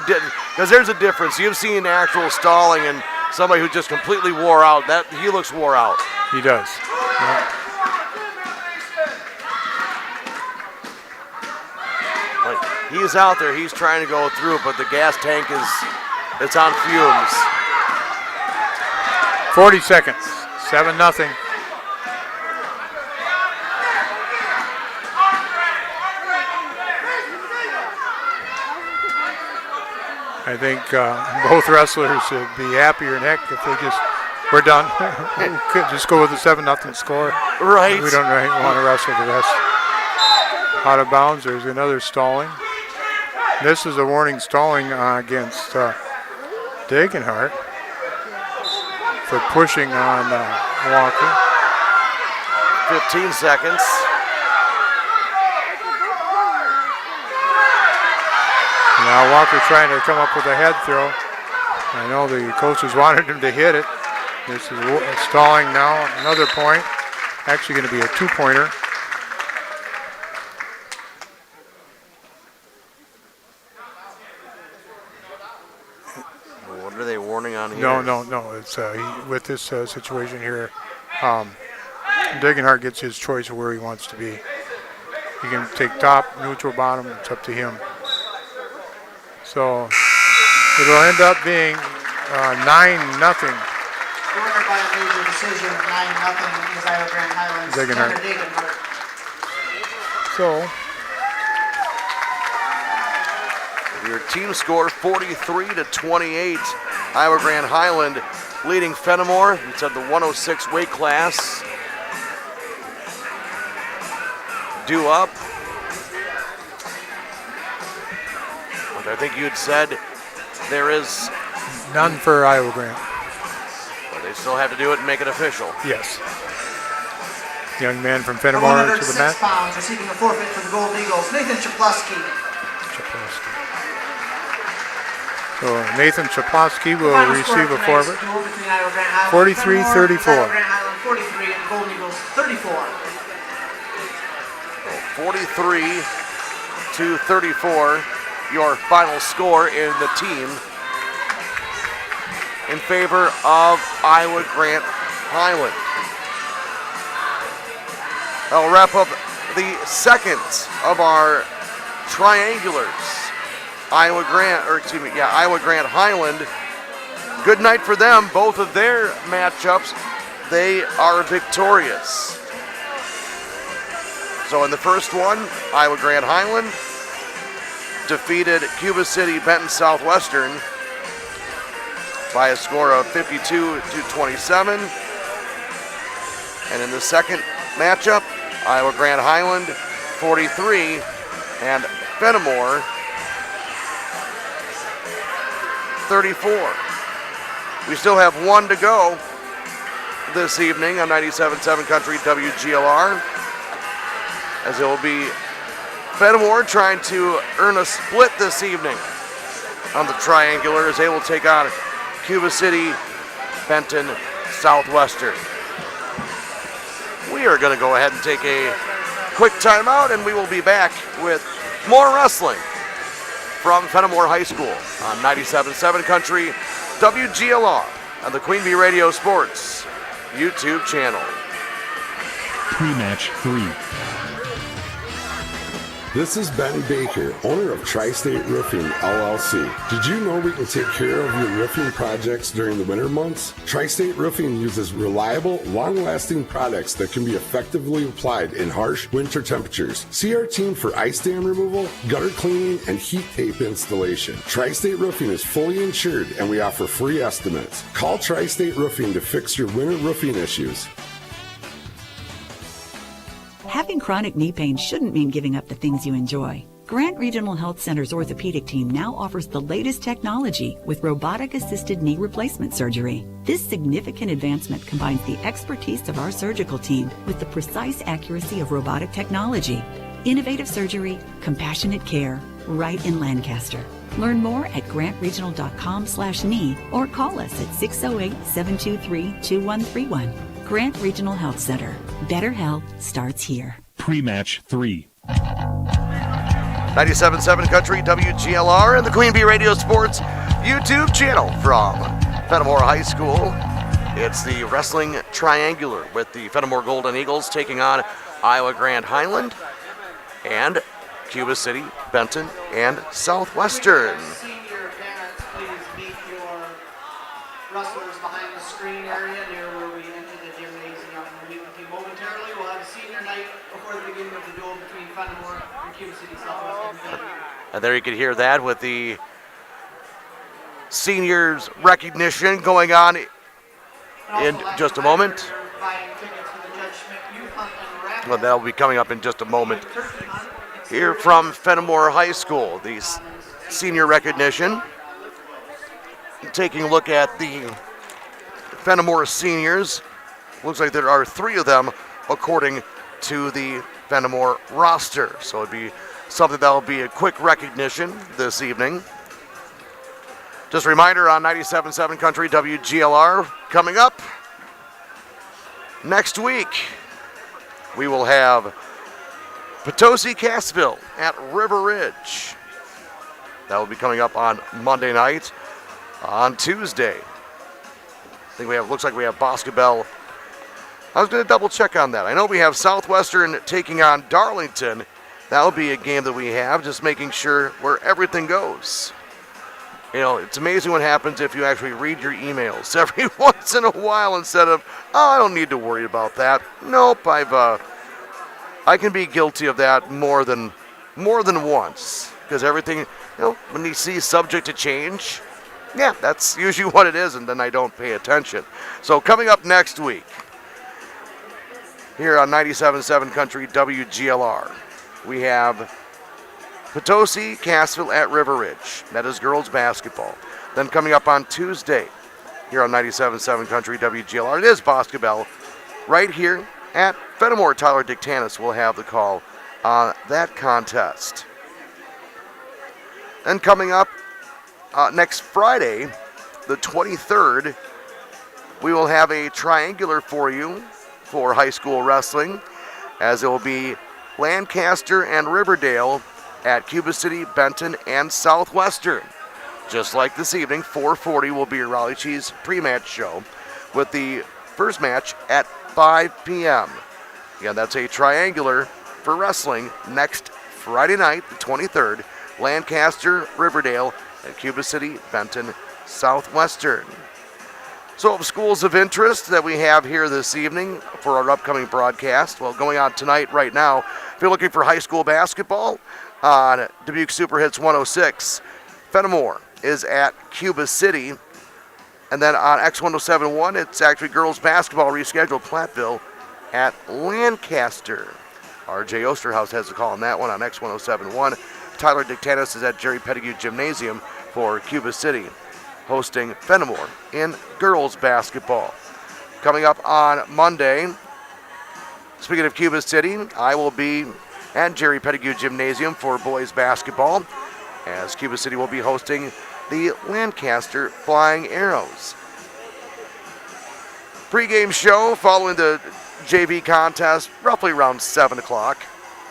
a difference. You've seen actual stalling and somebody who just completely wore out. That he looks wore out. He does. Yeah. Like, he's out there. He's trying to go through, but the gas tank it's on fumes. 40 seconds. 7-0. I think both wrestlers would be happier than heck if they we're done. We could just go with the 7-0 score. Right. We don't want to wrestle the rest. Out of bounds, there's another stalling. This is a warning stalling against Degenhart for pushing on Walker. 15 seconds. Now Walker trying to come up with a head throw. I know the coaches wanted him to hit it. This is stalling now. Another point. Actually going to be a two-pointer. What are they warning on here? No. It's with this situation here. Degenhart gets his choice of where he wants to be. He can take top, neutral, bottom. It's up to him. So it'll end up being 9-0. Winner by a major decision, 9-0 is Iowa Grand Highlands. Degenhart. So your team score 43-28. Iowa Grand Highland leading Fennimore. It's at the 106 weight class. Due up. But I think you had said there is none for Iowa Grand. But they still have to do it and make it official. Yes. Young man from Fennimore to the mat. 106 pounds, receiving a forfeit for the Golden Eagles, Nathan Chaplowski. So Nathan Chaplowski will receive a forfeit. 43-34. Iowa Grand Highland 43 and Golden Eagles 34. 43-34, your final score in the team in favor of Iowa Grant Highland. I'll wrap up the second of our triangulars. Iowa Grant Highland. Good night for them. Both of their matchups, they are victorious. So in the first one, Iowa Grant Highland defeated Cuba City Benton Southwestern by a score of 52-27. And in the second matchup, Iowa Grant Highland 43 and Fennimore 34. We still have one to go this evening on 97.7 Country WGLR, as it will be Fennimore trying to earn a split this evening on the triangular as they will take on Cuba City, Benton, Southwestern. We are going to go ahead and take a quick timeout, and we will be back with more wrestling from Fennimore High School on 97.7 Country WGLR and the Queen Bee Radio Sports YouTube channel. Pre-match 3. This is Benny Baker, owner of Tri-State Roofing, LLC. Did you know we can take care of your roofing projects during the winter months? Tri-State Roofing uses reliable, long-lasting products that can be effectively applied in harsh winter temperatures. See our team for ice dam removal, gutter cleaning, and heat tape installation. Tri-State Roofing is fully insured, and we offer free estimates. Call Tri-State Roofing to fix your winter roofing issues. Having chronic knee pain shouldn't mean giving up the things you enjoy. Grant Regional Health Center's orthopedic team now offers the latest technology with robotic-assisted knee replacement surgery. This significant advancement combines the expertise of our surgical team with the precise accuracy of robotic technology. Innovative surgery, compassionate care, right in Lancaster. Learn more at grantregional.com/knee or call us at 608-723-2131. Grant Regional Health Center. Better health starts here. Pre-match 3. 97.7 Country WGLR and the Queen Bee Radio Sports YouTube channel from Fennimore High School. It's the wrestling triangular with the Fennimore Golden Eagles taking on Iowa Grant Highland and Cuba City, Benton, and Southwestern. Senior parents, please meet your wrestlers behind the screen area near where we enter the gymnasium. We'll meet with you momentarily. We'll have a senior night before the beginning of the duel between Fennimore and Cuba City, Southwestern. And there you can hear that with the seniors recognition going on in just a moment. Well, that'll be coming up in just a moment. Here from Fennimore High School, the senior recognition. Taking a look at the Fennimore seniors. Looks like there are 3 of them according to the Fennimore roster. So it'd be something that'll be a quick recognition this evening. Just a reminder on 97.7 Country WGLR coming up next week. We will have Potosi-Cassville at River Ridge. That will be coming up on Monday night. On Tuesday, I think looks like we have Boscobel. I was going to double check on that. I know we have Southwestern taking on Darlington. That'll be a game that we have, just making sure where everything goes. You know, it's amazing what happens if you actually read your emails every once in a while instead of, oh, I don't need to worry about that. Nope, I can be guilty of that more than once, because everything, you know, when you see subject to change, yeah, that's usually what it is, and then I don't pay attention. So coming up next week, here on 97.7 Country WGLR, we have Potosi-Cassville at River Ridge. That is girls basketball. Then coming up on Tuesday, here on 97.7 Country WGLR, it is Boscobel. Right here at Fennimore, Tyler Dictanis will have the call on that contest. Then coming up, next Friday, the 23rd, we will have a triangular for you for high school wrestling, as it will be Lancaster and Riverdale at Cuba City, Benton, and Southwestern. Just like this evening, 4:40 will be your Raleigh Cheese pre-match show with the first match at 5 p.m. Again, that's a triangular for wrestling next Friday night, the 23rd, Lancaster, Riverdale, and Cuba City, Benton, Southwestern. So schools of interest that we have here this evening for our upcoming broadcast. Well, going on tonight right now, if you're looking for high school basketball on Dubuque Super Hits 106, Fennimore is at Cuba City. And then on X1071, it's actually girls basketball rescheduled, Platteville at Lancaster. RJ Osterhaus has the call on that one on X1071. Tyler Dictanis is at Jerry Pettigrew Gymnasium for Cuba City, hosting Fennimore in girls basketball. Coming up on Monday, speaking of Cuba City, I will be at Jerry Pettigrew Gymnasium for boys basketball, as Cuba City will be hosting the Lancaster Flying Arrows. Pre-game show following the JV contest, roughly around 7 o'clock,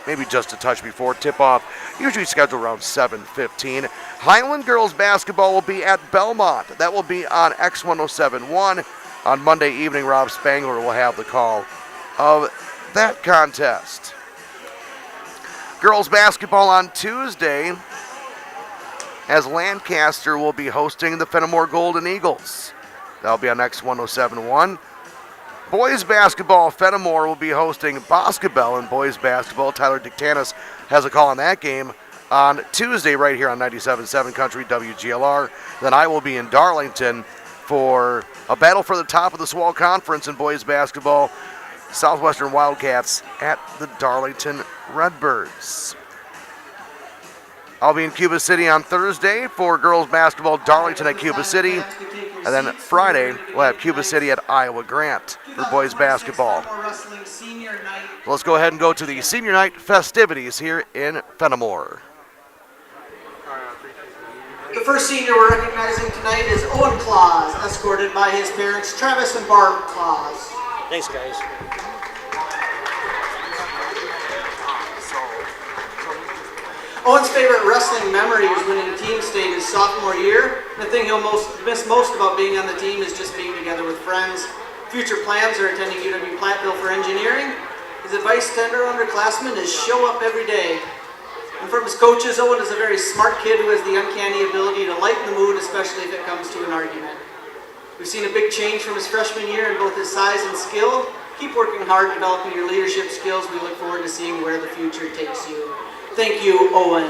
maybe just a touch before tip-off, usually scheduled around 7:15. Highland girls basketball will be at Belmont. That will be on X1071. On Monday evening, Rob Spangler will have the call of that contest. Girls basketball on Tuesday, as Lancaster will be hosting the Fennimore Golden Eagles. That'll be on X1071. Boys basketball, Fennimore will be hosting Boscobel in boys basketball. Tyler Dictanis has a call on that game on Tuesday right here on 97.7 Country WGLR. Then I will be in Darlington for a battle for the top of the SWAL Conference in boys basketball. Southwestern Wildcats at the Darlington Redbirds. I'll be in Cuba City on Thursday for girls basketball, Darlington at Cuba City. And then Friday, we'll have Cuba City at Iowa Grant for boys basketball. So let's go ahead and go to the senior night festivities here in Fennimore. The first senior we're recognizing tonight is Owen Claus, escorted by his parents, Travis and Barb Claus. Thanks, guys. Owen's favorite wrestling memory was winning team state his sophomore year. The thing he'll miss most about being on the team is just being together with friends. Future plans are attending UW Platteville for engineering. His advice to underclassmen is show up every day. And from his coaches, Owen is a very smart kid who has the uncanny ability to lighten the mood, especially if it comes to an argument. We've seen a big change from his freshman year in both his size and skill. Keep working hard, developing your leadership skills. We look forward to seeing where the future takes you. Thank you, Owen.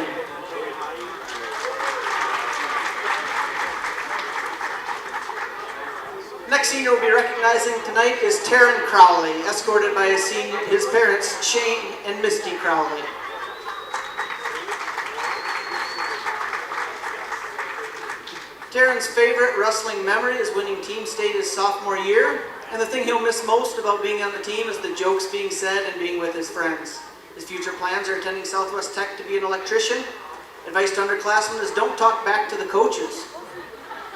Next senior we'll be recognizing tonight is Taryn Crowley, escorted by his parents, Shane and Misty Crowley. Taryn's favorite wrestling memory is winning team state his sophomore year, and the thing he'll miss most about being on the team is the jokes being said and being with his friends. His future plans are attending Southwest Tech to be an electrician. Advice to underclassmen is don't talk back to the coaches.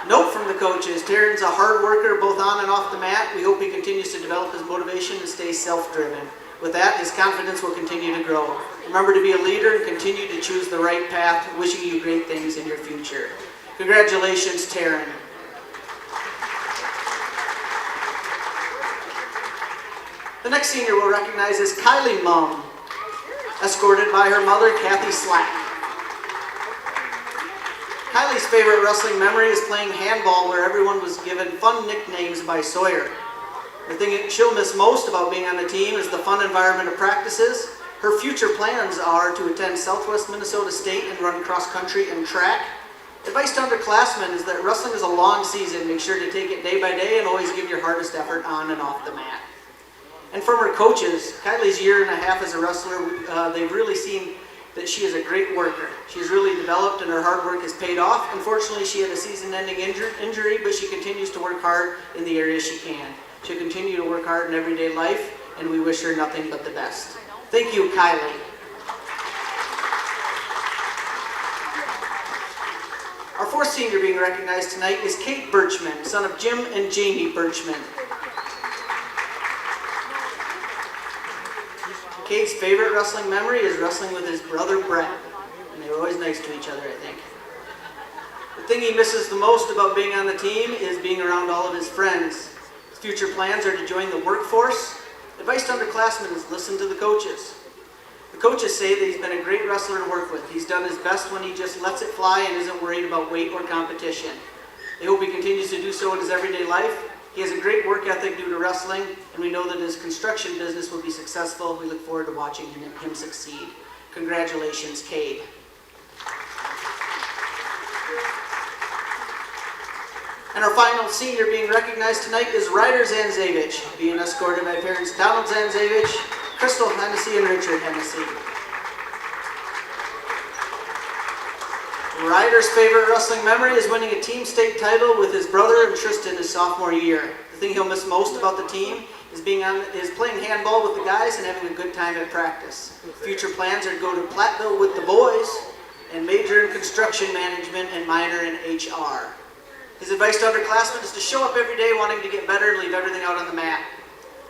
Note from the coaches, Taryn's a hard worker both on and off the mat. We hope he continues to develop his motivation and stay self-driven. With that, his confidence will continue to grow. Remember to be a leader and continue to choose the right path. Wishing you great things in your future. Congratulations, Taryn. The next senior we'll recognize is Kylie Mum, escorted by her mother, Kathy Slack. Kylie's favorite wrestling memory is playing handball, where everyone was given fun nicknames by Sawyer. The thing she'll miss most about being on the team is the fun environment of practices. Her future plans are to attend Southwest Minnesota State and run cross country and track. Advice to underclassmen is that wrestling is a long season. Make sure to take it day by day and always give your hardest effort on and off the mat. And from her coaches, Kylie's year and a half as a wrestler, they've really seen that she is a great worker. She's really developed and her hard work has paid off. Unfortunately, she had a season-ending injury, but she continues to work hard in the areas she can. She'll continue to work hard in everyday life, and we wish her nothing but the best. Thank you, Kylie. Our fourth senior being recognized tonight is Kate Birchman, son of Jim and Jamie Birchman. Kate's favorite wrestling memory is wrestling with his brother Brett, and they were always nice to each other, I think. The thing he misses the most about being on the team is being around all of his friends. His future plans are to join the workforce. Advice to underclassmen is listen to the coaches. The coaches say that he's been a great wrestler to work with. He's done his best when he just lets it fly and isn't worried about weight or competition. They hope he continues to do so in his everyday life. He has a great work ethic due to wrestling, and we know that his construction business will be successful. We look forward to watching him succeed. Congratulations, Cade. And our final senior being recognized tonight is Ryder Zanzevich, being escorted by parents Donald Zanzevich, Crystal Hennessy, and Richard Hennessy. Ryder's favorite wrestling memory is winning a team state title with his brother and Tristan his sophomore year. The thing he'll miss most about the team is playing handball with the guys and having a good time at practice. Future plans are to go to Platteville with the boys and major in construction management and minor in HR. His advice to underclassmen is to show up every day wanting to get better and leave everything out on the mat.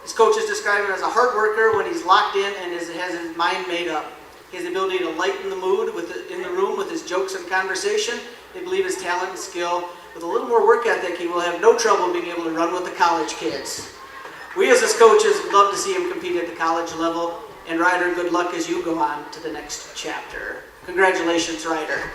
His coaches describe him as a hard worker when he's locked in and has his mind made up. He has the ability to lighten the mood in the room with his jokes and conversation. They believe his talent and skill. With a little more work ethic, he will have no trouble being able to run with the college kids. We as his coaches would love to see him compete at the college level. And Ryder, good luck as you go on to the next chapter. Congratulations, Ryder.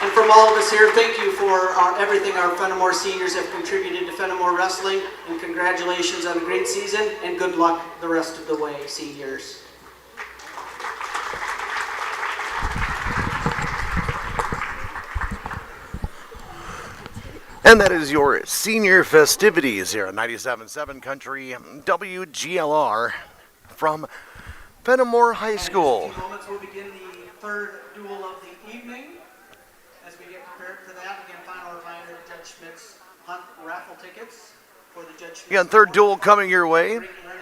And from all of us here, thank you for everything our Fennimore seniors have contributed to Fennimore wrestling, and congratulations on a great season, and good luck the rest of the way, seniors. And that is your senior festivities here at 97.7 Country WGLR from Fennimore High School. In a few moments, we'll begin the third duel of the evening. As we get prepared for that, again, final reminder, Judge Schmidt's Hunt raffle tickets for the Judge Schmidt. Again, third duel coming your way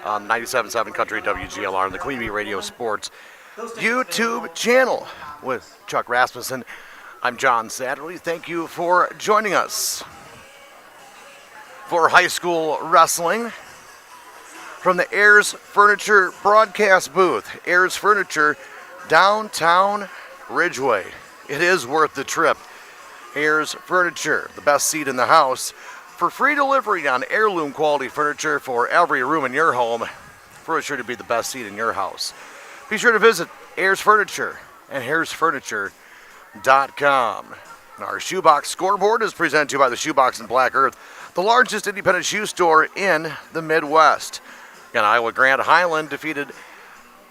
on 97.7 Country WGLR and the Queen Bee Radio Sports YouTube channel with Chuck Rasmussen. I'm John Satterley. Thank you for joining us for high school wrestling from the Ayers Furniture broadcast booth. Ayers Furniture, downtown Ridgeway. It is worth the trip. Ayers Furniture, the best seat in the house. For free delivery on heirloom quality furniture for every room in your home, for sure to be the best seat in your house. Be sure to visit Ayers Furniture and AyersFurniture.com. Our Shoebox Scoreboard is presented to you by the Shoebox in Black Earth, the largest independent shoe store in the Midwest. Again, Iowa Grand Highland defeated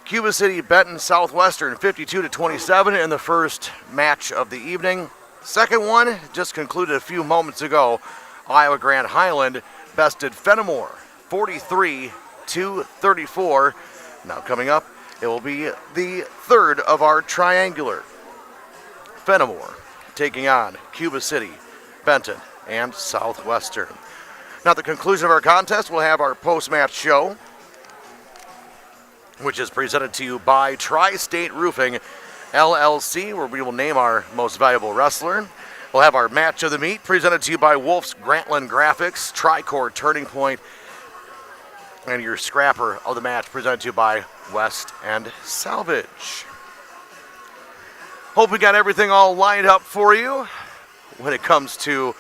Cuba City Benton Southwestern 52-27 in the first match of the evening. Second one just concluded a few moments ago. Iowa Grand Highland bested Fennimore 43-34. Now coming up, it will be the third of our triangular. Fennimore taking on Cuba City, Benton, and Southwestern. Now at the conclusion of our contest, we'll have our post-match show, which is presented to you by Tri-State Roofing, LLC, where we will name our most valuable wrestler. We'll have our match of the meet presented to you by Wolf's Grantland Graphics, Tricor Turning Point, and your scrapper of the match presented to you by West End Salvage. Hope we got everything all lined up for you when it comes to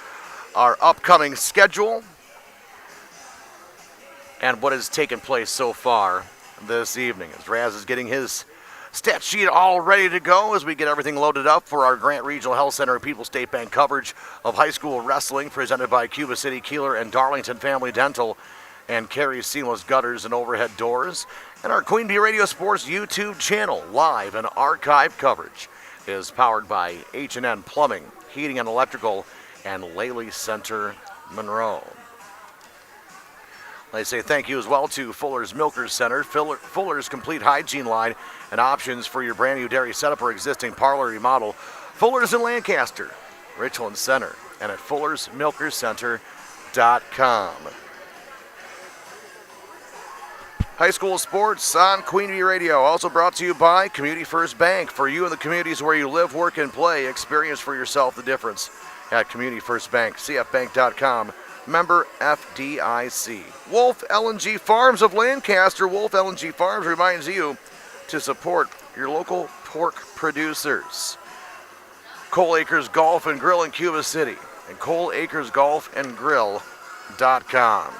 our upcoming schedule and what has taken place so far this evening. As Raz is getting his stat sheet all ready to go as we get everything loaded up for our Grant Regional Health Center and People's State Bank coverage of high school wrestling presented by Cuba City, Kieler, and Darlington Family Dental and Carey Seamless Gutters and Overhead Doors. And our Queen Bee Radio Sports YouTube channel, live and archive coverage, is powered by H&N Plumbing, Heating and Electrical, and Laley Center, Monroe. I say thank you as well to Fuller's Milkers Center, Fuller's Complete Hygiene Line, and options for your brand new dairy setup or existing parlor remodel. Fuller's in Lancaster, Richland Center, and at FullersMilkersCenter.com. High school sports on Queen Bee Radio, also brought to you by Community First Bank. For you and the communities where you live, work, and play, experience for yourself the difference at Community First Bank, cfbank.com. Member FDIC. Wolf LNG Farms of Lancaster. Wolf LNG Farms reminds you to support your local pork producers. Cole Acres Golf and Grill in Cuba City and ColeAcresGolfandGrill.com.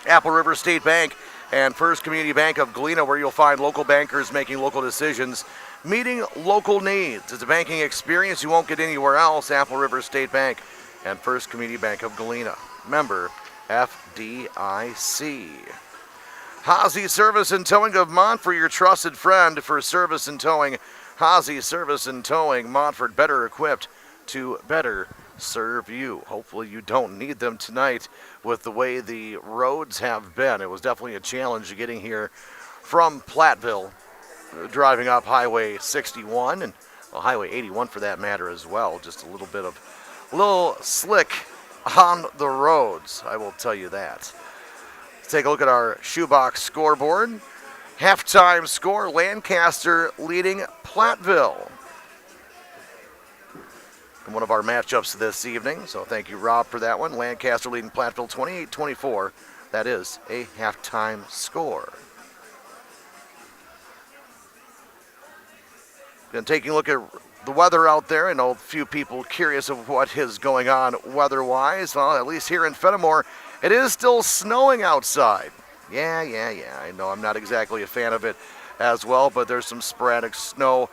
Apple River State Bank, and First Community Bank of Galena, where you'll find local bankers making local decisions, meeting local needs. It's a banking experience you won't get anywhere else. Apple River State Bank and First Community Bank of Galena. Member FDIC. Hazy Service and Towing of Montford, your trusted friend for service and towing. Hazy Service and Towing, Montford, better equipped to better serve you. Hopefully you don't need them tonight with the way the roads have been. It was definitely a challenge getting here from Platteville, driving up Highway 61 and Highway 81 for that matter as well. Just a little slick on the roads, I will tell you that. Let's take a look at our shoebox scoreboard. Halftime score, Lancaster leading Platteville. In one of our matchups this evening, so thank you, Rob, for that one. Lancaster leading Platteville 28-24. That is a halftime score. And taking a look at the weather out there, I know a few people curious of what is going on weather-wise. Well, at least here in Fennimore, it is still snowing outside. Yeah. I know I'm not exactly a fan of it as well, but there's some sporadic snow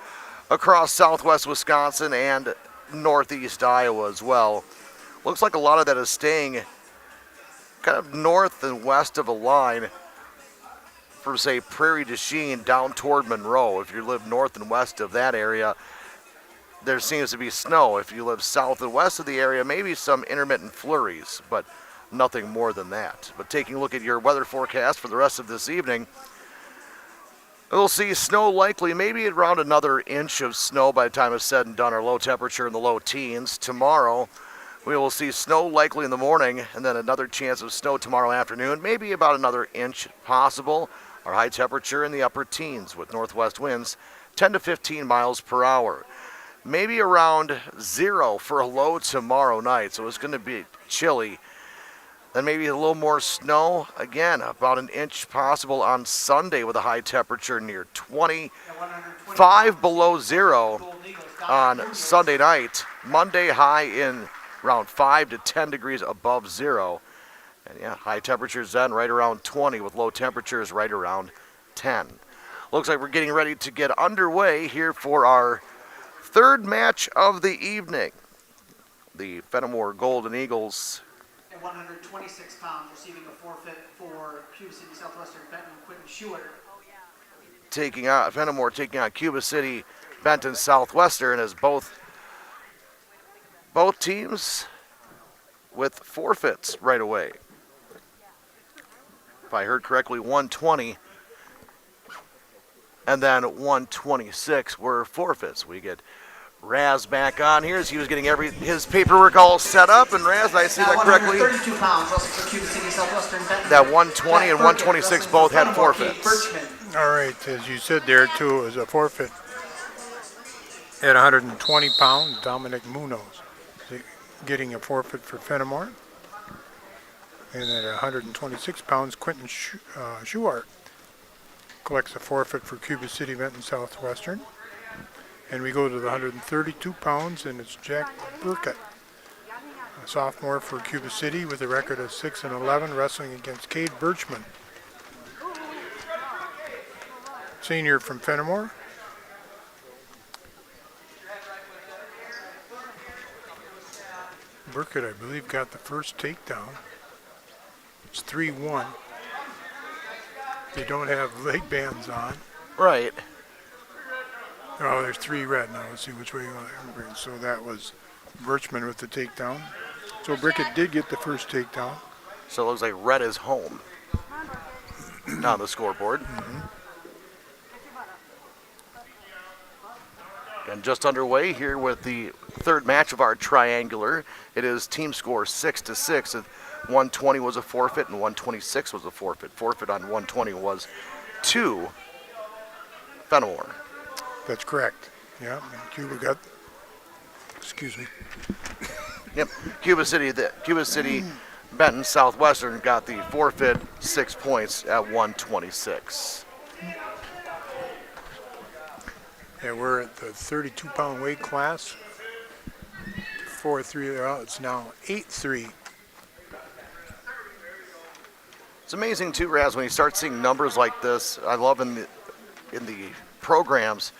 across southwest Wisconsin and northeast Iowa as well. Looks like a lot of that is staying kind of north and west of a line from, say, Prairie du Chien down toward Monroe. If you live north and west of that area, there seems to be snow. If you live south and west of the area, maybe some intermittent flurries, but nothing more than that. But taking a look at your weather forecast for the rest of this evening, we'll see snow likely, maybe around another inch of snow by the time it's said and done. Our low temperature in the low teens. Tomorrow, we will see snow likely in the morning, and then another chance of snow tomorrow afternoon, maybe about another inch possible. Our high temperature in the upper teens with northwest winds 10 to 15 miles per hour. Maybe around 0 for a low tomorrow night, so it's going to be chilly. Then maybe a little more snow. Again, about an inch possible on Sunday with a high temperature near 20. 5 below 0 on Sunday night. Monday high in around 5 to 10 degrees above 0. And yeah, high temperatures then right around 20 with low temperatures right around 10. Looks like we're getting ready to get underway here for our third match of the evening. The Fennimore Golden Eagles, at 126 pounds, receiving a forfeit for Cuba City, Southwestern, Benton, Quentin Schuler. Fennimore taking on Cuba City, Benton, Southwestern, as both teams with forfeits right away. If I heard correctly, 120 and then 126 were forfeits. We get Raz back on here as he was getting his paperwork all set up. And Raz, I see that correctly? 32 pounds, also for Cuba City, Southwestern, Benton. That 120 and 126 both had forfeits. All right, as you said there too, it was a forfeit at 120 pounds. Dominic Munoz getting a forfeit for Fennimore. And at 126 pounds, Quentin Schuart collects a forfeit for Cuba City, Benton, Southwestern. And we go to the 132 pounds, and it's Jack Burkett, a sophomore for Cuba City with a record of 6-11, wrestling against Cade Birchman, senior from Fennimore. Burkett, I believe, got the first takedown. It's 3-1. They don't have leg bands on. Right. Oh, there's 3 red now. Let's see which way you want to. So that was Birchman with the takedown. So Burkett did get the first takedown. So it looks like red is home on the scoreboard. And just underway here with the third match of our triangular. It is team score 6-6. 120 was a forfeit and 126 was a forfeit. Forfeit on 120 was 2 Fennimore. That's correct. Yeah, and Cuba got. Excuse me. Yep, Cuba City, Benton Southwestern got the forfeit, 6 points at 126. Yeah, we're at the 32-pound weight class. 4-3. It's now 8-3. It's amazing too, Raz, when you start seeing numbers like this. I love in the programs,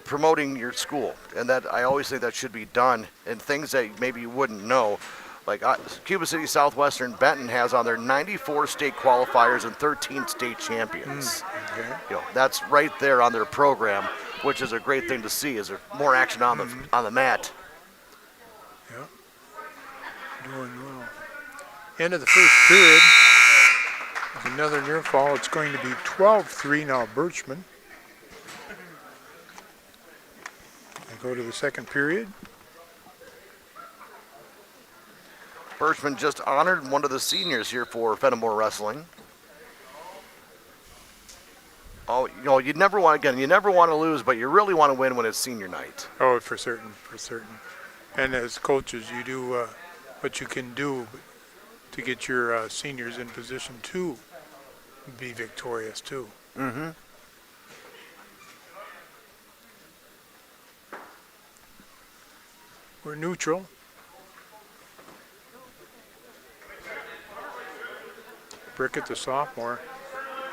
promoting your school, and that I always say that should be done. And things that maybe you wouldn't know, like Cuba City Southwestern Benton has on their 94 state qualifiers and 13 state champions. Okay. That's right there on their program, which is a great thing to see. Is there more action on the mat? Yeah. Doing well. End of the first period. There's another near fall. It's going to be 12-3 now, Birchman. They go to the second period. Birchman just honored one of the seniors here for Fennimore Wrestling. Oh, you never want to lose, but you really want to win when it's senior night. Oh, for certain. And as coaches, you do what you can do to get your seniors in position to be victorious too. Mm-hmm. We're neutral. Brickett, the sophomore,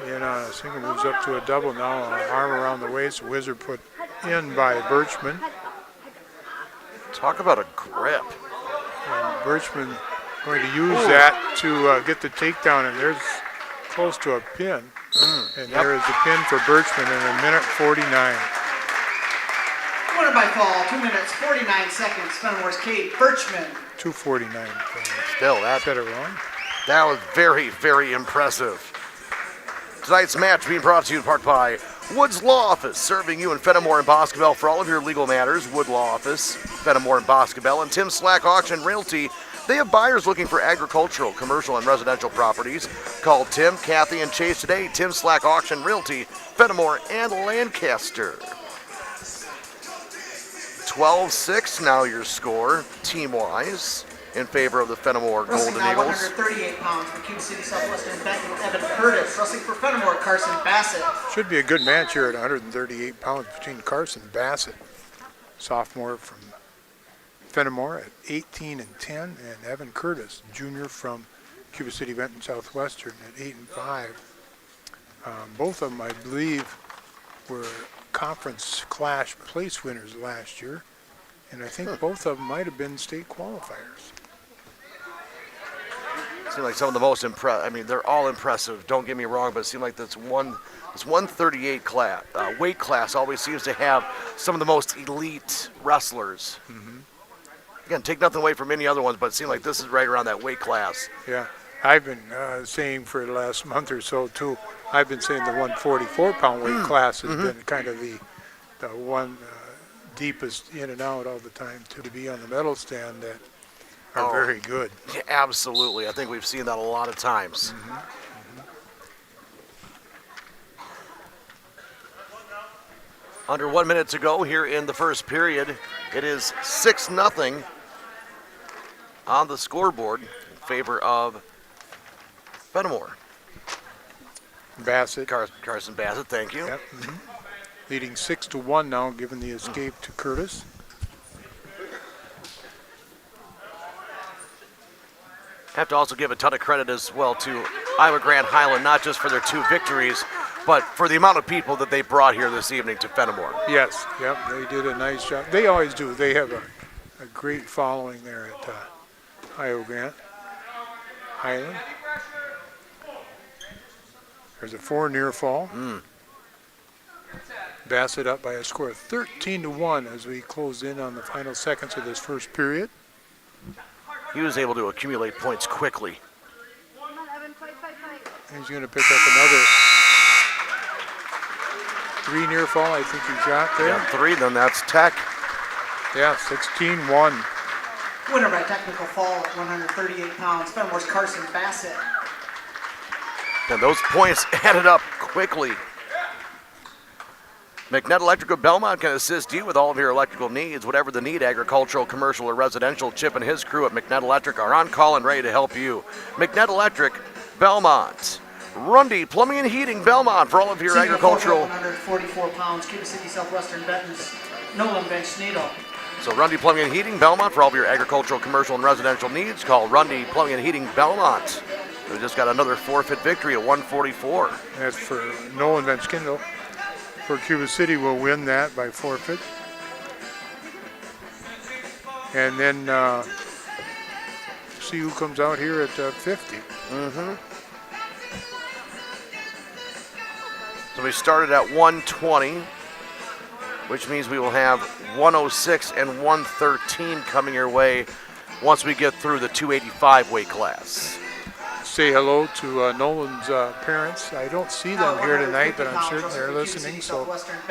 in on a single, moves up to a double now, arm around the waist. Wizard put in by Birchman. Talk about a grip. And Birchman going to use that to get the takedown, and there's close to a pin. And there is the pin for Birchman in 1:49. Winner by fall, 2 minutes, 49 seconds. Fennimore's Kate Birchman. 2:49. Still, that said it wrong. That was very, very impressive. Tonight's match being brought to you in part by Wood's Law Office, serving you in Fennimore and Boscobel for all of your legal matters. Wood Law Office, Fennimore and Boscobel, and Tim Slack Auction Realty. They have buyers looking for agricultural, commercial, and residential properties. Call Tim, Kathy, and Chase today. Tim Slack Auction Realty, Fennimore and Lancaster. 12-6 now your score, team-wise, in favor of the Fennimore Golden Wrestling now Eagles. 138 pounds for Cuba City Southwestern Benton, Evan Curtis. Wrestling for Fennimore, Carson Bassett. Should be a good match here at 138 pounds between Carson Bassett, sophomore from Fennimore at 18-10, and Evan Curtis, junior from Cuba City Benton Southwestern at 8-5. Both of them, I believe, were conference clash place winners last year, and I think both of them might have been state qualifiers. Seem like some of the most impressive. I mean, they're all impressive. Don't get me wrong, but it seems like this 138 class weight class always seems to have some of the most elite wrestlers. Mm-hmm. Again, take nothing away from any other ones, but it seems like this is right around that weight class. Yeah, I've been saying for the last month or so too. I've been saying the 144-pound weight class has been kind of the one deepest in and out all the time to be on the medal stand that are very good. Yeah, absolutely. I think we've seen that a lot of times. Mm-hmm. Under 1 minute to go here in the first period. It is 6-0 on the scoreboard in favor of Fennimore. Bassett. Carson Bassett, thank you. Yep. Mm-hmm. Leading 6-1 now, given the escape to Curtis. Have to also give a ton of credit as well to Iowa Grand Highland, not just for their 2 victories, but for the amount of people that they brought here this evening to Fennimore. Yes, yep, they did a nice job. They always do. They have a great following there at Iowa Grand Highland. There's a 4 near fall. Bassett up by a score of 13-1 as we close in on the final seconds of this first period. He was able to accumulate points quickly. He's going to pick up another 3 near fall, I think he's got there. Yeah, 3, then that's Tech. Yeah, 16-1. Winner by technical fall at 138 pounds. Fennimore's Carson Bassett. And those points added up quickly. McNett Electric of Belmont can assist you with all of your electrical needs. Whatever the need, agricultural, commercial, or residential, Chip and his crew at McNett Electric are on call and ready to help you. McNett Electric, Belmont. Rundy Plumbing and Heating, Belmont, for all of your Senior agricultural. 144 pounds, Cuba City Southwestern Benton's Nolan Bench Needle. So Rundy Plumbing and Heating, Belmont, for all of your agricultural, commercial, and residential needs. Call Rundy Plumbing and Heating, Belmont. We just got another forfeit victory at 144. That's for Nolan Van Skindle. For Cuba City will win that by forfeit. And then see who comes out here at 50. So we started at 120, which means we will have 106 and 113 coming your way once we get through the 285 weight class. Say hello to Nolan's parents. I don't see them here tonight, but I'm certain they're listening, so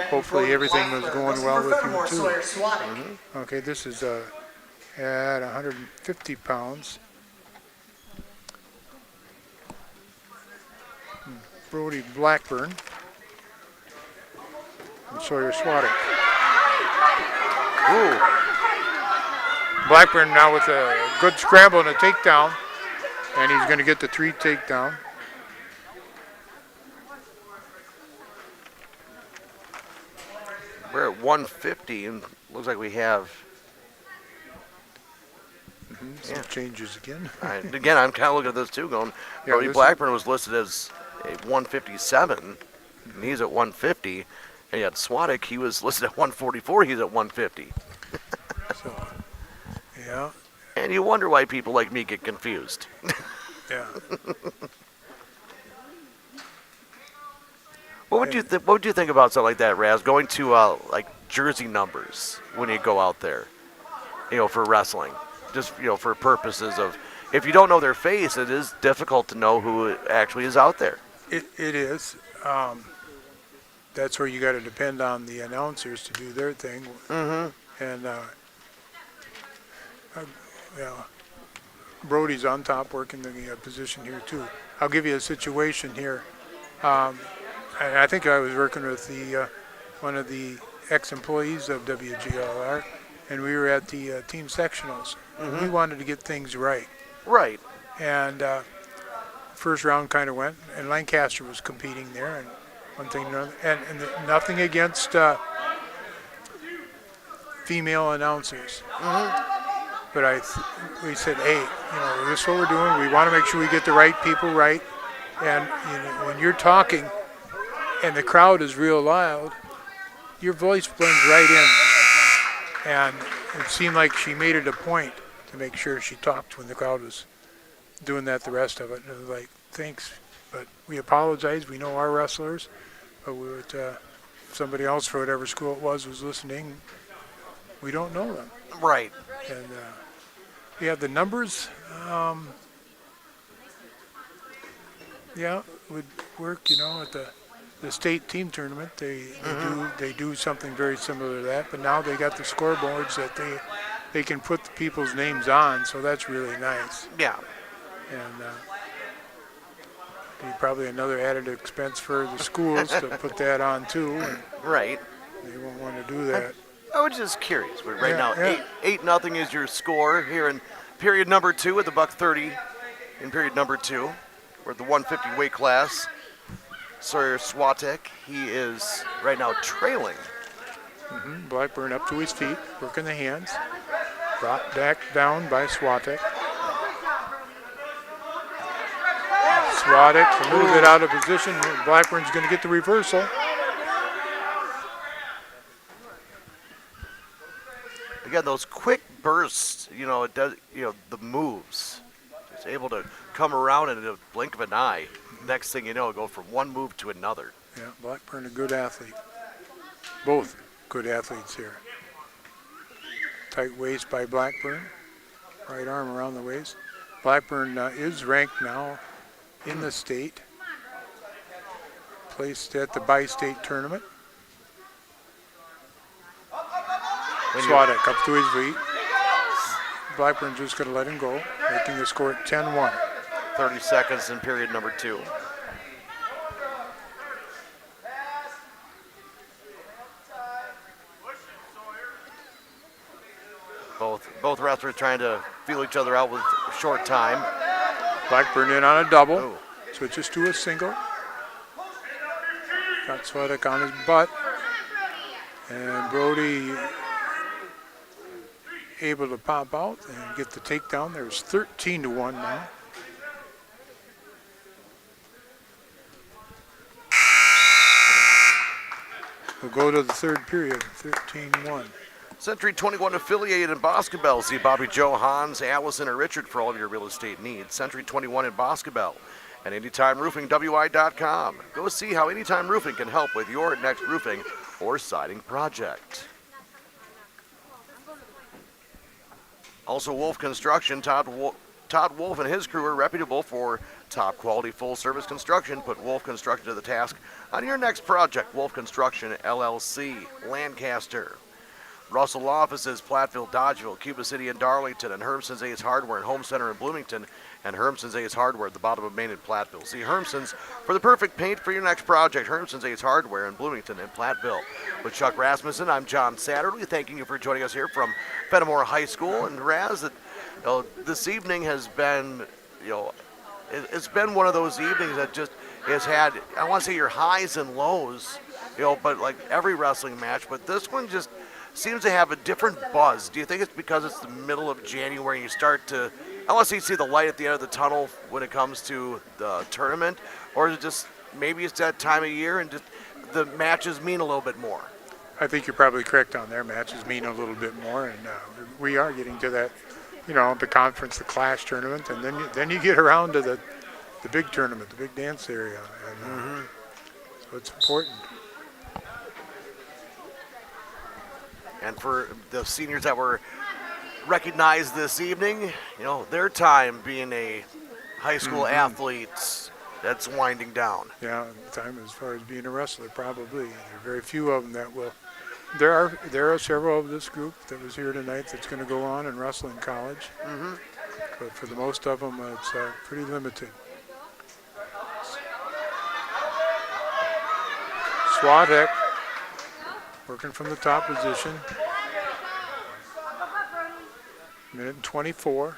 hopefully everything was going well with you too. Okay, this is at 150 pounds. Brody Blackburn and Sawyer Swadek. Ooh. Blackburn now with a good scramble and a takedown, and he's going to get the 3 takedown. We're at 150, and looks like we have some changes again. Again, I'm kind of looking at this too, going, Brody Blackburn was listed as a 157, and he's at 150. And yet Swadek, he was listed at 144, he's at 150. So, yeah. And you wonder why people like me get confused. Yeah. What would you think about something like that, Raz? Going to like jersey numbers when you go out there, for wrestling, just for purposes of, if you don't know their face, it is difficult to know who actually is out there. It is. That's where you got to depend on the announcers to do their thing. And Brody's on top working the position here too. I'll give you a situation here. I think I was working with one of the ex-employees of WGLR, and we were at the team sectionals. And we wanted to get things right. Right. And first round kind of went, and Lancaster was competing there, and one thing and another, and nothing against female announcers. But we said, hey, this is what we're doing. We want to make sure we get the right people right. And when you're talking and the crowd is real loud, your voice blends right in. And it seemed like she made it a point to make sure she talked when the crowd was doing that the rest of it. And it was like, thanks, but we apologize. We know our wrestlers, but we would, somebody else for whatever school it was listening. We don't know them. Right. And the numbers, would work, at the state team tournament. They do something very similar to that, but now they got the scoreboards that they can put the people's names on, so that's really nice. Yeah. And be probably another added expense for the schools to put that on too. And right. They won't want to do that. I was just curious. Right now, 8-0 is your score here in period number 2 at the $130 in period number 2. We're at the 150 weight class. Sawyer Swadek, he is right now trailing. Blackburn up to his feet, working the hands. Brought back down by Swadek. Swadek a little bit out of position. Blackburn's going to get the reversal. Again, those quick bursts, it does, the moves. It's able to come around in a blink of an eye. Next thing you know, go from one move to another. Yeah, Blackburn, a good athlete. Both good athletes here. Tight waist by Blackburn. Right arm around the waist. Blackburn is ranked now in the state. Placed at the bi-state tournament. Swadek up to his feet. Blackburn just going to let him go, making the score at 10-1. 30 seconds in period number 2. Both wrestlers trying to feel each other out with short time. Blackburn in on a double. Switches to a single. Got Swadek on his butt. And Brody able to pop out and get the takedown. There's 13-1 now. We'll go to the third period, 13-1. Century 21 affiliated in Boscobel. See Bobby Joe, Hans, Allison, or Richard for all of your real estate needs. Century 21 in Boscobel and AnytimeRoofingWI.com. Go see how Anytime Roofing can help with your next roofing or siding project. Also, Wolf Construction. Todd Wolf and his crew are reputable for top quality full service construction. Put Wolf Construction to the task on your next project. Wolf Construction LLC, Lancaster. Russell offices, Platteville, Dodgeville, Cuba City, and Darlington, and Hermson's Ace Hardware and Home Center in Bloomington, and Hermson's Ace Hardware at the bottom of Main in Platteville. See Hermson's for the perfect paint for your next project. Hermson's Ace Hardware in Bloomington and Platteville. With Chuck Rasmussen, I'm John Satterley. Thanking you for joining us here from Fennimore High School. And Raz, this evening has been, it's been one of those evenings that just has had, I want to say your highs and lows, but like every wrestling match, but this one just seems to have a different buzz. Do you think it's because it's the middle of January and you start to, I want to see the light at the end of the tunnel when it comes to the tournament, or is it just maybe it's that time of year and just the matches mean a little bit more? I think you're probably correct on there. Matches mean a little bit more, and we are getting to that, the conference, the clash tournament, and then you get around to the big tournament, the big dance area, and so it's important. And for the seniors that were recognized this evening, their time being a high school athlete, that's winding down. Yeah, time as far as being a wrestler, probably. There are very few of them that will. There are several of this group that was here tonight that's going to go on and wrestle in college. But for the most of them, it's pretty limited. Swadek working from the top position. Minute and 24.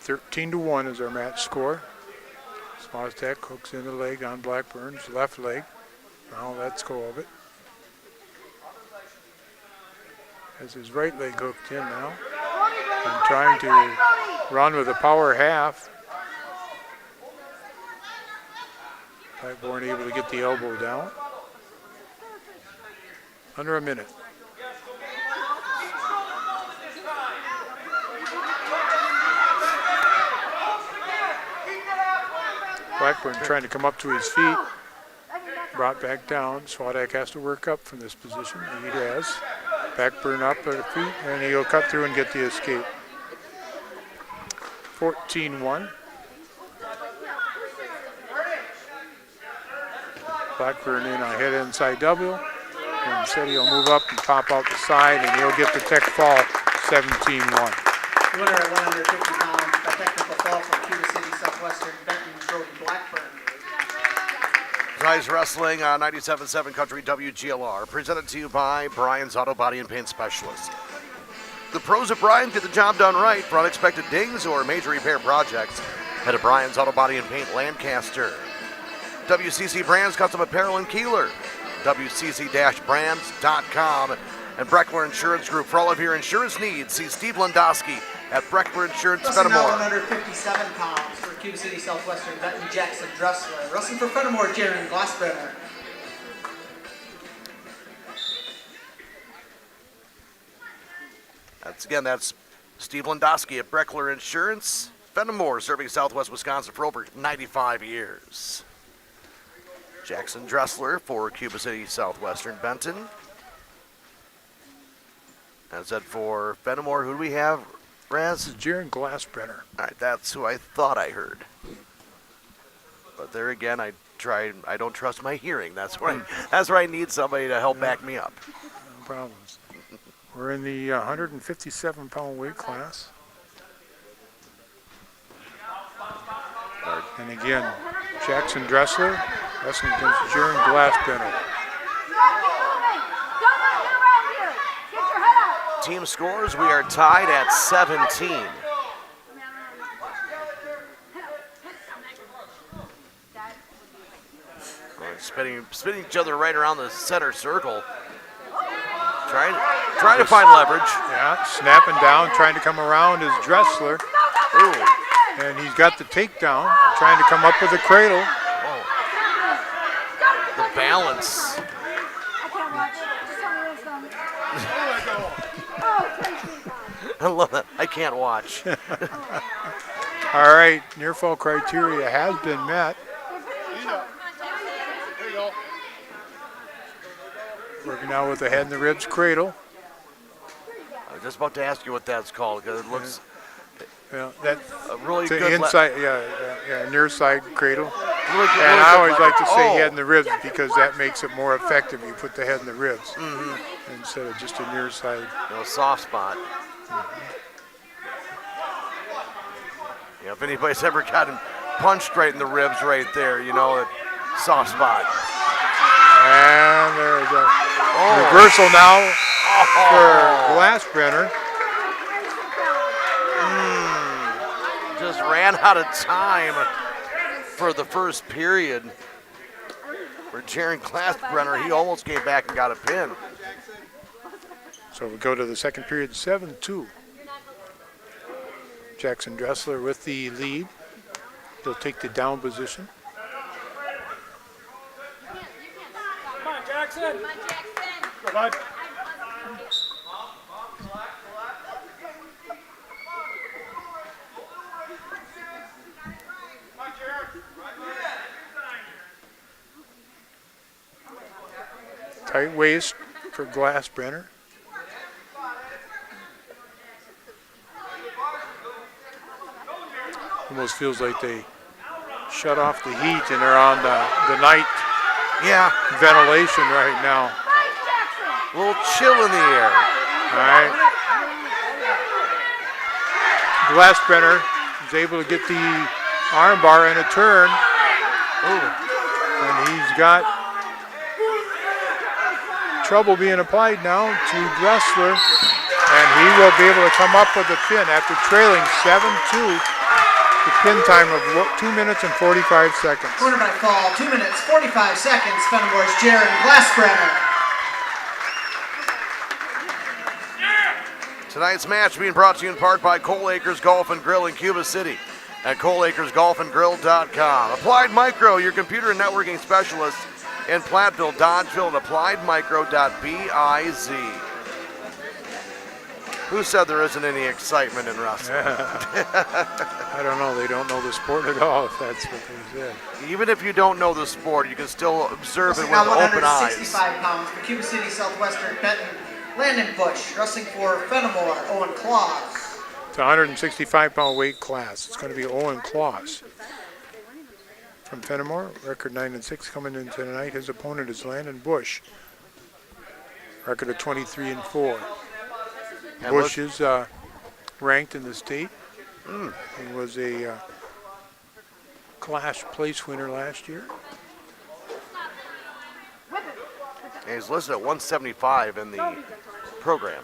13-1 is our match score. Swadek hooks in the leg on Blackburn's left leg. Now let's go of it. Has his right leg hooked in now. And trying to run with a power half. Blackburn able to get the elbow down. Under a minute. Blackburn trying to come up to his feet. Brought back down. Swadek has to work up from this position. He has. Blackburn up at the feet, and he'll cut through and get the escape. 14-1. Blackburn in a head inside double. And said he'll move up and pop out the side, and he'll get the tech fall, 17-1. Winner at 150 pounds, a technical fall from Cuba City, Southwestern, Benton, Brody Blackburn. Tonight's wrestling on 97.7 Country WGLR, presented to you by Brian's Auto Body and Paint Specialists. The pros at Brian get the job done right. For unexpected dings or major repair projects, head to Brian's Auto Body and Paint Lancaster. WCC Brands Custom Apparel in Kieler. WCC-brands.com, and Breckler Insurance Group. For all of your insurance needs, see Steve Landowski at Breckler Insurance Fennimore. 157 pounds for Cuba City, Southwestern, Benton, Jackson, Dressler. Wrestling for Fennimore, Jaron Glassbrenner. That's Steve Landowski at Breckler Insurance Fennimore, serving Southwest Wisconsin for over 95 years. Jackson Dressler for Cuba City, Southwestern, Benton. As said for Fennimore, who do we have, Raz? This is Jaron Glassbrenner. All right, that's who I thought I heard. But there again, I don't trust my hearing. That's where I need somebody to help back me up. No problems. We're in the 157-pound weight class. And again, Jackson Dressler wrestling against Jaron Glassbrenner. Team scores, we are tied at 17. Spinning each other right around the center circle. Trying to find leverage. Yeah, snapping down, trying to come around is Dressler. Ooh. And he's got the takedown, trying to come up with a cradle. The balance. I love that. I can't watch. All right, near fall criteria has been met. Working now with the head and the ribs cradle. I was just about to ask you what that's called because it looks that's really the good. Inside, near side cradle. Really good, and I always like to say oh. head and the ribs because that makes it more effective. You put the head in the ribs Mm-hmm. instead of just a near side. No soft spot. Yeah, if anybody's ever gotten punched right in the ribs right there, you know, a soft spot. And there's a reversal now for Glassbrenner. Just ran out of time for the first period. For Jaron Glassbrenner, he almost came back and got a pin. So we go to the second period, 7-2. Jackson Dressler with the lead. He'll take the down position. Come on, Jackson. Come on, Jackson. Go, bud. Tight waist for Glassbrenner. Almost feels like they shut off the heat and they're on the night ventilation right now. A little chill in the air. All right. Glassbrenner is able to get the armbar in a turn. And he's got trouble being applied now to Dressler. And he will be able to come up with a pin after trailing 7-2. The pin time of 2 minutes and 45 seconds. Corner by fall, 2 minutes, 45 seconds. Fennimore's Jaron Glassbrenner. Tonight's match being brought to you in part by Cole Acres Golf and Grill in Cuba City at coleacresgolfandgrill.com. Applied Micro, your computer and networking specialist in Platteville, Dodgeville, and appliedmicro.biz. Who said there isn't any excitement in wrestling? I don't know. They don't know the sport at all, if that's what they said. Even if you don't know the sport, you can still observe it with Now open eyes. 165 pounds for Cuba City, Southwestern, Benton, Landon Bush. Wrestling for Fennimore, Owen Claus. It's a 165-pound weight class. It's going to be Owen Claus. From Fennimore, record 9-6 coming in tonight. His opponent is Landon Bush. Record of 23-4. Bush is ranked in the state. He was a Clash place winner last year. And he's listed at 175 in the program.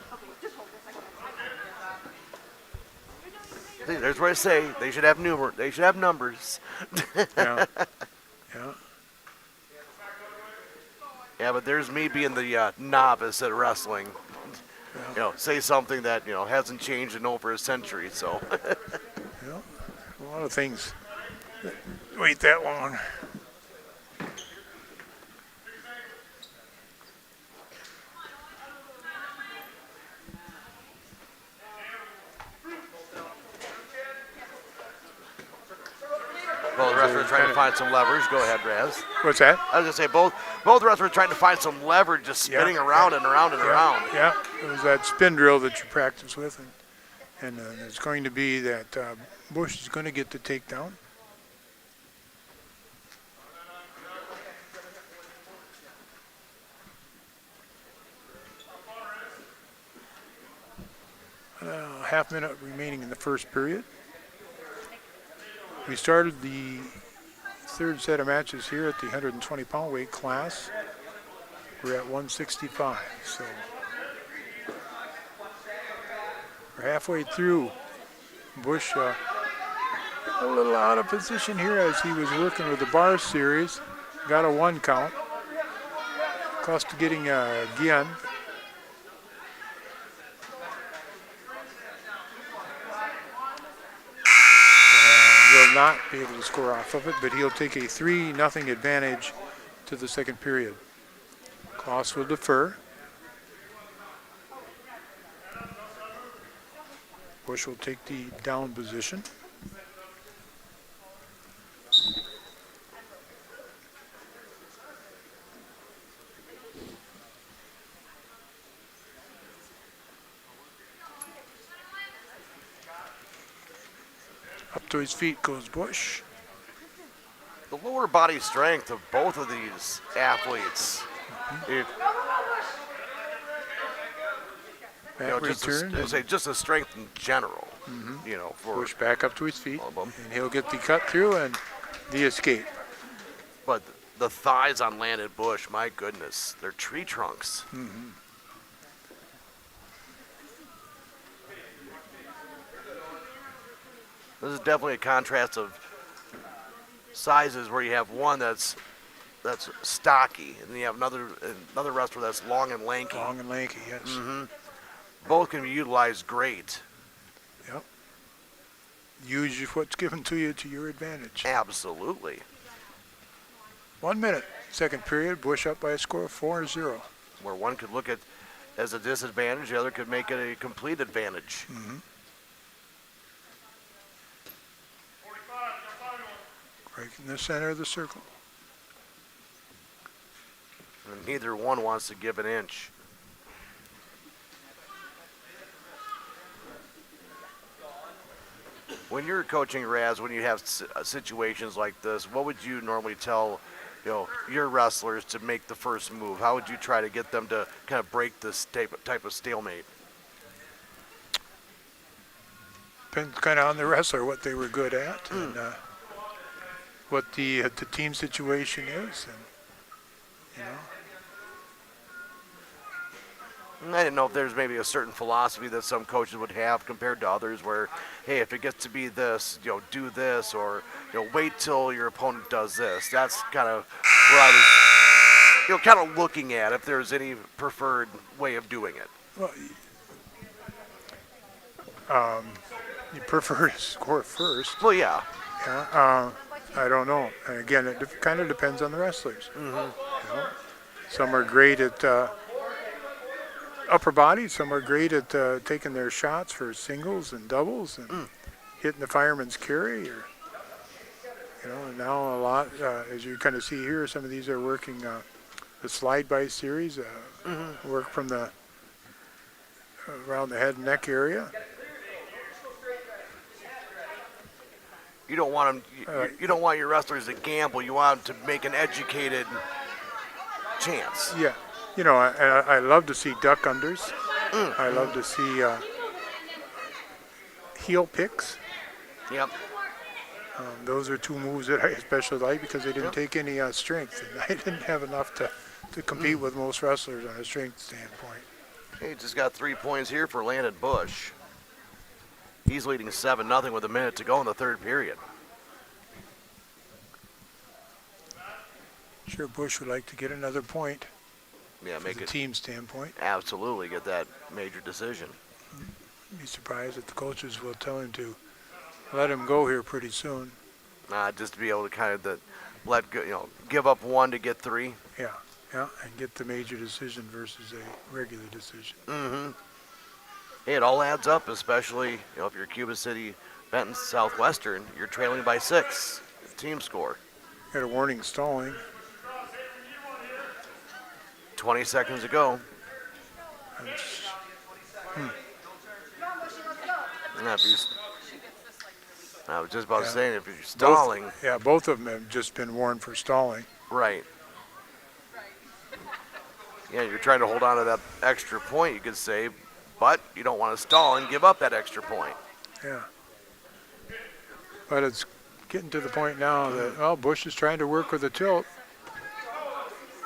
See, there's where I say they should have numbers. Yeah. Yeah, but there's me being the novice at wrestling. You know, say something that, you know, hasn't changed in over a century, so. Yeah, a lot of things wait that long. Well, the wrestlers trying to find some leverage. Go ahead, Raz. What's that? I was going to say, both wrestlers trying to find some leverage, just spinning around and around and around. Yeah, it was that spin drill that you practice with. And it's going to be that Bush is going to get the takedown. Half minute remaining in the first period. We started the third set of matches here at the 120-pound weight class. We're at 165, so we're halfway through. Bush a little out of position here as he was working with the bar series. Got a 1 count. Close to getting a Gian. Will not be able to score off of it, but he'll take a 3-0 advantage to the second period. Klaus will defer. Bush will take the down position. Up to his feet goes Bush. The lower body strength of both of these athletes. If, you know, just the strength in general. You know, for Bush back up to his feet, and he'll get the cut through and the escape. But the thighs on Landon Bush, my goodness, they're tree trunks. This is definitely a contrast of sizes where you have one that's stocky, and you have another wrestler that's long and lanky. Long and lanky, yes. Both can be utilized great. Yep. Use what's given to you to your advantage. Absolutely. 1 minute, second period. Bush up by a score of 4-0. Where one could look at as a disadvantage, the other could make it a complete advantage. Right in the center of the circle. And neither one wants to give an inch. When you're coaching, Raz, when you have situations like this, what would you normally tell, you know, your wrestlers to make the first move? How would you try to get them to kind of break this type of stalemate? Depends kind of on the wrestler, what they were good at, and what the team situation is, and you know. I didn't know if there's maybe a certain philosophy that some coaches would have compared to others where, hey, if it gets to be this, you know, do this, or, you know, wait till your opponent does this. That's kind of where I was, you know, kind of looking at if there's any preferred way of doing it. Well, you prefer to score first. Well, yeah. Yeah. I don't know. Again, it kind of depends on the wrestlers. You know? Some are great at upper body. Some are great at taking their shots for singles and doubles and hitting the fireman's carry. Or, you know, and now a lot, as you kind of see here, some of these are working the slide-by series, work from the around the head and neck area. You don't want them. You don't want your wrestlers to gamble. You want them to make an educated chance. Yeah, you know, I love to see duck unders. I love to see heel picks. Yep. Those are two moves that I especially like because they didn't take any strength, and I didn't have enough to compete with most wrestlers on a strength standpoint. He just got 3 points here for Landon Bush. He's leading 7-0 with a minute to go in the third period. Sure, Bush would like to get another point. Yeah, make from it a team standpoint. Absolutely, get that major decision. Be surprised if the coaches will tell him to let him go here pretty soon. Just to be able to kind of let go, you know, give up one to get three. Yeah, and get the major decision versus a regular decision. Hey, it all adds up, especially, you know, if you're Cuba City, Benton, Southwestern, you're trailing by 6. Team score. Got a warning stalling. 20 seconds to go. I was just about saying, if you're stalling. Both of them have just been warned for stalling. Right. Yeah, you're trying to hold on to that extra point, you could say, but you don't want to stall and give up that extra point. Yeah. But it's getting to the point now that, well, Bush is trying to work with a tilt.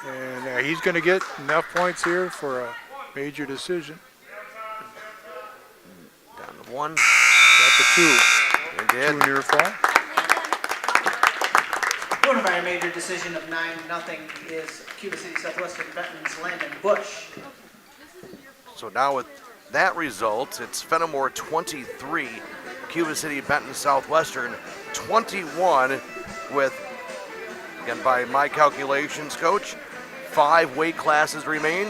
And he's going to get enough points here for a major decision. Down to 1. Got the 2. And did. 2 near fall. Winner by a major decision of 9-0 is Cuba City Southwestern Benton's Landon Bush. So now with that result, it's Fennimore 23, Cuba City Benton Southwestern 21 with, again, by my calculations, Coach, 5 weight classes remain.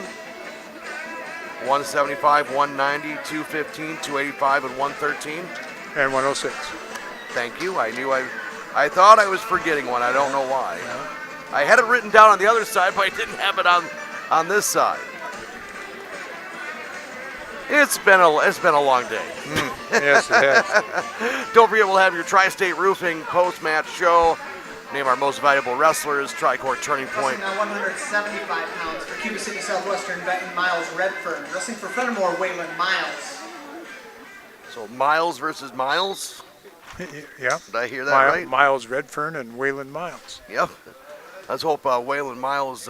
175, 190, 215, 285, and 113. And 106. Thank you. I thought I was forgetting one. I don't know why. I had it written down on the other side, but I didn't have it on this side. It's been a long day. Yes, it has. Don't forget, we'll have your Tri-State Roofing post-match show. Name our most valuable wrestlers, Tri-Court Turning Point. Wrestling now 175 pounds for Cuba City, Southwestern, Benton, Miles, Redfern. Wrestling for Fennimore, Waylon, Miles. So Miles versus Miles? Yeah. Did I hear that right? Miles Redfern and Waylon Miles. Yep. Let's hope Waylon Miles'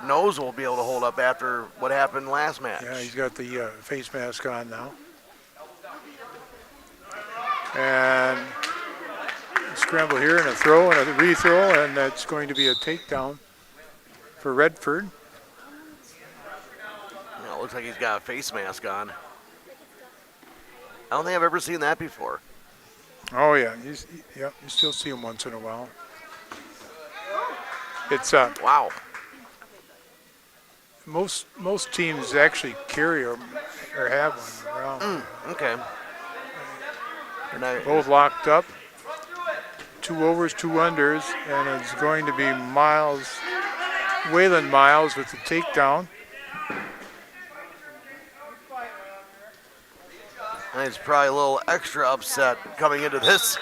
nose will be able to hold up after what happened last match. Yeah, he's got the face mask on now. And a scramble here and a throw and a rethrow, and that's going to be a takedown for Redford. It looks like he's got a face mask on. I don't think I've ever seen that before. Oh yeah, you still see him once in a while. It's wow. Most teams actually carry or have one around. Okay. Both locked up. 2 overs, 2 unders, and it's going to be Waylon Miles with the takedown. And he's probably a little extra upset coming into this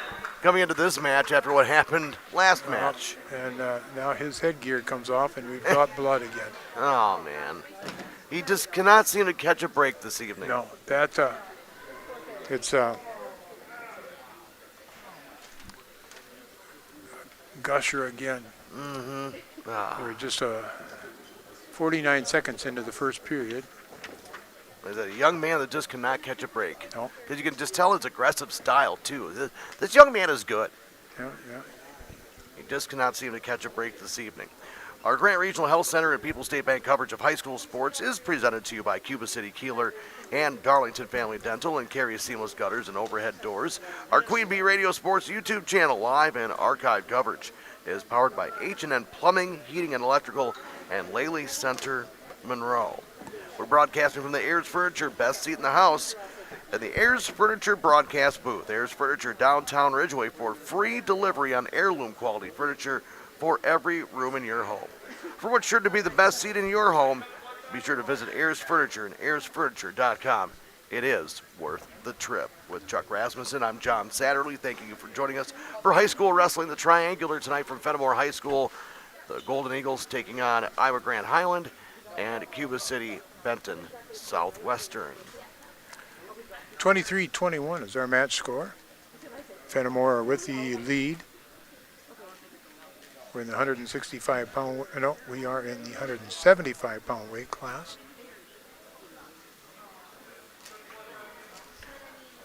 match after what happened last match. And now his headgear comes off, and we've got blood again. Oh man, he just cannot seem to catch a break this evening. No, it's Gusher again. We're just 49 seconds into the first period. There's a young man that just cannot catch a break. No. Because you can just tell his aggressive style, too. This young man is good. Yeah. He just cannot seem to catch a break this evening. Our Grant Regional Health Center and People's State Bank coverage of high school sports is presented to you by Cuba City Kieler and Darlington Family Dental and Carey Seamless Gutters and Overhead Doors. Our Queen Bee Radio Sports YouTube channel, live and archive coverage, is powered by H&N Plumbing, Heating and Electrical, and Lely Center, Monroe. We're broadcasting from the Ayers Furniture Best Seat in the House at the Ayers Furniture broadcast booth. Ayers Furniture, downtown Ridgeway, for free delivery on heirloom quality furniture for every room in your home. For what's sure to be the best seat in your home, be sure to visit Ayers Furniture and AyersFurniture.com. It is worth the trip. With Chuck Rasmussen, I'm John Satterley. Thanking you for joining us for high school wrestling, the Triangular tonight from Fennimore High School. The Golden Eagles taking on Iowa Grand Highland and Cuba City Benton Southwestern. 23-21 is our match score. Fennimore are with the lead. We're in the 165-pound, no, we are in the 175-pound weight class.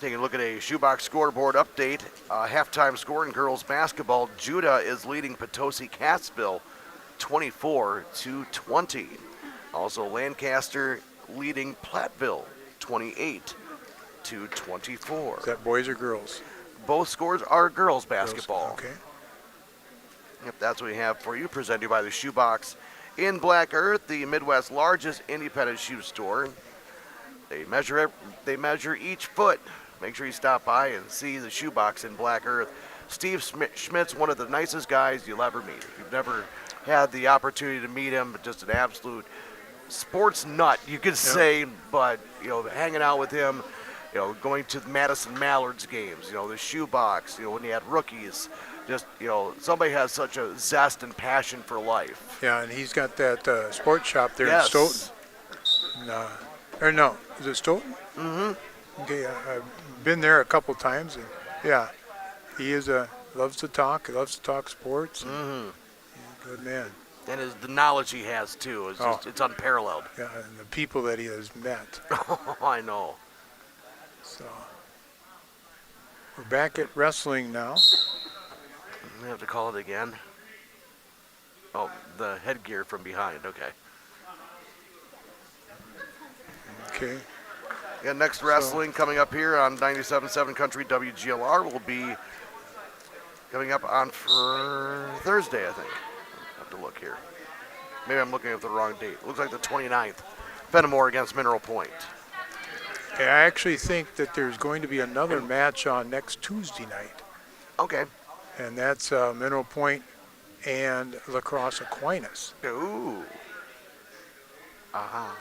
Taking a look at a shoebox scoreboard update. Halftime score in girls basketball. Judah is leading Potosi Catskill 24-20. Also, Lancaster leading Platteville 28-24. Is that boys or girls? Both scores are girls basketball. Girls, okay. Yep, that's what we have for you. Presented to you by the Shoebox in Black Earth, the Midwest's largest independent shoe store. They measure each foot. Make sure you stop by and see the Shoebox in Black Earth. Steve Schmidt's one of the nicest guys you'll ever meet. If you've never had the opportunity to meet him, just an absolute sports nut, you could say, but hanging out with him, going to the Madison Mallards games, the Shoebox, when he had rookies, just somebody has such a zest and passion for life. Yeah, and he's got that sports shop there in Stoughton. Or no, is it Stoughton? Mm-hmm. Okay, I've been there a couple times, and yeah, he is loves to talk. He loves to talk sports. Mm-hmm. Good man. And the knowledge he has too is it's unparalleled. Yeah, and the people that he has met. I know. So we're back at wrestling now. We have to call it again. Oh, the headgear from behind. Okay. Okay. Yeah, next wrestling coming up here on 97.7 Country WGLR will be coming up on for Thursday, I think. I have to look here. Maybe I'm looking at the wrong date. Looks like the 29th Fennimore against Mineral Point. I actually think that there's going to be another match on next Tuesday night. Okay. And that's Mineral Point and La Crosse Aquinas. Ooh. Uh-huh.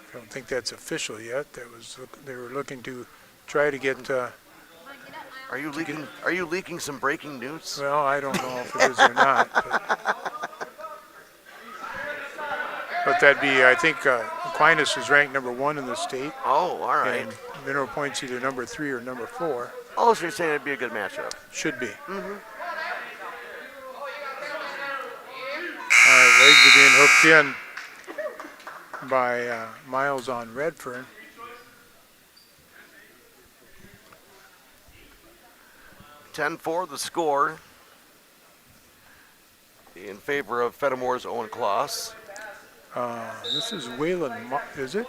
I don't think that's official yet. They were looking to try to get. Are you leaking some breaking news? Well, I don't know if it is or not. But that'd be, I think, Aquinas is ranked number 1 in the state. Oh, all right. And Mineral Point's either number 3 or number 4. Oh, so you're saying it'd be a good matchup? Should be. Mm-hmm. All right, legs are being hooked in by Miles on Redfern. (10-4) the score in favor of Fennimore's Owen Kloss. This is Waylon, is it?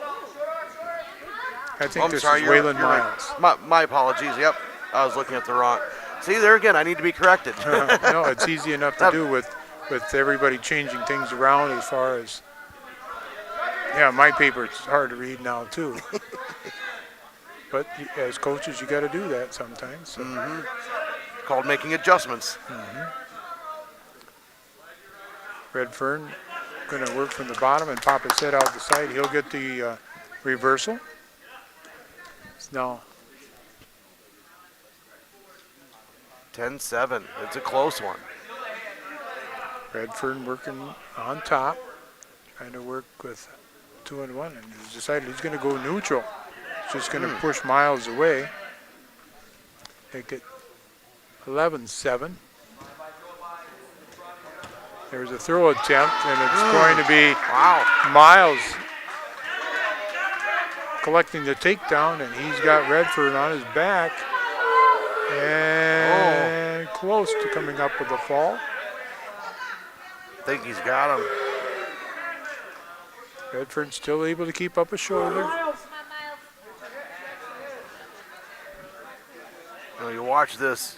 I think this sorry, is Waylon you're Miles. Right. My apologies. Yep, I was looking at the wrong. See, there again, I need to be corrected. No, it's easy enough to do with everybody changing things around as far as. Yeah, my paper, it's hard to read now too. But as coaches, you got to do that sometimes. So. Mm-hmm. Called making adjustments. Mm-hmm. Redfern going to work from the bottom and pop his head out the side. He'll get the reversal. It's now 10-7. It's a close one. Redfern working on top, trying to work with 2-1, and he's decided he's going to go neutral. He's just going to push Miles away. Make it 11-7. There's a throw attempt, and it's going to be Miles collecting the takedown, and he's got Redfern on his back. And close to coming up with a fall. I think he's got him. Redfern's still able to keep up a shoulder. You watch this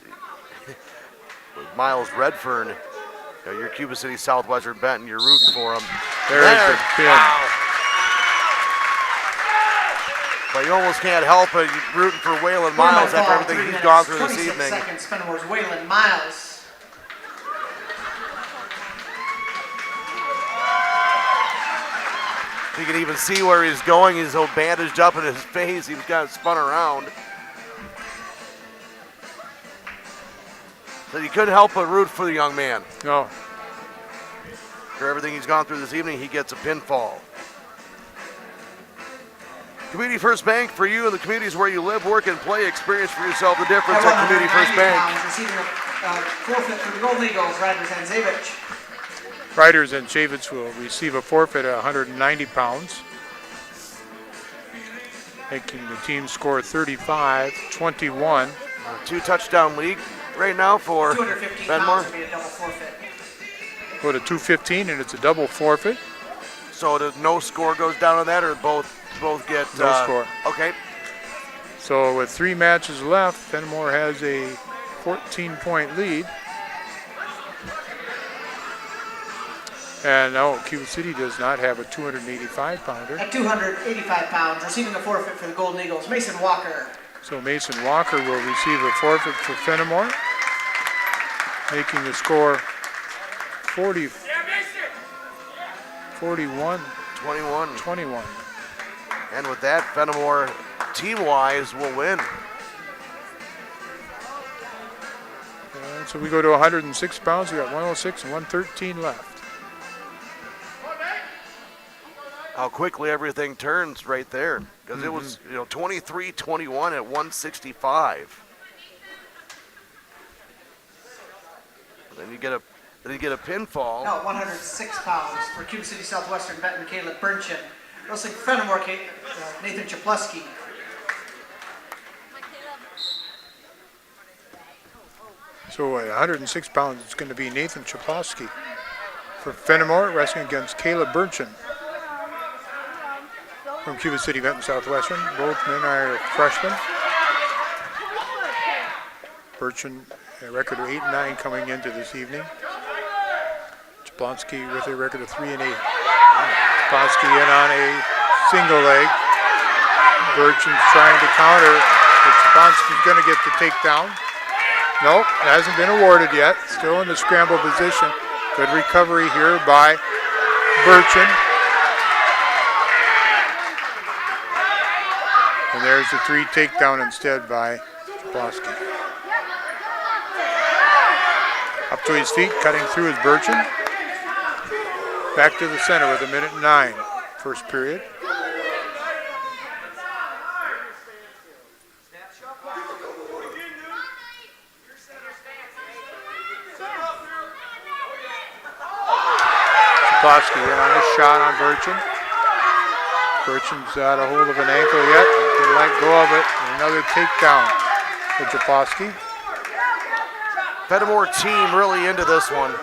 with Miles Redfern. You're Cuba City, Southwestern, Benton. You're rooting for him. There's the pin. Wow. But you almost can't help it. You're rooting for Waylon Miles after everything he's gone through this evening. 26 seconds, Fennimore's Waylon Miles. You can even see where he's going. He's so bandaged up in his face. He's got it spun around. So you couldn't help but root for the young man. No. For everything he's gone through this evening, he gets a pinfall. Community First Bank, for you and the communities where you live, work, and play. Experience for yourself the difference at Community First Bank. Receiving a forfeit for the Golden Eagles, Riders and Zavich. Riders and Zavich will receive a forfeit at 190 pounds, making the team score 35-21. 2-touchdown league right now for Fennimore. Would be a double forfeit. Go to 215, and it's a double forfeit. So no score goes down on that, or both get no score. Okay. So with 3 matches left, Fennimore has a 14-point lead. And no, Cuba City does not have a 285-pounder. At 285 pounds, receiving a forfeit for the Golden Eagles, Mason Walker. So Mason Walker will receive a forfeit for Fennimore, making the score 41-21. And with that, Fennimore, team-wise, will win. And so we go to 106 pounds. We got 106 and 113 left. How quickly everything turns right there, because it was 23-21 at 165. Then you get a pinfall. No, 106 pounds for Cuba City, Southwestern, Benton, Caleb Bernchen. Wrestling Fennimore, Nathan Chapluski. So at 106 pounds, it's going to be Nathan Chapluski. For Fennimore, wrestling against Caleb Bernchen from Cuba City, Benton, Southwestern. Both men are freshmen. Bernchen, a record of 8-9 coming into this evening. Chapluski with a record of 3-8. Chaposky in on a single leg. Burchin's trying to counter, but Chaposky's going to get the takedown. Nope, hasn't been awarded yet. Still in the scramble position. Good recovery here by Burchin. And there's the 3 takedown instead by Chaposky. Up to his feet, cutting through is Burchin. Back to the center with 1:09, first period. Chaposky in on a shot on Burchin. Burchin's got a hold of an ankle yet. Didn't let go of it. Another takedown for Chaposky. Fennimore team really into this one.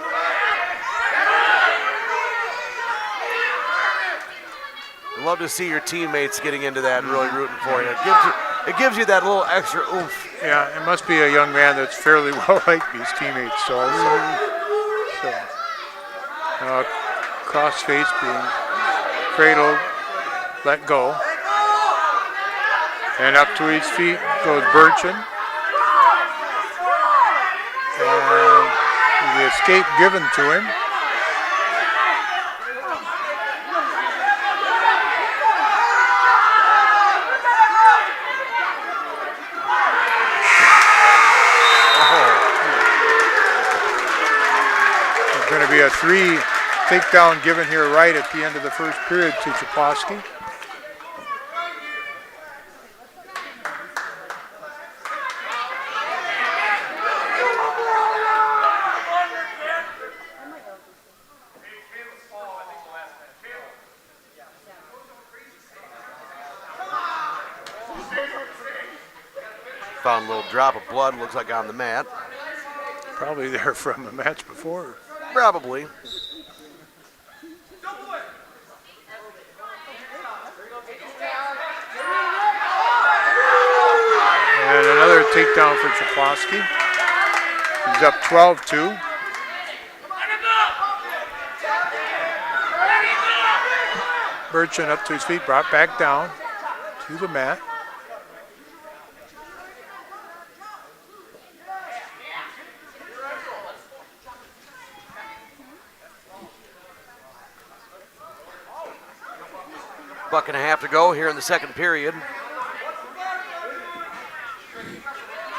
Love to see your teammates getting into that and really rooting for you. It gives you that little extra oomph. Yeah, it must be a young man that's fairly well liked his teammates also. Cross face being cradled, let go. And up to his feet goes Burchin. And the escape given to him. There's going to be a 3 takedown given here right at the end of the first period to Chaposky. Found a little drop of blood, looks like on the mat. Probably there from a match before. Probably. And another takedown for Chaposky. He's up 12-2. Burchin up to his feet, brought back down to the mat. Buck and a half to go here in the second period.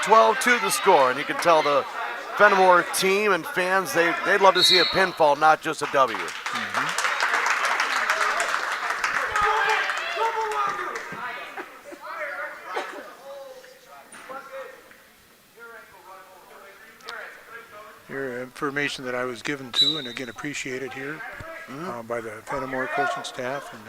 12-2 the score, and you can tell the Fennimore team and fans, they'd love to see a pinfall, not just a W. Your information that I was given to, and again appreciated here by the Fennimore coaching staff, and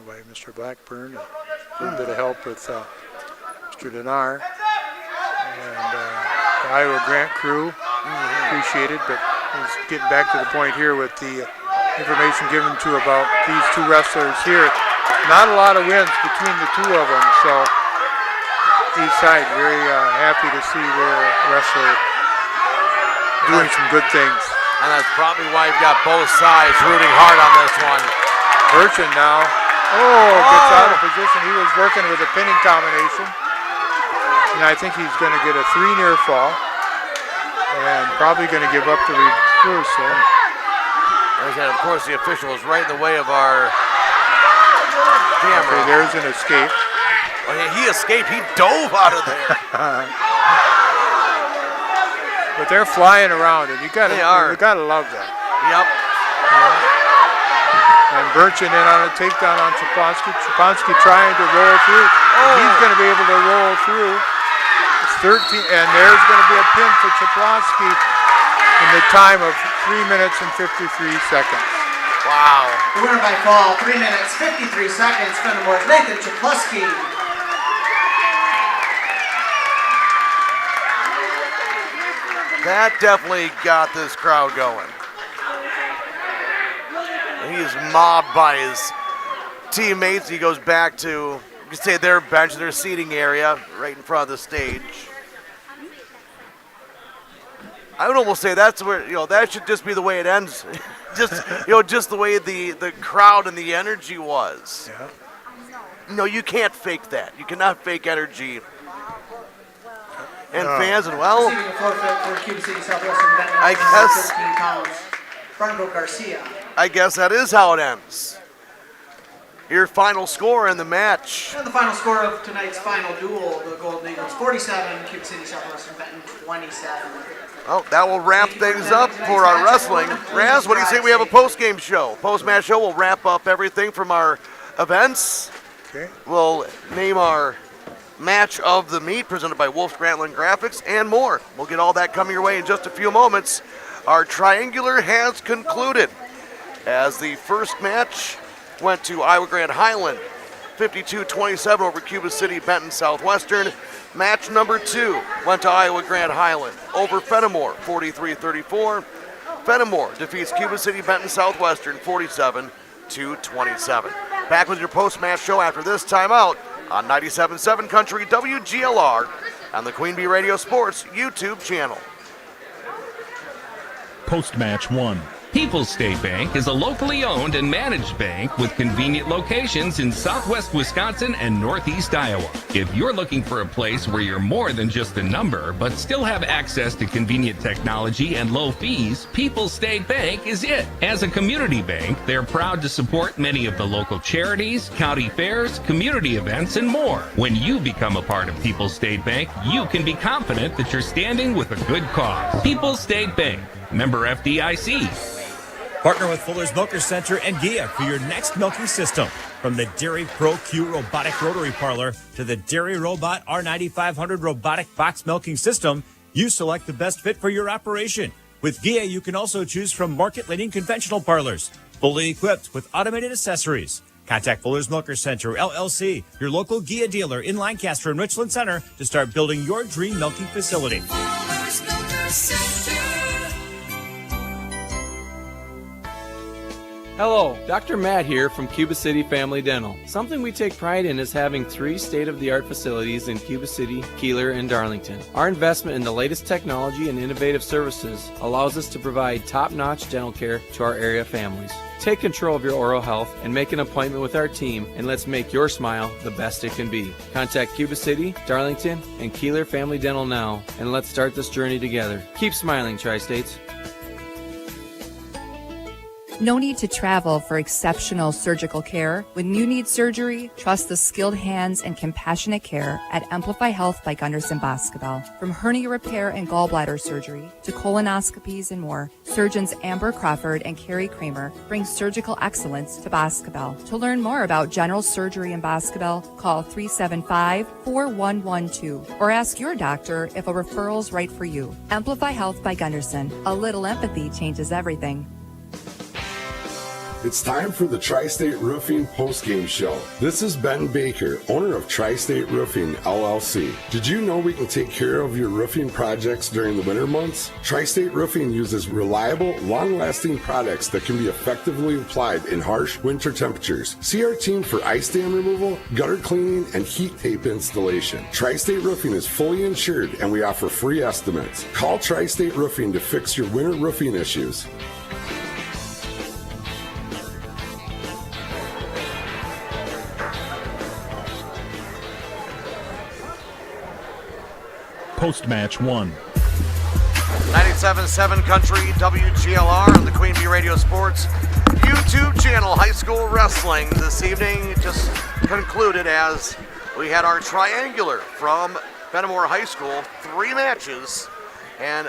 by Mr. Blackburn, and a little bit of help with Mr. Denar and the Iowa Grant crew. Appreciated, but it's getting back to the point here with the information given to about these 2 wrestlers here. Not a lot of wins between the 2 of them, so each side very happy to see their wrestler doing some good things. And that's probably why you've got both sides rooting hard on this one. Burchin now. Gets out of position. He was working with a pinning combination. And I think he's going to get a 3 near fall. And probably going to give up the reversal. And of course, the official is right in the way of our camera. Okay, there's an escape. Oh, yeah, he escaped. He dove out of there. But they're flying around, and you gotta love that. Yep. And Burchin in on a takedown on Chaposky. Chaposky trying to roll through. He's going to be able to roll through. It's 13, and there's going to be a pin for Chaposky in the time of 3 minutes and 53 seconds. Wow. The winner by fall, 3 minutes, 53 seconds, Fennimore's Nathan Chaposky. That definitely got this crowd going. He is mobbed by his teammates. He goes back to, you could say, their bench, their seating area, right in front of the stage. I would almost say that's where, that should just be the way it ends. just the way the crowd and the energy was. Yeah. No, you can't fake that. You cannot fake energy. And fans, and well, Receiving a forfeit for Cuba City Southwestern Benton, I guess 13 pounds. Brando Garcia. I guess that is how it ends. Your final score in the match. And the final score of tonight's final duel, the Golden Eagles 47, Cuba City Southwestern Benton 27. Well, that will wrap things up for our wrestling. Raz, what do you say we have a post-game show? Post-match show, we'll wrap up everything from our events. Okay. We'll name our match of the meet presented by Wolf's Grantland Graphics and more. We'll get all that coming your way in just a few moments. Our triangular has concluded as the first match went to Iowa Grand Highland, 52-27 over Cuba City Benton Southwestern. Match number 2 went to Iowa Grand Highland over Fennimore, 43-34. Fennimore defeats Cuba City Benton Southwestern, 47-27. Back with your post-match show after this timeout on 97.7 Country WGLR and the Queen Bee Radio Sports YouTube channel. Post-match 1. People's State Bank is a locally owned and managed bank with convenient locations in southwest Wisconsin and northeast Iowa. If you're looking for a place where you're more than just a number, but still have access to convenient technology and low fees, People's State Bank is it. As a community bank, they're proud to support many of the local charities, county fairs, community events, and more. When you become a part of People's State Bank, you can be confident that you're standing with a good cause. People's State Bank, member FDIC. Partner with Fuller's Milker Center and GIA for your next milking system. From the Dairy Pro Q robotic rotary parlor to the Dairy Robot R9500 robotic box milking system, you select the best fit for your operation. With GIA, you can also choose from market-leading conventional parlors, fully equipped with automated accessories. Contact Fuller's Milker Center, LLC, your local GIA dealer in Lancaster and Richland Center to start building your dream milking facility. Fuller's Milker Center. Hello, Dr. Matt here from Cuba City Family Dental. Something we take pride in is having 3 state-of-the-art facilities in Cuba City, Kieler, and Darlington. Our investment in the latest technology and innovative services allows us to provide top-notch dental care to our area families. Take control of your oral health and make an appointment with our team, and let's make your smile the best it can be. Contact Cuba City, Darlington, and Kieler Family Dental now, and let's start this journey together. Keep smiling, Tri-States. No need to travel for exceptional surgical care. When you need surgery, trust the skilled hands and compassionate care at Amplify Health by Gunderson Boscobel. From hernia repair and gallbladder surgery to colonoscopies and more, surgeons Amber Crawford and Carey Kramer bring surgical excellence to Boscobel. To learn more about general surgery in Boscobel, call 375-4112 or ask your doctor if a referral's right for you. Amplify Health by Gunderson. A little empathy changes everything. It's time for the Tri-State Roofing post-game show. This is Ben Baker, owner of Tri-State Roofing, LLC. Did you know we can take care of your roofing projects during the winter months? Tri-State Roofing uses reliable, long-lasting products that can be effectively applied in harsh winter temperatures. See our team for ice dam removal, gutter cleaning, and heat tape installation. Tri-State Roofing is fully insured, and we offer free estimates. Call Tri-State Roofing to fix your winter roofing issues. Post-match 1. 97.7 Country WGLR and the Queen Bee Radio Sports YouTube channel. High school wrestling this evening just concluded as we had our triangular from Fennimore High School. 3 matches and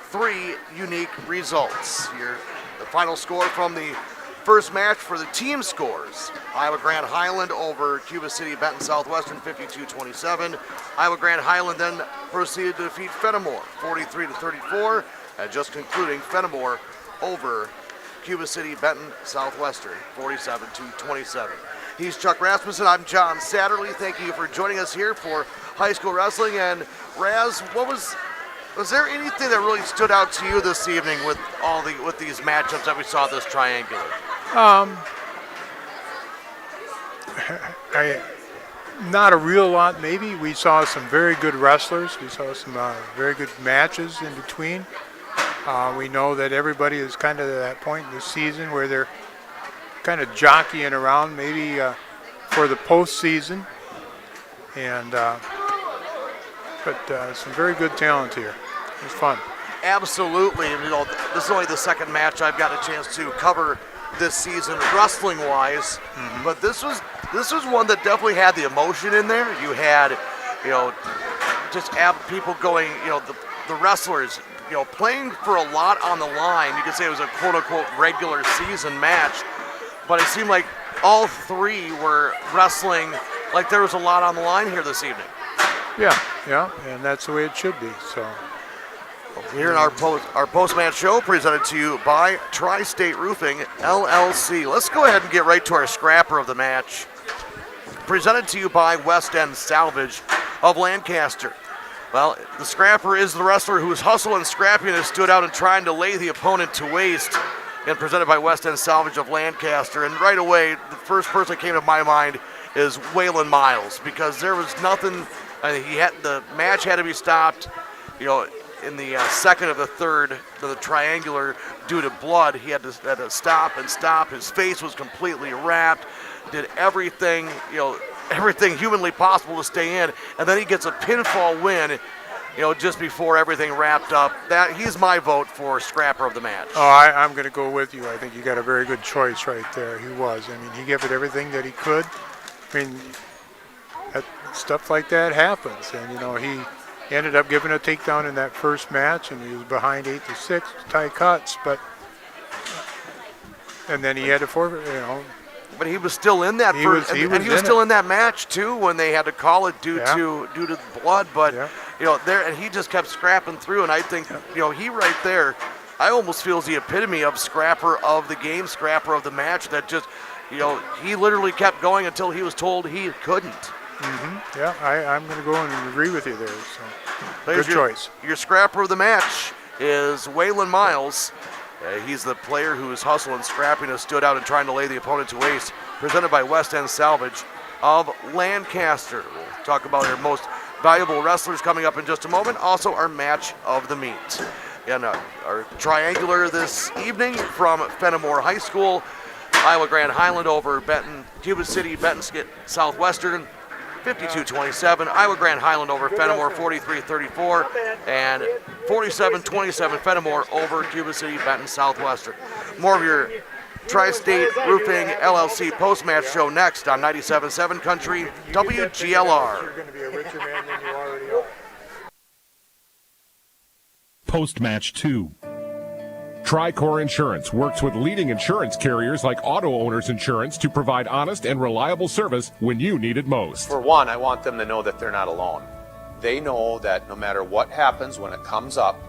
3 unique results. Here, the final score from the first match for the team scores. Iowa Grand Highland over Cuba City Benton Southwestern, 52-27. Iowa Grand Highland then proceeded to defeat Fennimore, 43-34. And just concluding, Fennimore over Cuba City Benton Southwestern, 47-27. He's Chuck Rasmussen. I'm John Satterley. Thank you for joining us here for high school wrestling. And Raz, was there anything that really stood out to you this evening with these matchups that we saw this triangular? Not a real lot, maybe. We saw some very good wrestlers. We saw some very good matches in between. We know that everybody is kind of at that point in the season where they're kind of jockeying around maybe for the postseason. And but some very good talent here. It was fun. Absolutely. And, this is only the second match I've got a chance to cover this season, wrestling-wise. But this was one that definitely had the emotion in there. You had, just people going, the wrestlers, playing for a lot on the line. You could say it was a quote-unquote regular season match, but it seemed like all three were wrestling like there was a lot on the line here this evening. Yeah, and that's the way it should be. So here in our post-match show, presented to you by Tri-State Roofing, LLC. Let's go ahead and get right to our scrapper of the match. Presented to you by West End Salvage of Lancaster. Well, the scrapper is the wrestler whose hustle and scrappiness stood out in trying to lay the opponent to waste. And presented by West End Salvage of Lancaster. And right away, the first person that came to my mind is Waylon Miles, because there was nothing. The match had to be stopped, in the second of the third, the triangular, due to blood. He had to stop and stop. His face was completely wrapped. Did everything, everything humanly possible to stay in, and then he gets a pinfall win, just before everything wrapped up. He's my vote for scrapper of the match. Oh, I'm going to go with you. I think you got a very good choice right there. He was. I mean, he gave it everything that he could. I mean, stuff like that happens, and he ended up giving a takedown in that first match, and he was behind 8-6 tie cuts, but and then he had to forfeit. But he was still in that first, and he was still in that match too when they had to call it due to blood. But there, and he just kept scrapping through. And I think he right there, I almost feel is the epitome of scrapper of the game, scrapper of the match. That just he literally kept going until he was told he couldn't. Yeah, I'm going to go and agree with you there. So good choice. Your scrapper of the match is Waylon Miles. He's the player whose hustle and scrappiness stood out in trying to lay the opponent to waste. Presented by West End Salvage of Lancaster. We'll talk about our most valuable wrestlers coming up in just a moment. Also, our match of the meet. And our triangular this evening from Fennimore High School, Iowa Grand Highland over Benton, Cuba City, Benton Southwestern, 52-27. Iowa Grand Highland over Fennimore, 43-34. And 47-27 Fennimore over Cuba City, Benton Southwestern. More of your Tri-State Roofing LLC post-match show next on 97.7 Country WGLR. You're going to be a richer man than you already are. Post-match 2. Tricor Insurance works with leading insurance carriers like Auto Owners Insurance to provide honest and reliable service when you need it most. For one, I want them to know that they're not alone. They know that no matter what happens when it comes up,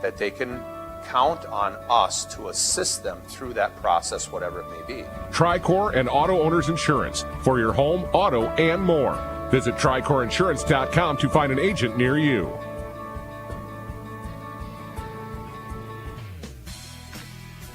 that they can count on us to assist them through that process, whatever it may be. Tricor and Auto Owners Insurance for your home, auto, and more. Visit TricorInsurance.com to find an agent near you.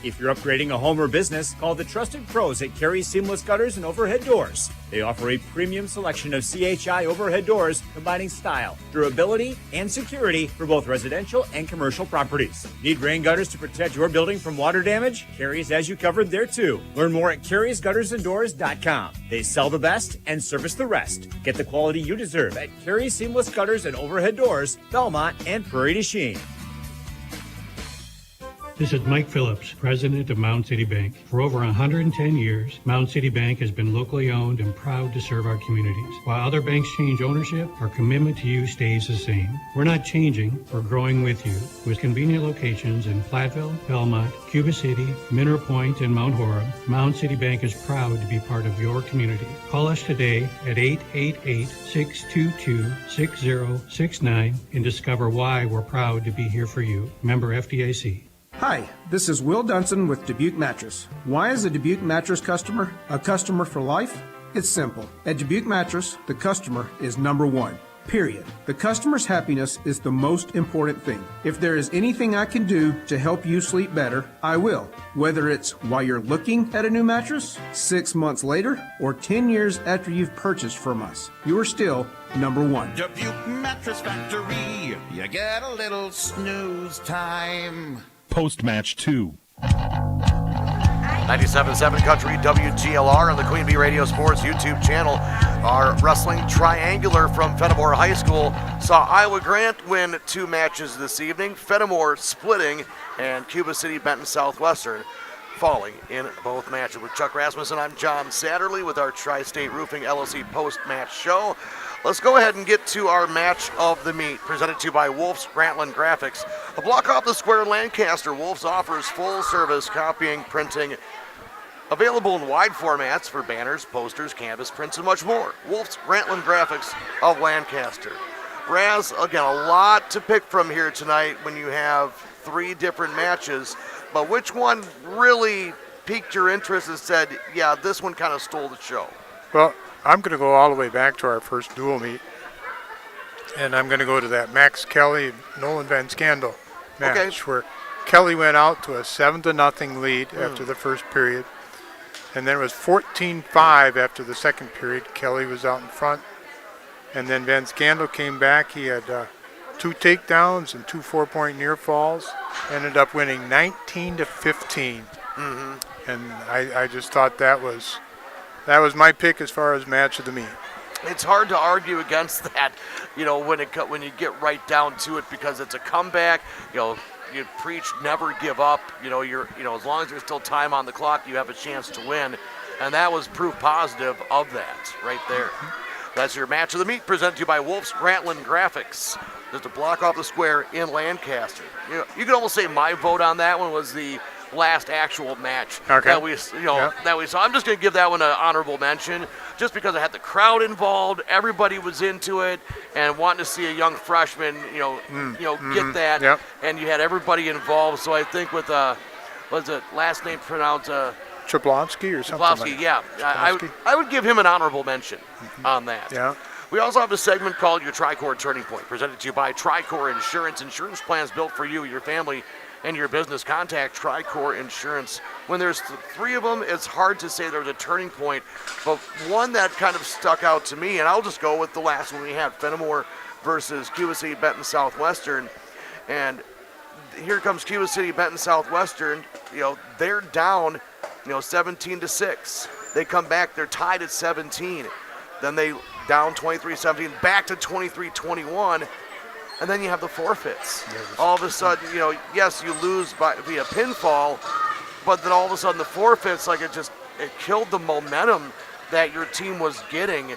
If you're upgrading a home or business, call the trusted pros at Carey Seamless Gutters and Overhead Doors. They offer a premium selection of CHI overhead doors, combining style, durability, and security for both residential and commercial properties. Need rain gutters to protect your building from water damage? Carey's has you covered there too. Learn more at Carey'sGuttersandDoors.com. They sell the best and service the rest. Get the quality you deserve at Carey Seamless Gutters and Overhead Doors, Belmont, and Prairie du Chien. This is Mike Phillips, president of Mound City Bank. For over 110 years, Mound City Bank has been locally owned and proud to serve our communities. While other banks change ownership, our commitment to you stays the same. We're not changing, we're growing with you. With convenient locations in Platteville, Belmont, Cuba City, Mineral Point, and Mount Horeb, Mound City Bank is proud to be part of your community. Call us today at 888-622-6069 and discover why we're proud to be here for you. Member FDIC. Hi, this is Will Dunson with Dubuque Mattress. Why is a Dubuque Mattress customer a customer for life? It's simple. At Dubuque Mattress, the customer is number one. Period. The customer's happiness is the most important thing. If there is anything I can do to help you sleep better, I will. Whether it's while you're looking at a new mattress, 6 months later, or 10 years after you've purchased from us, you are still number one. Dubuque Mattress Factory, you get a little snooze time. Post-match 2. 97.7 Country WGLR on the Queen Bee Radio Sports YouTube channel. Our wrestling triangular from Fennimore High School saw Iowa Grant win 2 matches this evening, Fennimore splitting, and Cuba City Benton Southwestern falling in both matches. With Chuck Rasmussen, I'm John Satterley with our Tri-State Roofing LLC post-match show. Let's go ahead and get to our match of the meet, presented to you by Wolf's Grantland Graphics. A block off the square in Lancaster, Wolf's offers full-service copying, printing, available in wide formats for banners, posters, canvas, prints, and much more. Wolf's Grantland Graphics of Lancaster. Raz, again, a lot to pick from here tonight when you have 3 different matches, but which one really piqued your interest and said, yeah, this one kind of stole the show? Well, I'm going to go all the way back to our first dual meet, and I'm going to go to that Max Kelly, Nolan Van Scandal match, where Kelly went out to a 7-0 lead after the first period, and then it was 14-5 after the second period. Kelly was out in front, and then Van Scandal came back. He had 2 takedowns and 2 4-point near falls, ended up winning 19-15. And I just thought that was my pick as far as match of the meet. It's hard to argue against that, you know, when you get right down to it, because it's a comeback. You know, you preach never give up. You know, as long as there's still time on the clock, you have a chance to win, and that was proof positive of that right there. That's your match of the meet, presented to you by Wolf's Grantland Graphics. Just a block off the square in Lancaster. You know, you could almost say my vote on that one was the last actual match that we saw. I'm just going to give that one an honorable mention, just because I had the crowd involved, everybody was into it, and wanting to see a young freshman, get that, and you had everybody involved. So I think with was it last name pronounced Chablonsky or something? Chablonsky, I would give him an honorable mention on that. Yeah. We also have a segment called Your Tricor Turning Point, presented to you by Tricor Insurance. Insurance plans built for you, your family, and your business. Contact Tricor Insurance. When there's 3 of them, it's hard to say there's a turning point, but one that kind of stuck out to me, and I'll just go with the last one we had, Fennimore versus Cuba City Benton Southwestern. And here comes Cuba City Benton Southwestern. You know, they're down, 17-6. They come back, they're tied at 17. Then they down 23-17, back to 23-21. And then you have the forfeits. All of a sudden, yes, you lose via pinfall, but then all of a sudden the forfeits, like it killed the momentum that your team was getting.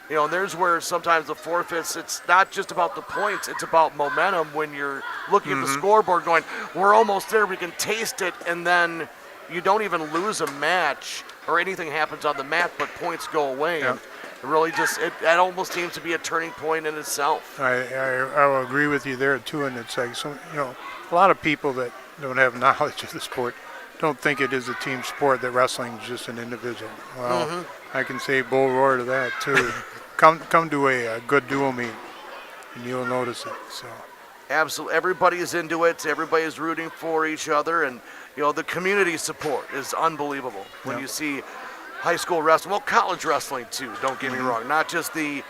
And there's where sometimes the forfeits, it's not just about the points, it's about momentum when you're looking at the scoreboard going, we're almost there, we can taste it, and then you don't even lose a match or anything happens on the mat, but points go away. And it really that almost seems to be a turning point in itself. I will agree with you there too, and it's like a lot of people that don't have knowledge of the sport don't think it is a team sport, that wrestling is just an individual. Well, I can say bull roar to that too. Come to a good dual meet, and you'll notice it. So absolutely, everybody is into it. Everybody is rooting for each other, and the community support is unbelievable when you see high school wrestling, well, college wrestling too, don't get me wrong. Not just my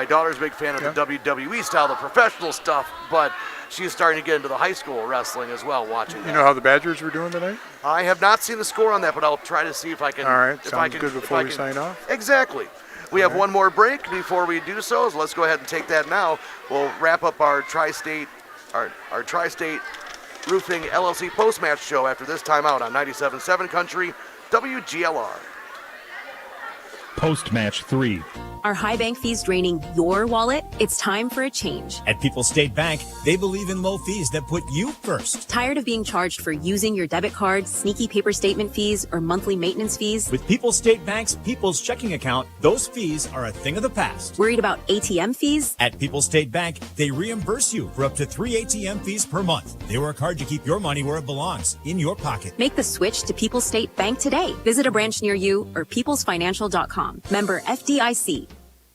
daughter's a big fan of the WWE style, the professional stuff, but she's starting to get into the high school wrestling as well, watching that. You know how the Badgers were doing tonight? I have not seen the score on that, but I'll try to see if I can. All right, sounds good before we sign off. Exactly. We have one more break before we do so let's go ahead and take that now. We'll wrap up our Tri-State Roofing LLC post-match show after this timeout on 97.7 Country WGLR. Post-match 3. Are high bank fees draining your wallet? It's time for a change. At People's State Bank, they believe in low fees that put you first. Tired of being charged for using your debit card, sneaky paper statement fees, or monthly maintenance fees? With People's State Bank's People's Checking Account, those fees are a thing of the past. Worried about ATM fees? At People's State Bank, they reimburse you for up to 3 ATM fees per month. They work hard to keep your money where it belongs, in your pocket. Make the switch to People's State Bank today. Visit a branch near you or peoplesfinancial.com. Member FDIC.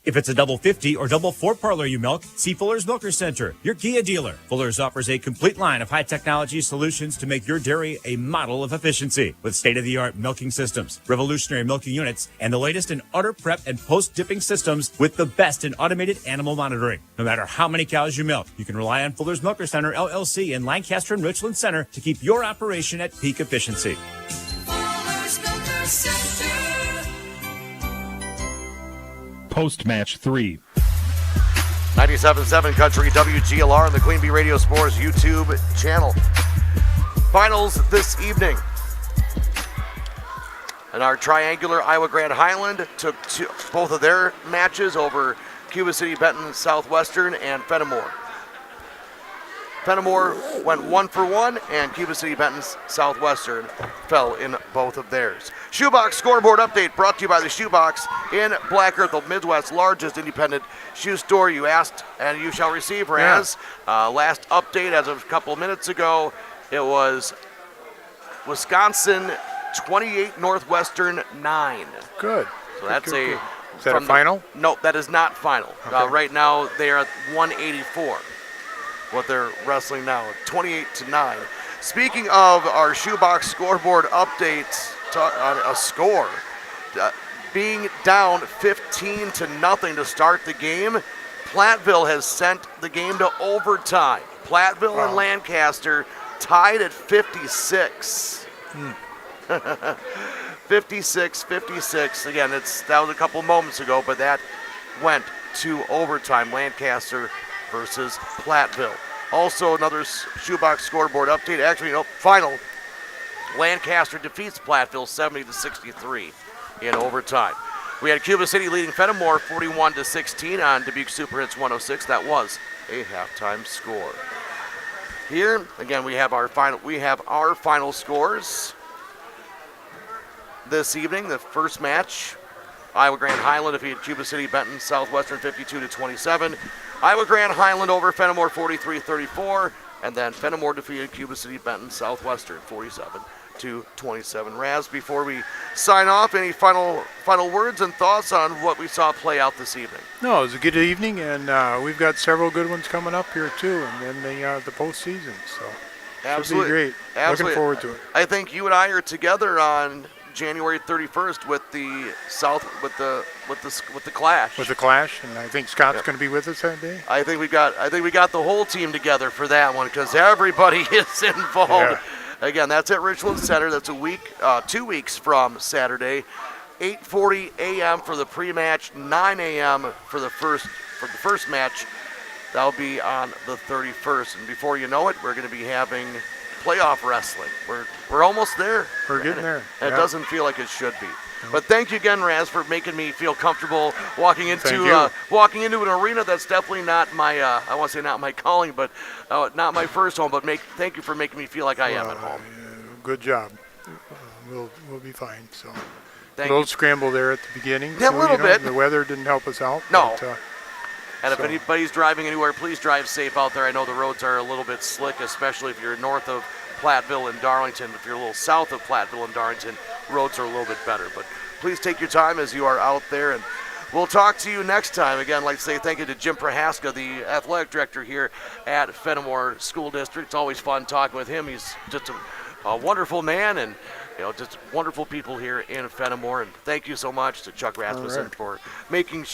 If it's a double 50 or double 4 parlor you milk, see Fuller's Milker Center, your Kia dealer. Fuller's offers a complete line of high technology solutions to make your dairy a model of efficiency with state-of-the-art milking systems, revolutionary milking units, and the latest in udder prep and post-dipping systems with the best in automated animal monitoring. No matter how many cows you milk, you can rely on Fuller's Milker Center, LLC in Lancaster and Richland Center to keep your operation at peak efficiency. Fuller's Milker Center. Post-match 3. 97.7 Country WGLR on the Queen Bee Radio Sports YouTube channel. Finals this evening. And our triangular Iowa Grand Highland took both of their matches over Cuba City, Benton, Southwestern, and Fennimore. Fennimore went 1-for-1, and Cuba City, Benton, Southwestern fell in both of theirs. Shoebox scoreboard update brought to you by the Shoebox in Black Earth, the Midwest's largest independent shoe store. You asked, and you shall receive, Raz. Last update as of a couple of minutes ago, it was Wisconsin 28, Northwestern 9. Good. So that's good. Is that a final? No, that is not final. Okay. Right now, they are at 184. What they're wrestling now, 28-9. Speaking of our Shoebox scoreboard updates on a score, being down 15-0 to start the game, Platteville has sent the game to overtime. Platteville and Lancaster tied at 56. 56-56. Again, that was a couple moments ago, but that went to overtime. Lancaster versus Platteville. Also, another Shoebox scoreboard update. Actually, final. Lancaster defeats Platteville 70-63 in overtime. We had Cuba City leading Fennimore 41-16 on Dubuque Super Hits 106. That was a halftime score. Here, again, we have our final scores this evening. The first match, Iowa Grand Highland defeated Cuba City, Benton, Southwestern 52-27. Iowa Grand Highland over Fennimore 43-34, and then Fennimore defeated Cuba City, Benton, Southwestern 47-27. Raz, before we sign off, any final words and thoughts on what we saw play out this evening? No, it was a good evening, and we've got several good ones coming up here too, and then the postseason. So absolutely, should be great. Absolutely. Looking forward to it. I think you and I are together on January 31st with the Clash. With the Clash, and I think Scott's going to be with us that day. I think we got the whole team together for that one because everybody is involved. Yeah. Again, that's at Richland Center. That's 2 weeks from Saturday. 8:40 a.m. for the pre-match, 9 a.m. for the first match. That'll be on the 31st, and before you know it, we're going to be having playoff wrestling. We're almost there. We're getting there. And it doesn't feel like it should be. But thank you again, Raz, for making me feel comfortable walking into an arena that's definitely not my I want to say not my calling, but not my first home. But thank you for making me feel like I am at home. Good job. We'll be fine. So a Thank little you. scramble there at the beginning. Yeah, a little bit. The weather didn't help us out. No. But, And if anybody's driving anywhere, please drive safe out there. I know the roads are a little bit slick, especially if you're north of Platteville and Darlington. If you're a little south of Platteville and Darlington, roads are a little bit better. But please take your time as you are out there, and we'll talk to you next time. Again, I'd like to say thank you to Jim Prohaska, the athletic director here at Fennimore School District. It's always fun talking with him. He's just a wonderful man, and just wonderful people here in Fennimore. And thank you so much to Chuck Rasmussen for making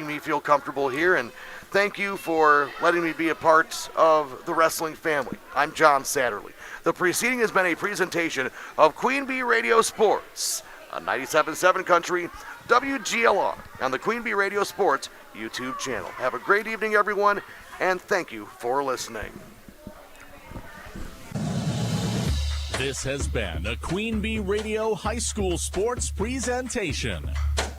me feel comfortable here. And thank you for letting me be a part of the wrestling family. I'm John Satterley. The preceding has been a presentation of Queen Bee Radio Sports on 97.7 Country WGLR on the Queen Bee Radio Sports YouTube channel. Have a great evening, everyone, and thank you for listening. This has been a Queen Bee Radio High School Sports presentation.